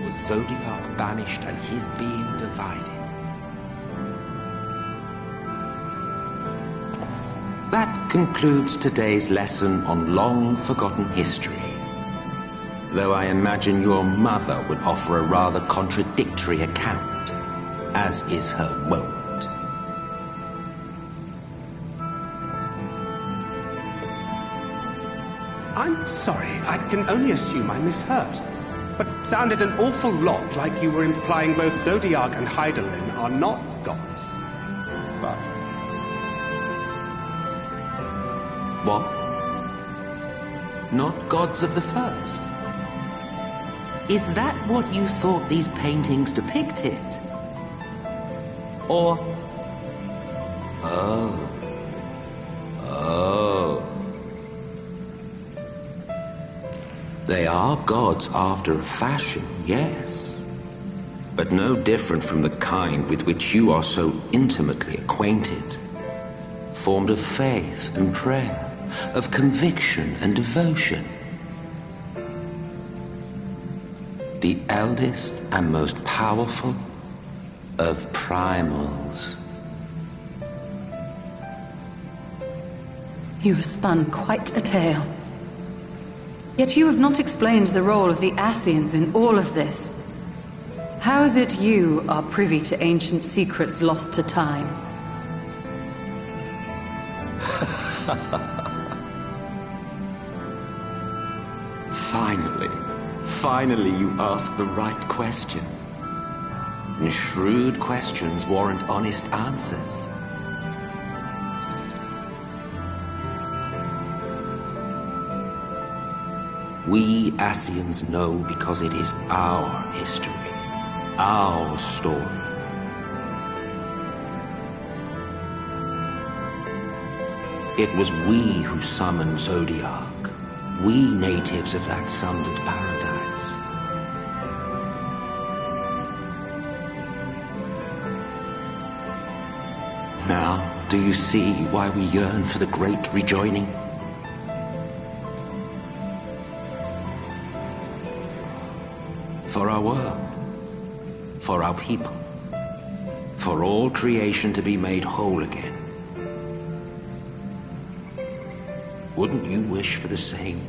was Zodiac banished and his being divided. That concludes today's lesson on long-forgotten history. Though I imagine your mother would offer a rather contradictory account, as is her wont. I'm sorry, I can only assume I misheard. But it sounded an awful lot like you were implying both Zodiac and Hydaelyn are not gods. But... What? Not gods of the first? Is that what you thought these paintings depicted? Or... Oh. They are gods after a fashion, yes. But no different from the kind with which you are so intimately acquainted. Formed of faith and prayer, of conviction and devotion. The eldest and most powerful of primals. You have spun quite a tale. Yet you have not explained the role of the Ascians in all of this. How is it you are privy to ancient secrets lost to time? Finally you ask the right question. And shrewd questions warrant honest answers. We Ascians know because it is our history, our story. It was we who summoned Zodiac, we natives of that sundered paradise. Now, do you see why we yearn for the great rejoining? For our world, for our people, for all creation to be made whole again. Wouldn't you wish for the same?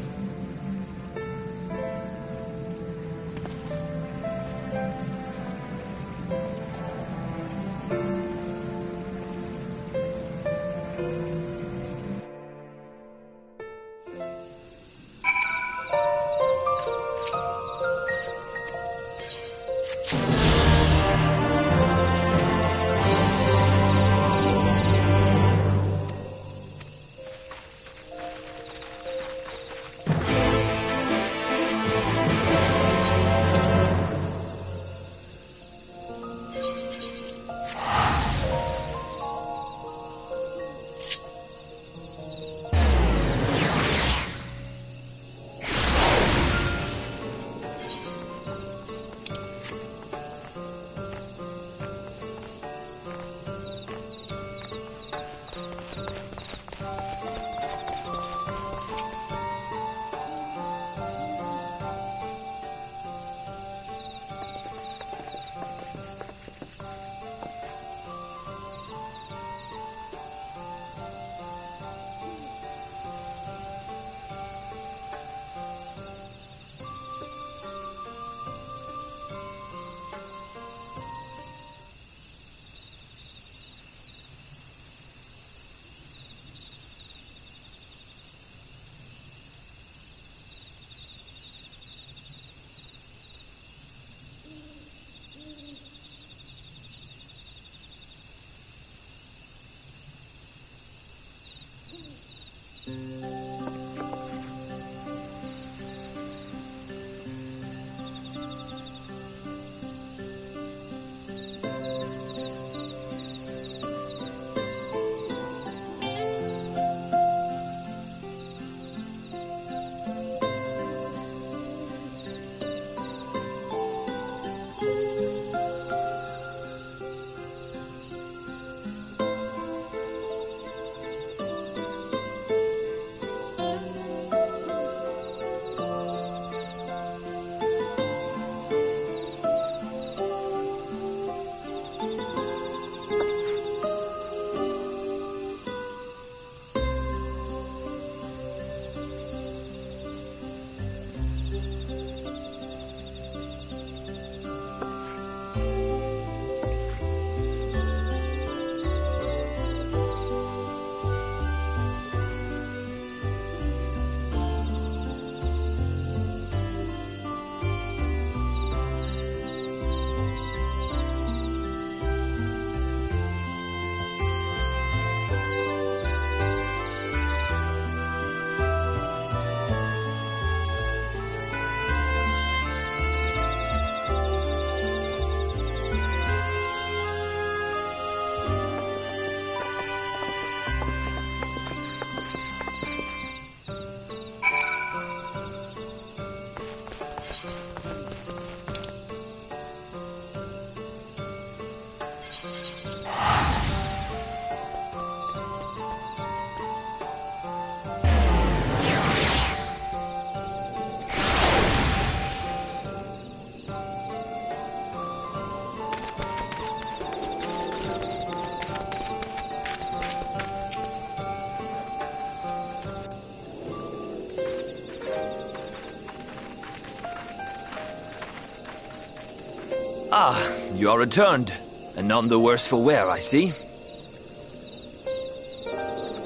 Ah, you are returned, and none the worse for wear, I see.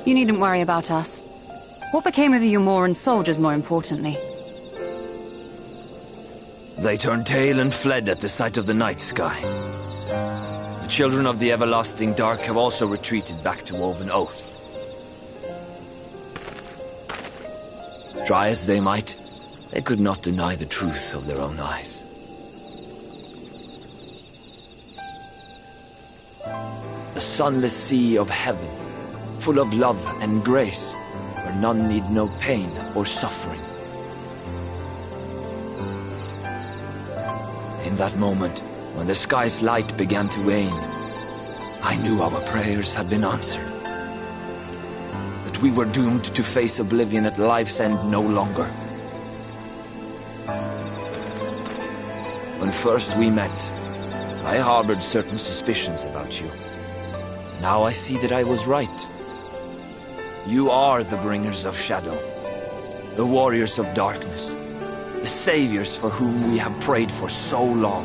You needn't worry about us. What became of the Umoran soldiers, more importantly? They turned tail and fled at the sight of the night sky. The children of the everlasting dark have also retreated back to Woven Oath. Try as they might, they could not deny the truth of their own eyes. The sunless sea of heaven, full of love and grace, where none need know pain or suffering. In that moment, when the sky's light began to wane, I knew our prayers had been answered. That we were doomed to face oblivion at life's end no longer. When first we met, I harbored certain suspicions about you. Now I see that I was right. You are the bringers of shadow, the warriors of darkness, the saviors for whom we have prayed for so long.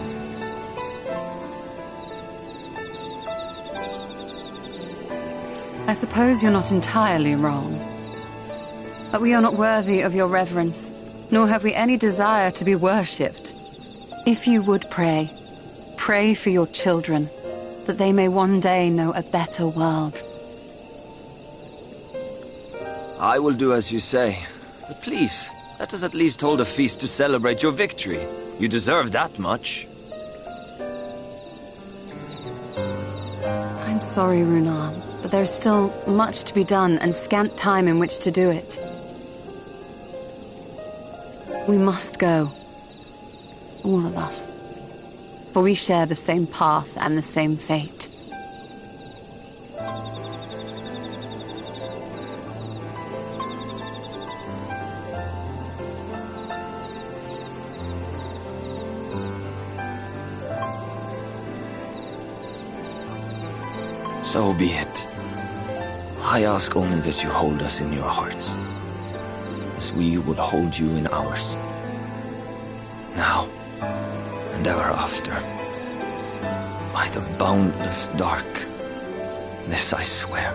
I suppose you're not entirely wrong. But we are not worthy of your reverence, nor have we any desire to be worshipped. If you would pray, pray for your children, that they may one day know a better world. I will do as you say, but please, let us at least hold a feast to celebrate your victory. You deserve that much. I'm sorry, Runar, but there is still much to be done and scant time in which to do it. We must go. All of us. For we share the same path and the same fate. So be it. I ask only that you hold us in your hearts, as we would hold you in ours. Now, and ever after. By the boundless dark, this I swear.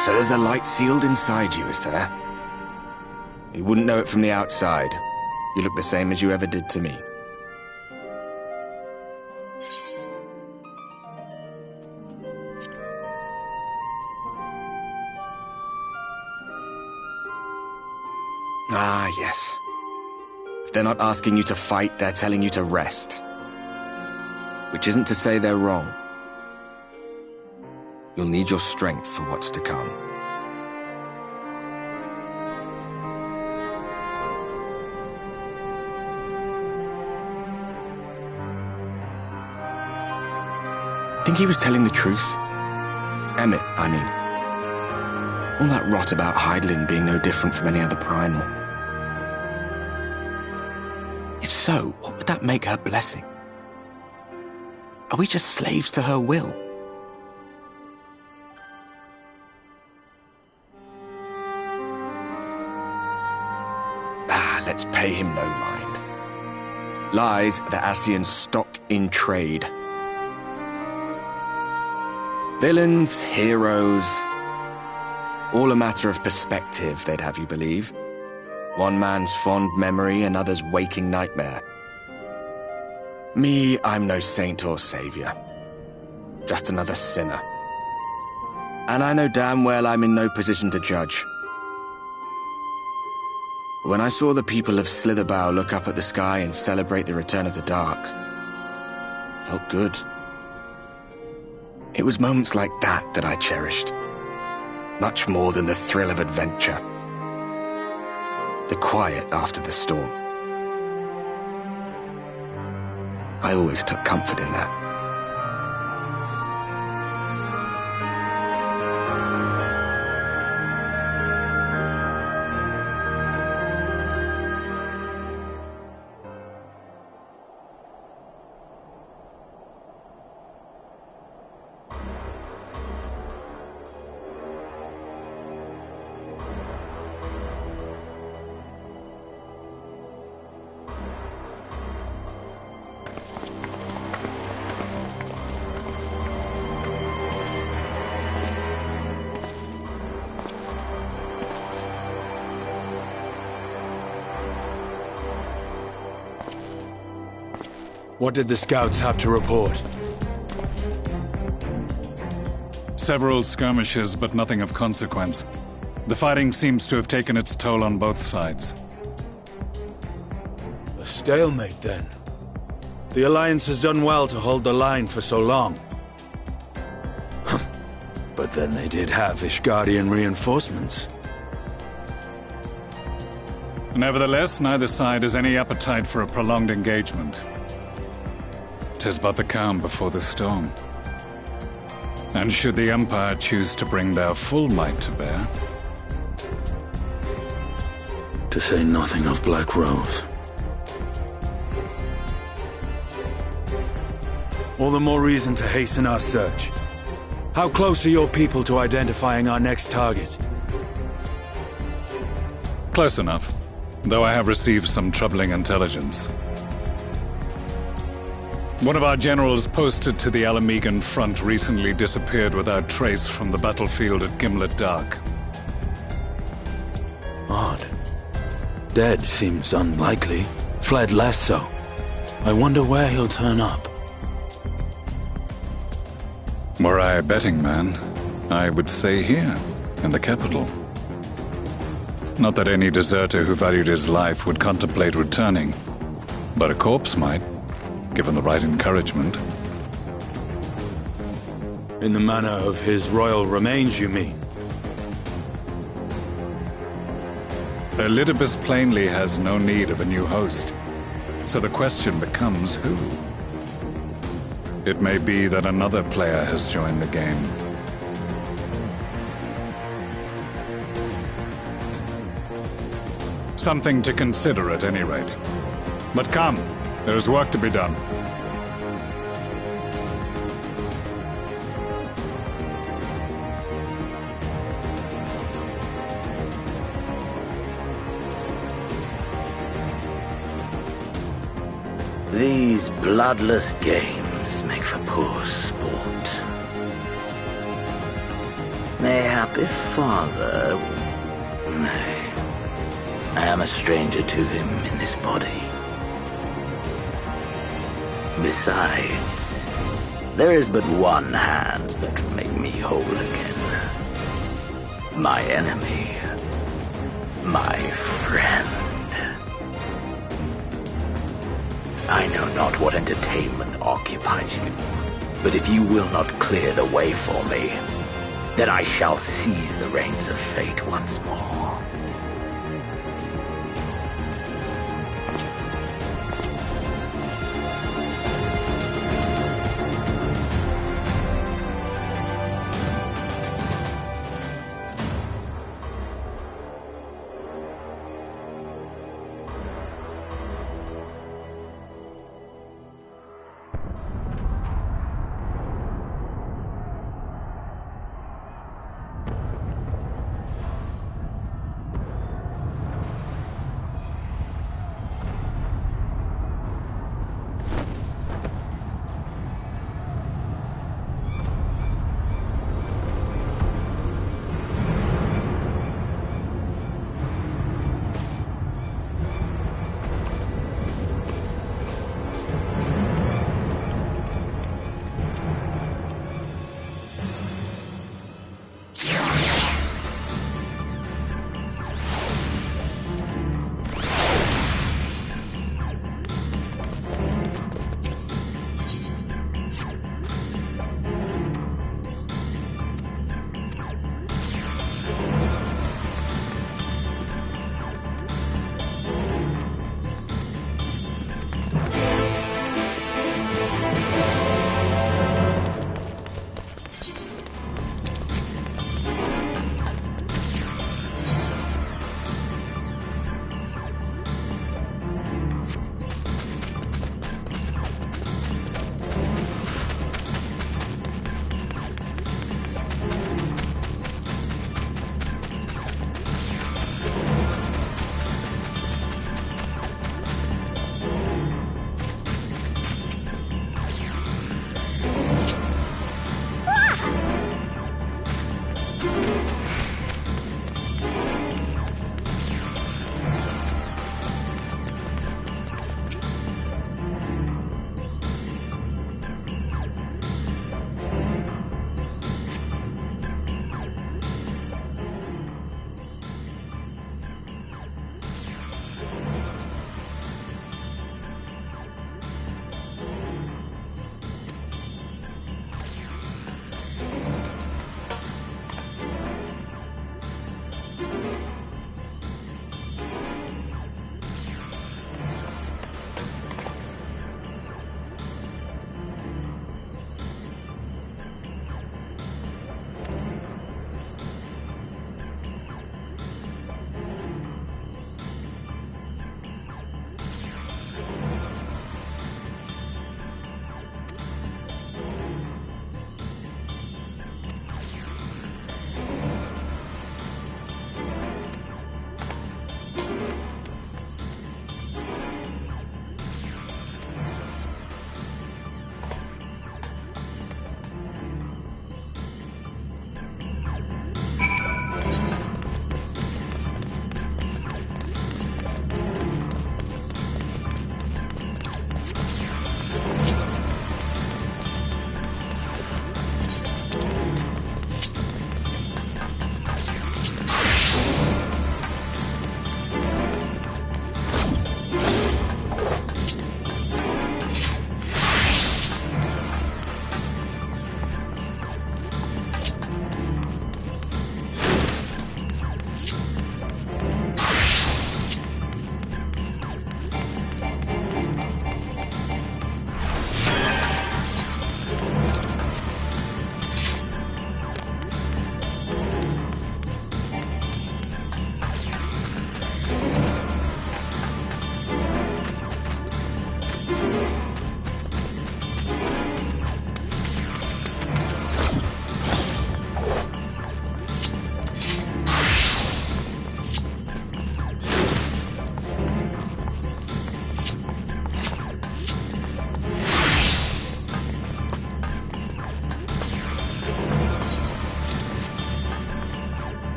So there's a light sealed inside you, is there? You wouldn't know it from the outside. You look the same as you ever did to me. Ah, yes. If they're not asking you to fight, they're telling you to rest. Which isn't to say they're wrong. You'll need your strength for what's to come. Think he was telling the truth? Emmett, I mean. All that rot about Hydaelyn being no different from any other primal. If so, what would that make her blessing? Are we just slaves to her will? Let's pay him no mind. Lies the Ascian stock in trade. Villains, heroes, all a matter of perspective, they'd have you believe. One man's fond memory, another's waking nightmare. Me, I'm no saint or savior. Just another sinner. And I know damn well I'm in no position to judge. When I saw the people of Slitherbough look up at the sky and celebrate the return of the dark, it felt good. It was moments like that that I cherished. Much more than the thrill of adventure. The quiet after the storm. I always took comfort in that. What did the scouts have to report? Several skirmishes, but nothing of consequence. The fighting seems to have taken its toll on both sides. A stalemate, then. The Alliance has done well to hold the line for so long. But then they did have Ishgardian reinforcements. Nevertheless, neither side has any appetite for a prolonged engagement. 'Tis but the calm before the storm. And should the Empire choose to bring their full might to bear... To say nothing of Black Rose. All the more reason to hasten our search. How close are your people to identifying our next target? Close enough, though I have received some troubling intelligence. One of our generals posted to the Alamegan front recently disappeared without trace from the battlefield at Gimlet Dark. Odd. Dead seems unlikely. Fled less so. I wonder where he'll turn up. Were I a betting man, I would say here, in the capital. Not that any deserter who valued his life would contemplate returning, but a corpse might, given the right encouragement. In the manner of his royal remains, you mean? Elidibus plainly has no need of a new host, so the question becomes who? It may be that another player has joined the game. Something to consider at any rate. But come, there's work to be done. These bloodless games make for poor sport. Mayhap if father... Nay. I am a stranger to him in this body. Besides, there is but one hand that can make me whole again. My enemy. My friend. I know not what entertainment occupies you, but if you will not clear the way for me, then I shall seize the reins of fate once more.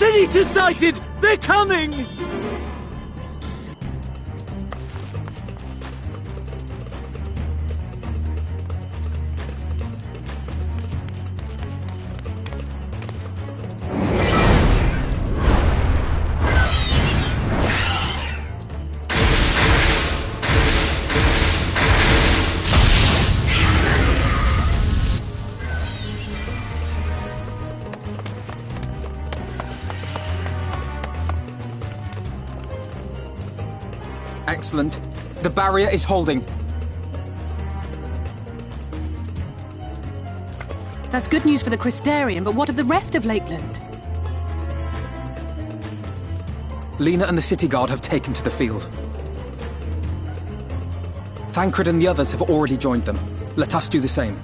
Senator sighted! They're coming! Excellent. The barrier is holding. That's good news for the Crystarian, but what of the rest of Lakeland? Lena and the city guard have taken to the field. Thancred and the others have already joined them. Let us do the same.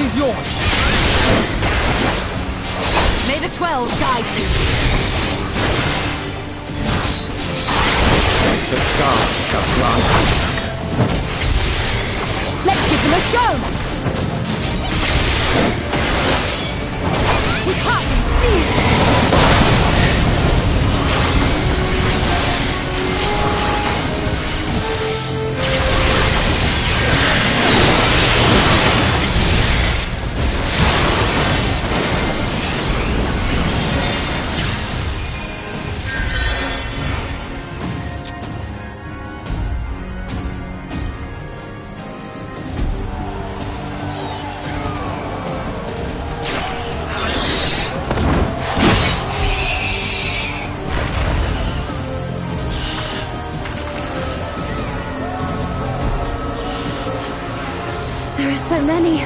is yours! May the 12 guide you! The stars shall grant answer. Let's give them a show! With heart and steel! There are so many.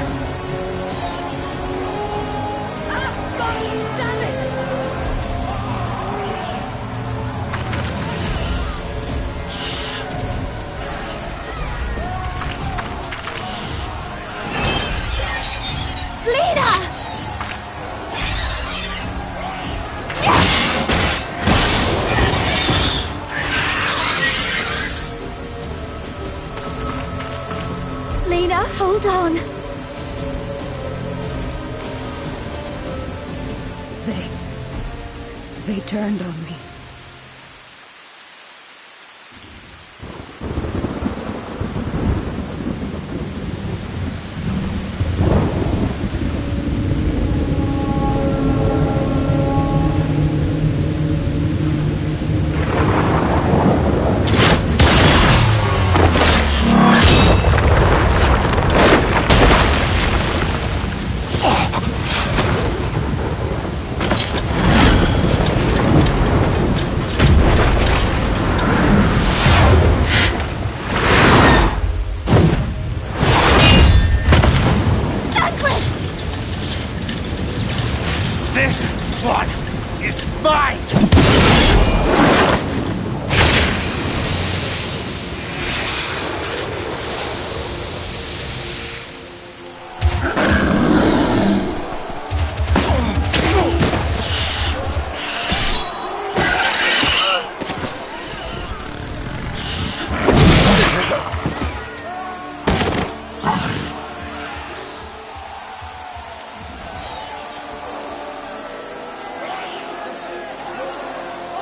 Lena, hold on. They turned on me. This one is mine!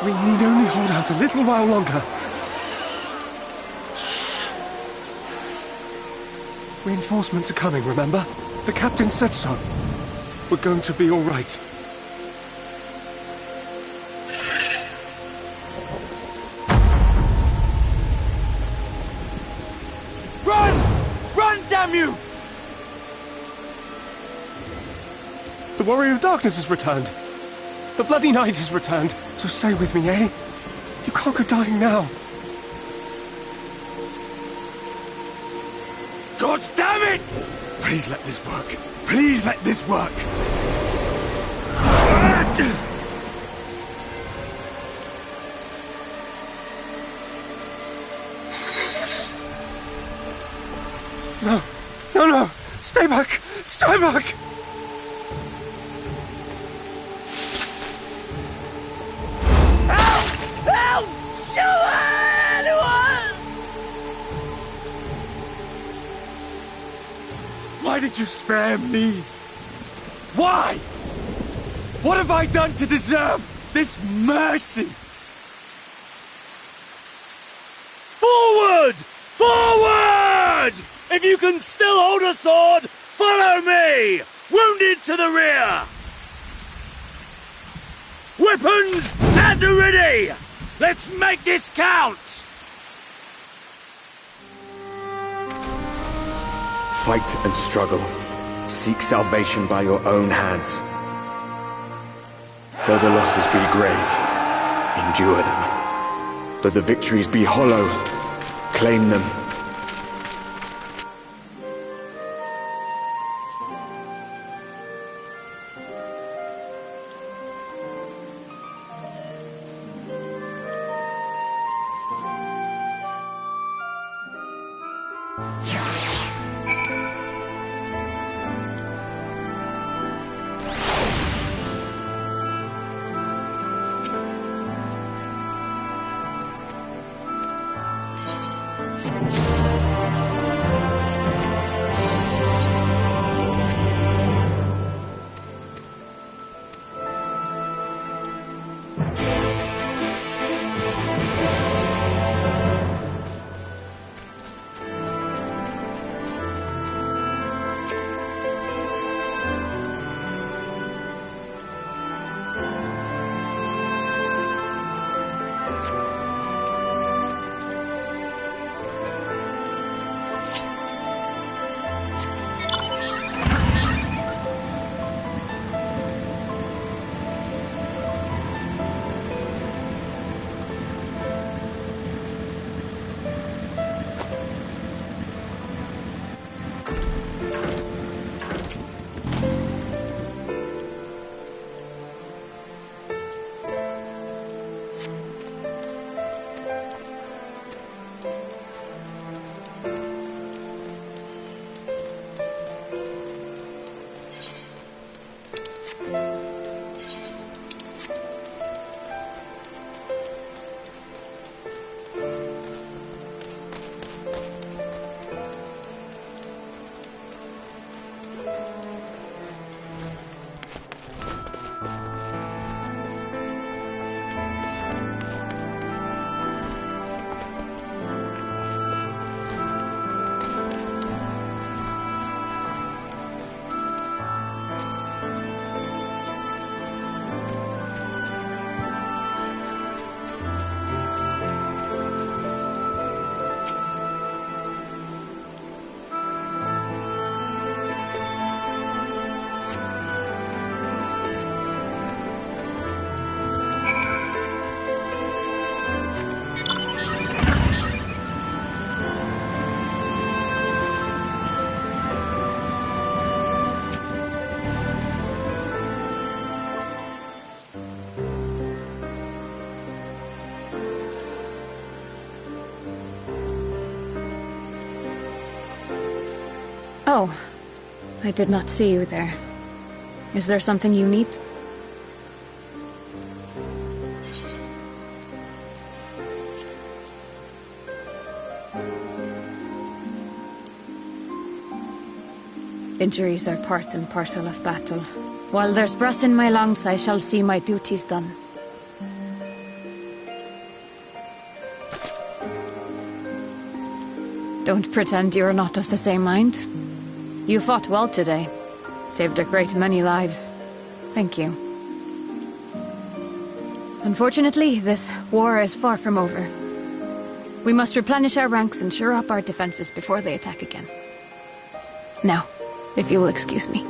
We need only hold out a little while longer. Reinforcements are coming, remember? The captain said so. We're going to be all right. Run! Run, damn you! The Warrior of Darkness has returned. The Bloody Knight has returned. So stay with me, eh? You can't go dying now. God damn it! Please let this work. Please let this work. No. No, no. Stay back. Stay back. Why did you spare me? Why? What have I done to deserve this mercy? Forward! Forward! If you can still hold a sword, follow me! Wounded to the rear! Weapons at the ready! Let's make this count! Fight and struggle. Seek salvation by your own hands. Though the losses be grave, endure them. Though the victories be hollow, claim them. Oh, I did not see you there. Is there something you need? Injuries are part and parcel of battle. While there's breath in my lungs, I shall see my duties done. Don't pretend you're not of the same mind. You fought well today. Saved a great many lives. Thank you. Unfortunately, this war is far from over. We must replenish our ranks and shore up our defenses before they attack again. Now, if you will excuse me.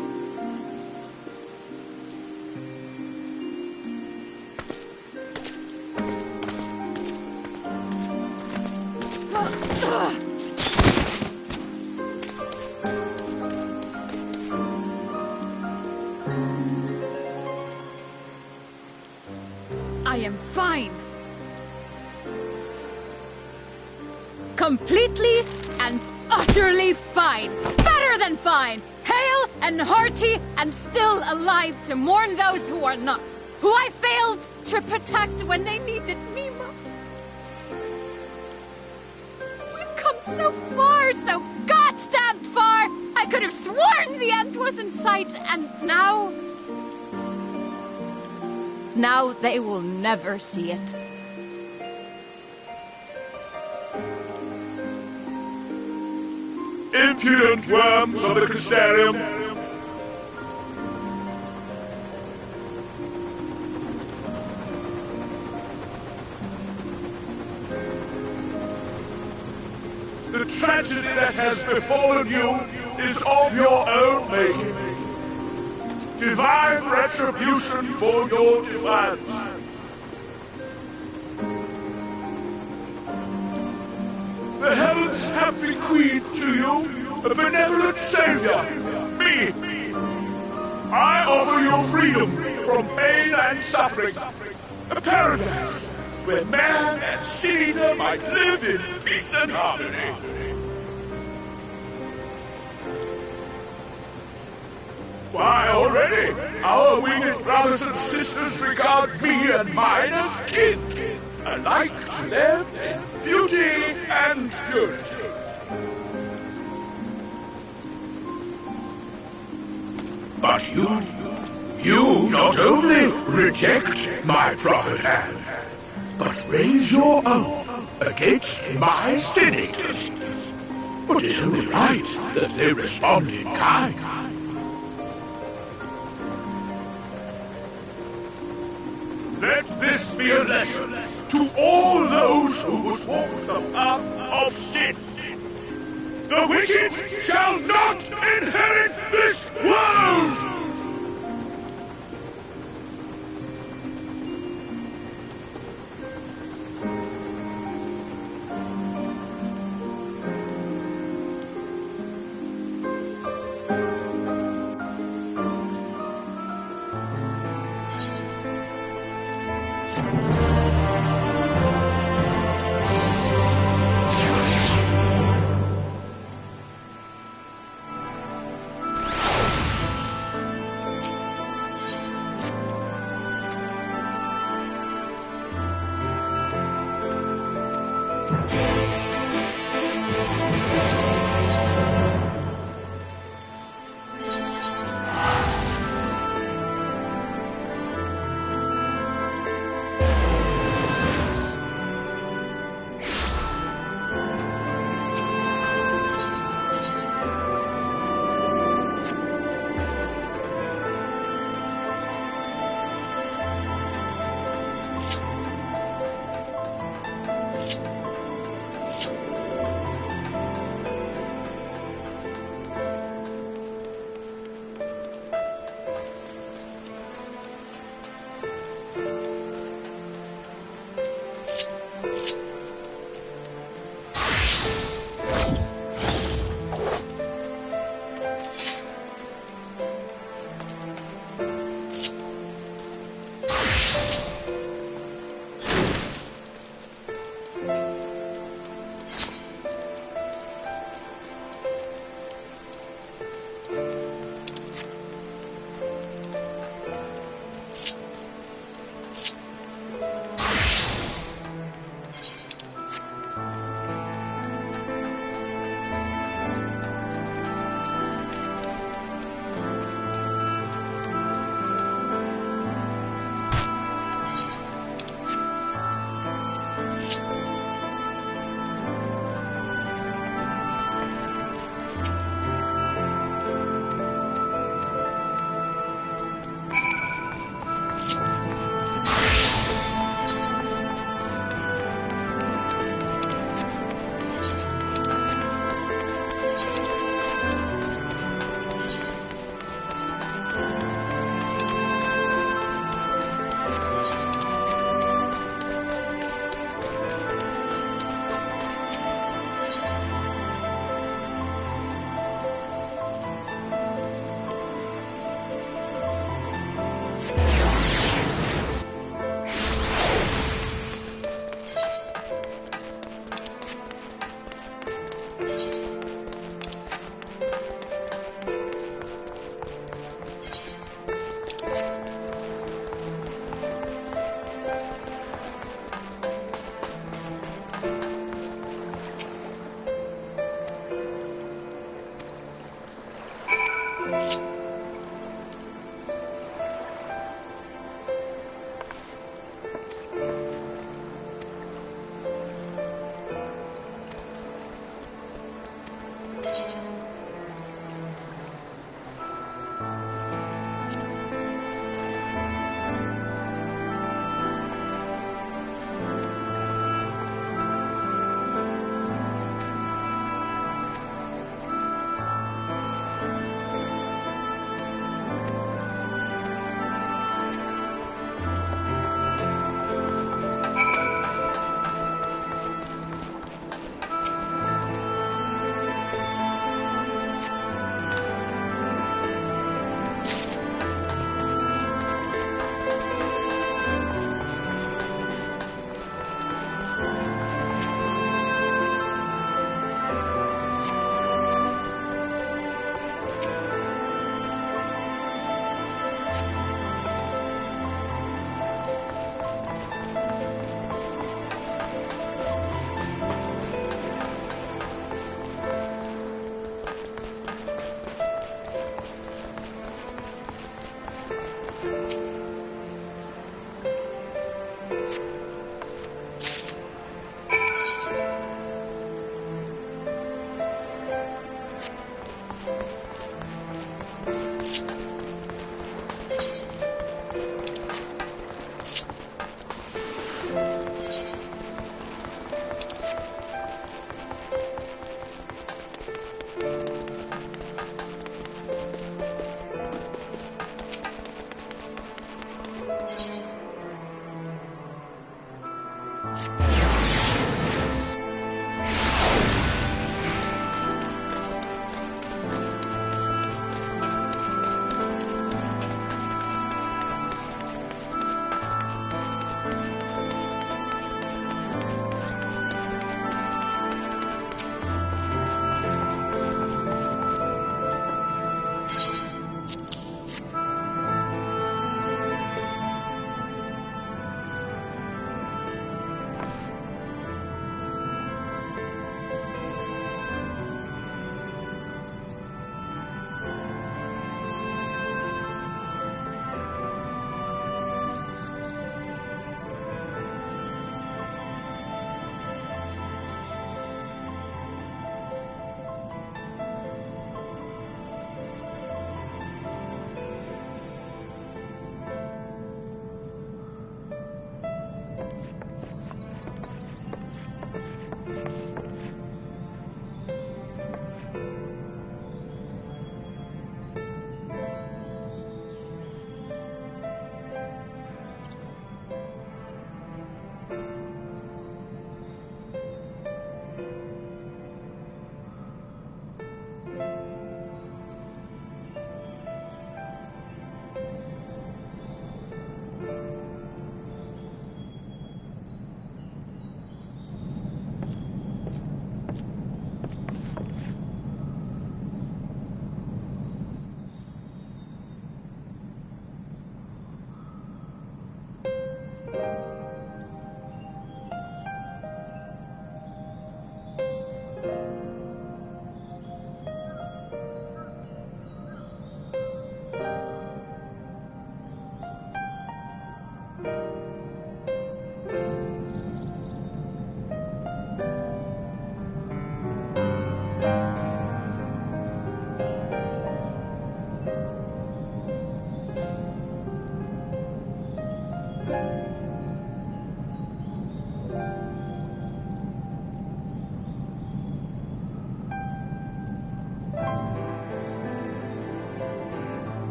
I am fine. Completely and utterly fine. Better than fine. Hale and hearty and still alive to mourn those who are not. Who I failed to protect when they needed me most. We've come so far, so goddamn far. I could have sworn the end was in sight, and now... Now they will never see it. Impudent worms of the Castellium! The tragedy that has befallen you is of your own making. Divine retribution for your defiance. The heavens have bequeathed to you a benevolent savior, me. I offer you freedom from pain and suffering, a paradise where man and sin-eater might live in peace and harmony. Why, already, our winged brothers and sisters regard me and mine as kin, alike to them in beauty and purity. But you not only reject my prophet hand, but raise your own against my senators. But it's only right that they respond in kind. Let this be a lesson to all those who would walk the path of sin. The wicked shall not inherit this world!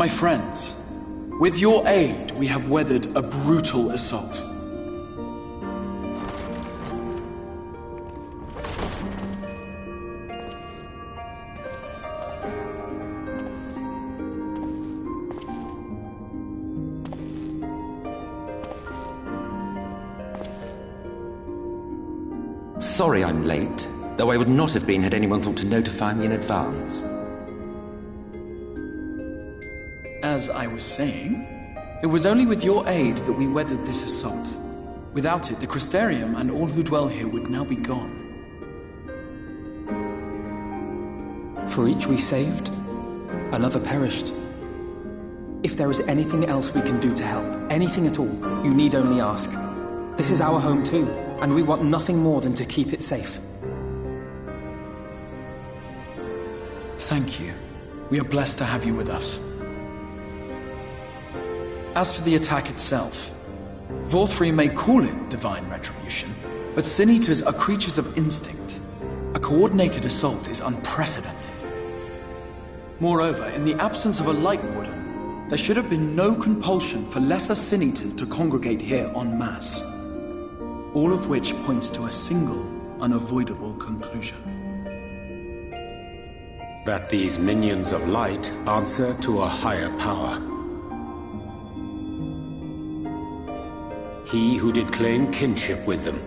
My friends, with your aid, we have weathered a brutal assault. Sorry I'm late, though I would not have been had anyone thought to notify me in advance. As I was saying, it was only with your aid that we weathered this assault. Without it, the Crystarium and all who dwell here would now be gone. For each we saved, another perished. If there is anything else we can do to help, anything at all, you need only ask. This is our home too, and we want nothing more than to keep it safe. Thank you. We are blessed to have you with us. As for the attack itself, Vorthri may call it divine retribution, but Sin Eaters are creatures of instinct. A coordinated assault is unprecedented. Moreover, in the absence of a Light Warden, there should have been no compulsion for lesser Sin Eaters to congregate here en masse. All of which points to a single, unavoidable conclusion. That these minions of light answer to a higher power. He who did claim kinship with them,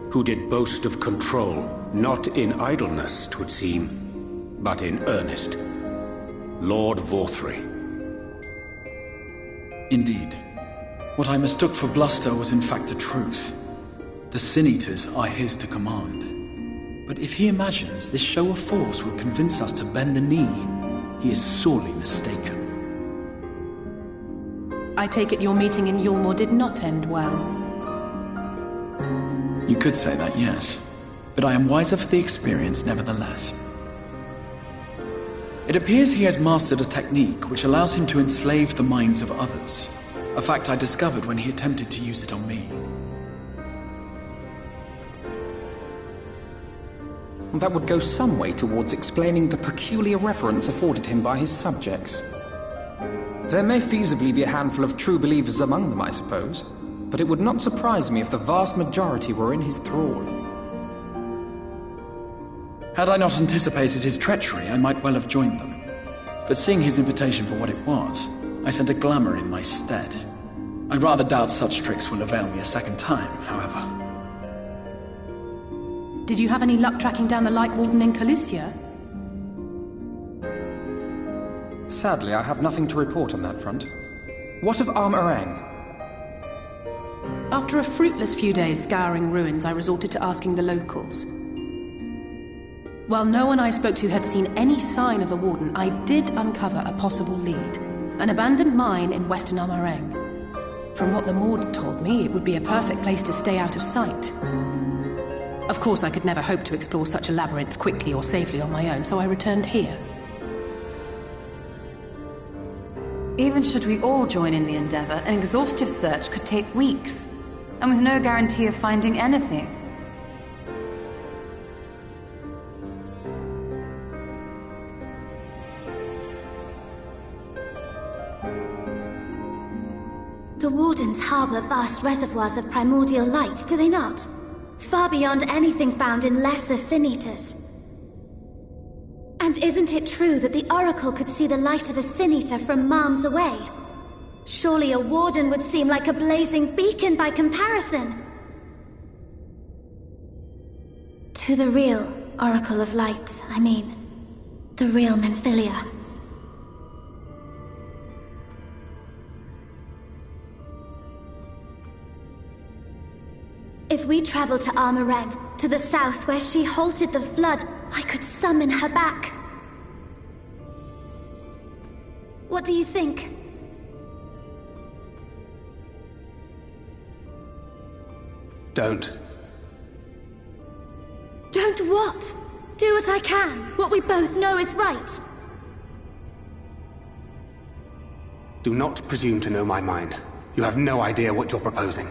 who did boast of control, not in idleness, 'twould seem, but in earnest. Lord Vorthri. Indeed. What I mistook for bluster was in fact the truth. The Sin Eaters are his to command. But if he imagines this show of force will convince us to bend the knee, he is sorely mistaken. I take it your meeting in Yulmore did not end well. You could say that, yes. But I am wiser for the experience nevertheless. It appears he has mastered a technique which allows him to enslave the minds of others. A fact I discovered when he attempted to use it on me. That would go some way towards explaining the peculiar reverence afforded him by his subjects. There may feasibly be a handful of true believers among them, I suppose, but it would not surprise me if the vast majority were in his thrall. Had I not anticipated his treachery, I might well have joined them. But seeing his invitation for what it was, I sent a glamour in my stead. I rather doubt such tricks will avail me a second time, however. Did you have any luck tracking down the Light Warden in Calusia? Sadly, I have nothing to report on that front. What of Armarang? After a fruitless few days scouring ruins, I resorted to asking the locals. While no one I spoke to had seen any sign of the Warden, I did uncover a possible lead. An abandoned mine in western Armarang. From what the Maud told me, it would be a perfect place to stay out of sight. Of course, I could never hope to explore such a labyrinth quickly or safely on my own, so I returned here. Even should we all join in the endeavor, an exhaustive search could take weeks, and with no guarantee of finding anything. The Wardens harbor vast reservoirs of primordial light, do they not? Far beyond anything found in lesser Sin Eaters. And isn't it true that the Oracle could see the light of a Sin Eater from miles away? Surely a Warden would seem like a blazing beacon by comparison. To the real Oracle of Light, I mean. The real Menphilia. If we travel to Armarang, to the south where she halted the flood, I could summon her back. What do you think? Don't. Don't what? Do what I can. What we both know is right. Do not presume to know my mind. You have no idea what you're proposing.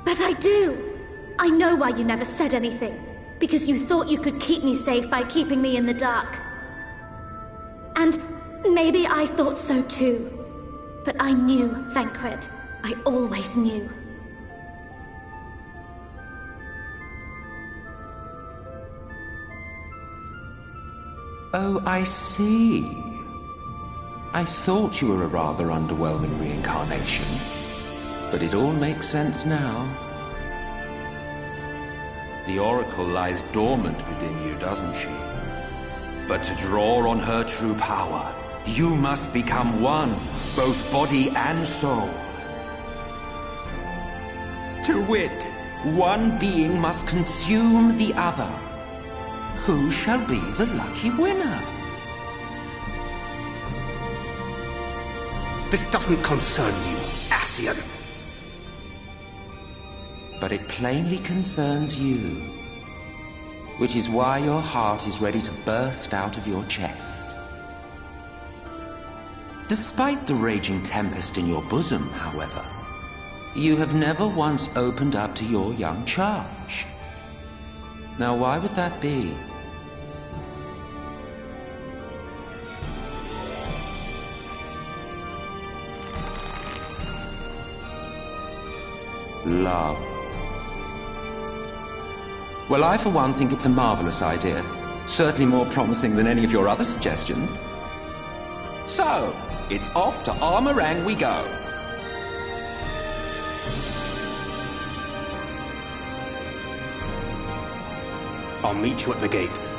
But I do! I know why you never said anything. Because you thought you could keep me safe by keeping me in the dark. And Maybe I thought so too. But I knew, Thancred. I always knew. Oh, I see. I thought you were a rather underwhelming reincarnation. But it all makes sense now. The Oracle lies dormant within you, doesn't she? But to draw on her true power, you must become one, both body and soul. To wit, one being must consume the other. Who shall be the lucky winner? This doesn't concern you, Ascian. But it plainly concerns you. Which is why your heart is ready to burst out of your chest. Despite the raging tempest in your bosom, however, you have never once opened up to your young charge. Now, why would that be? Love. Well, I for one think it's a marvelous idea. Certainly more promising than any of your other suggestions. So, it's off to Armorang we go. I'll meet you at the gates.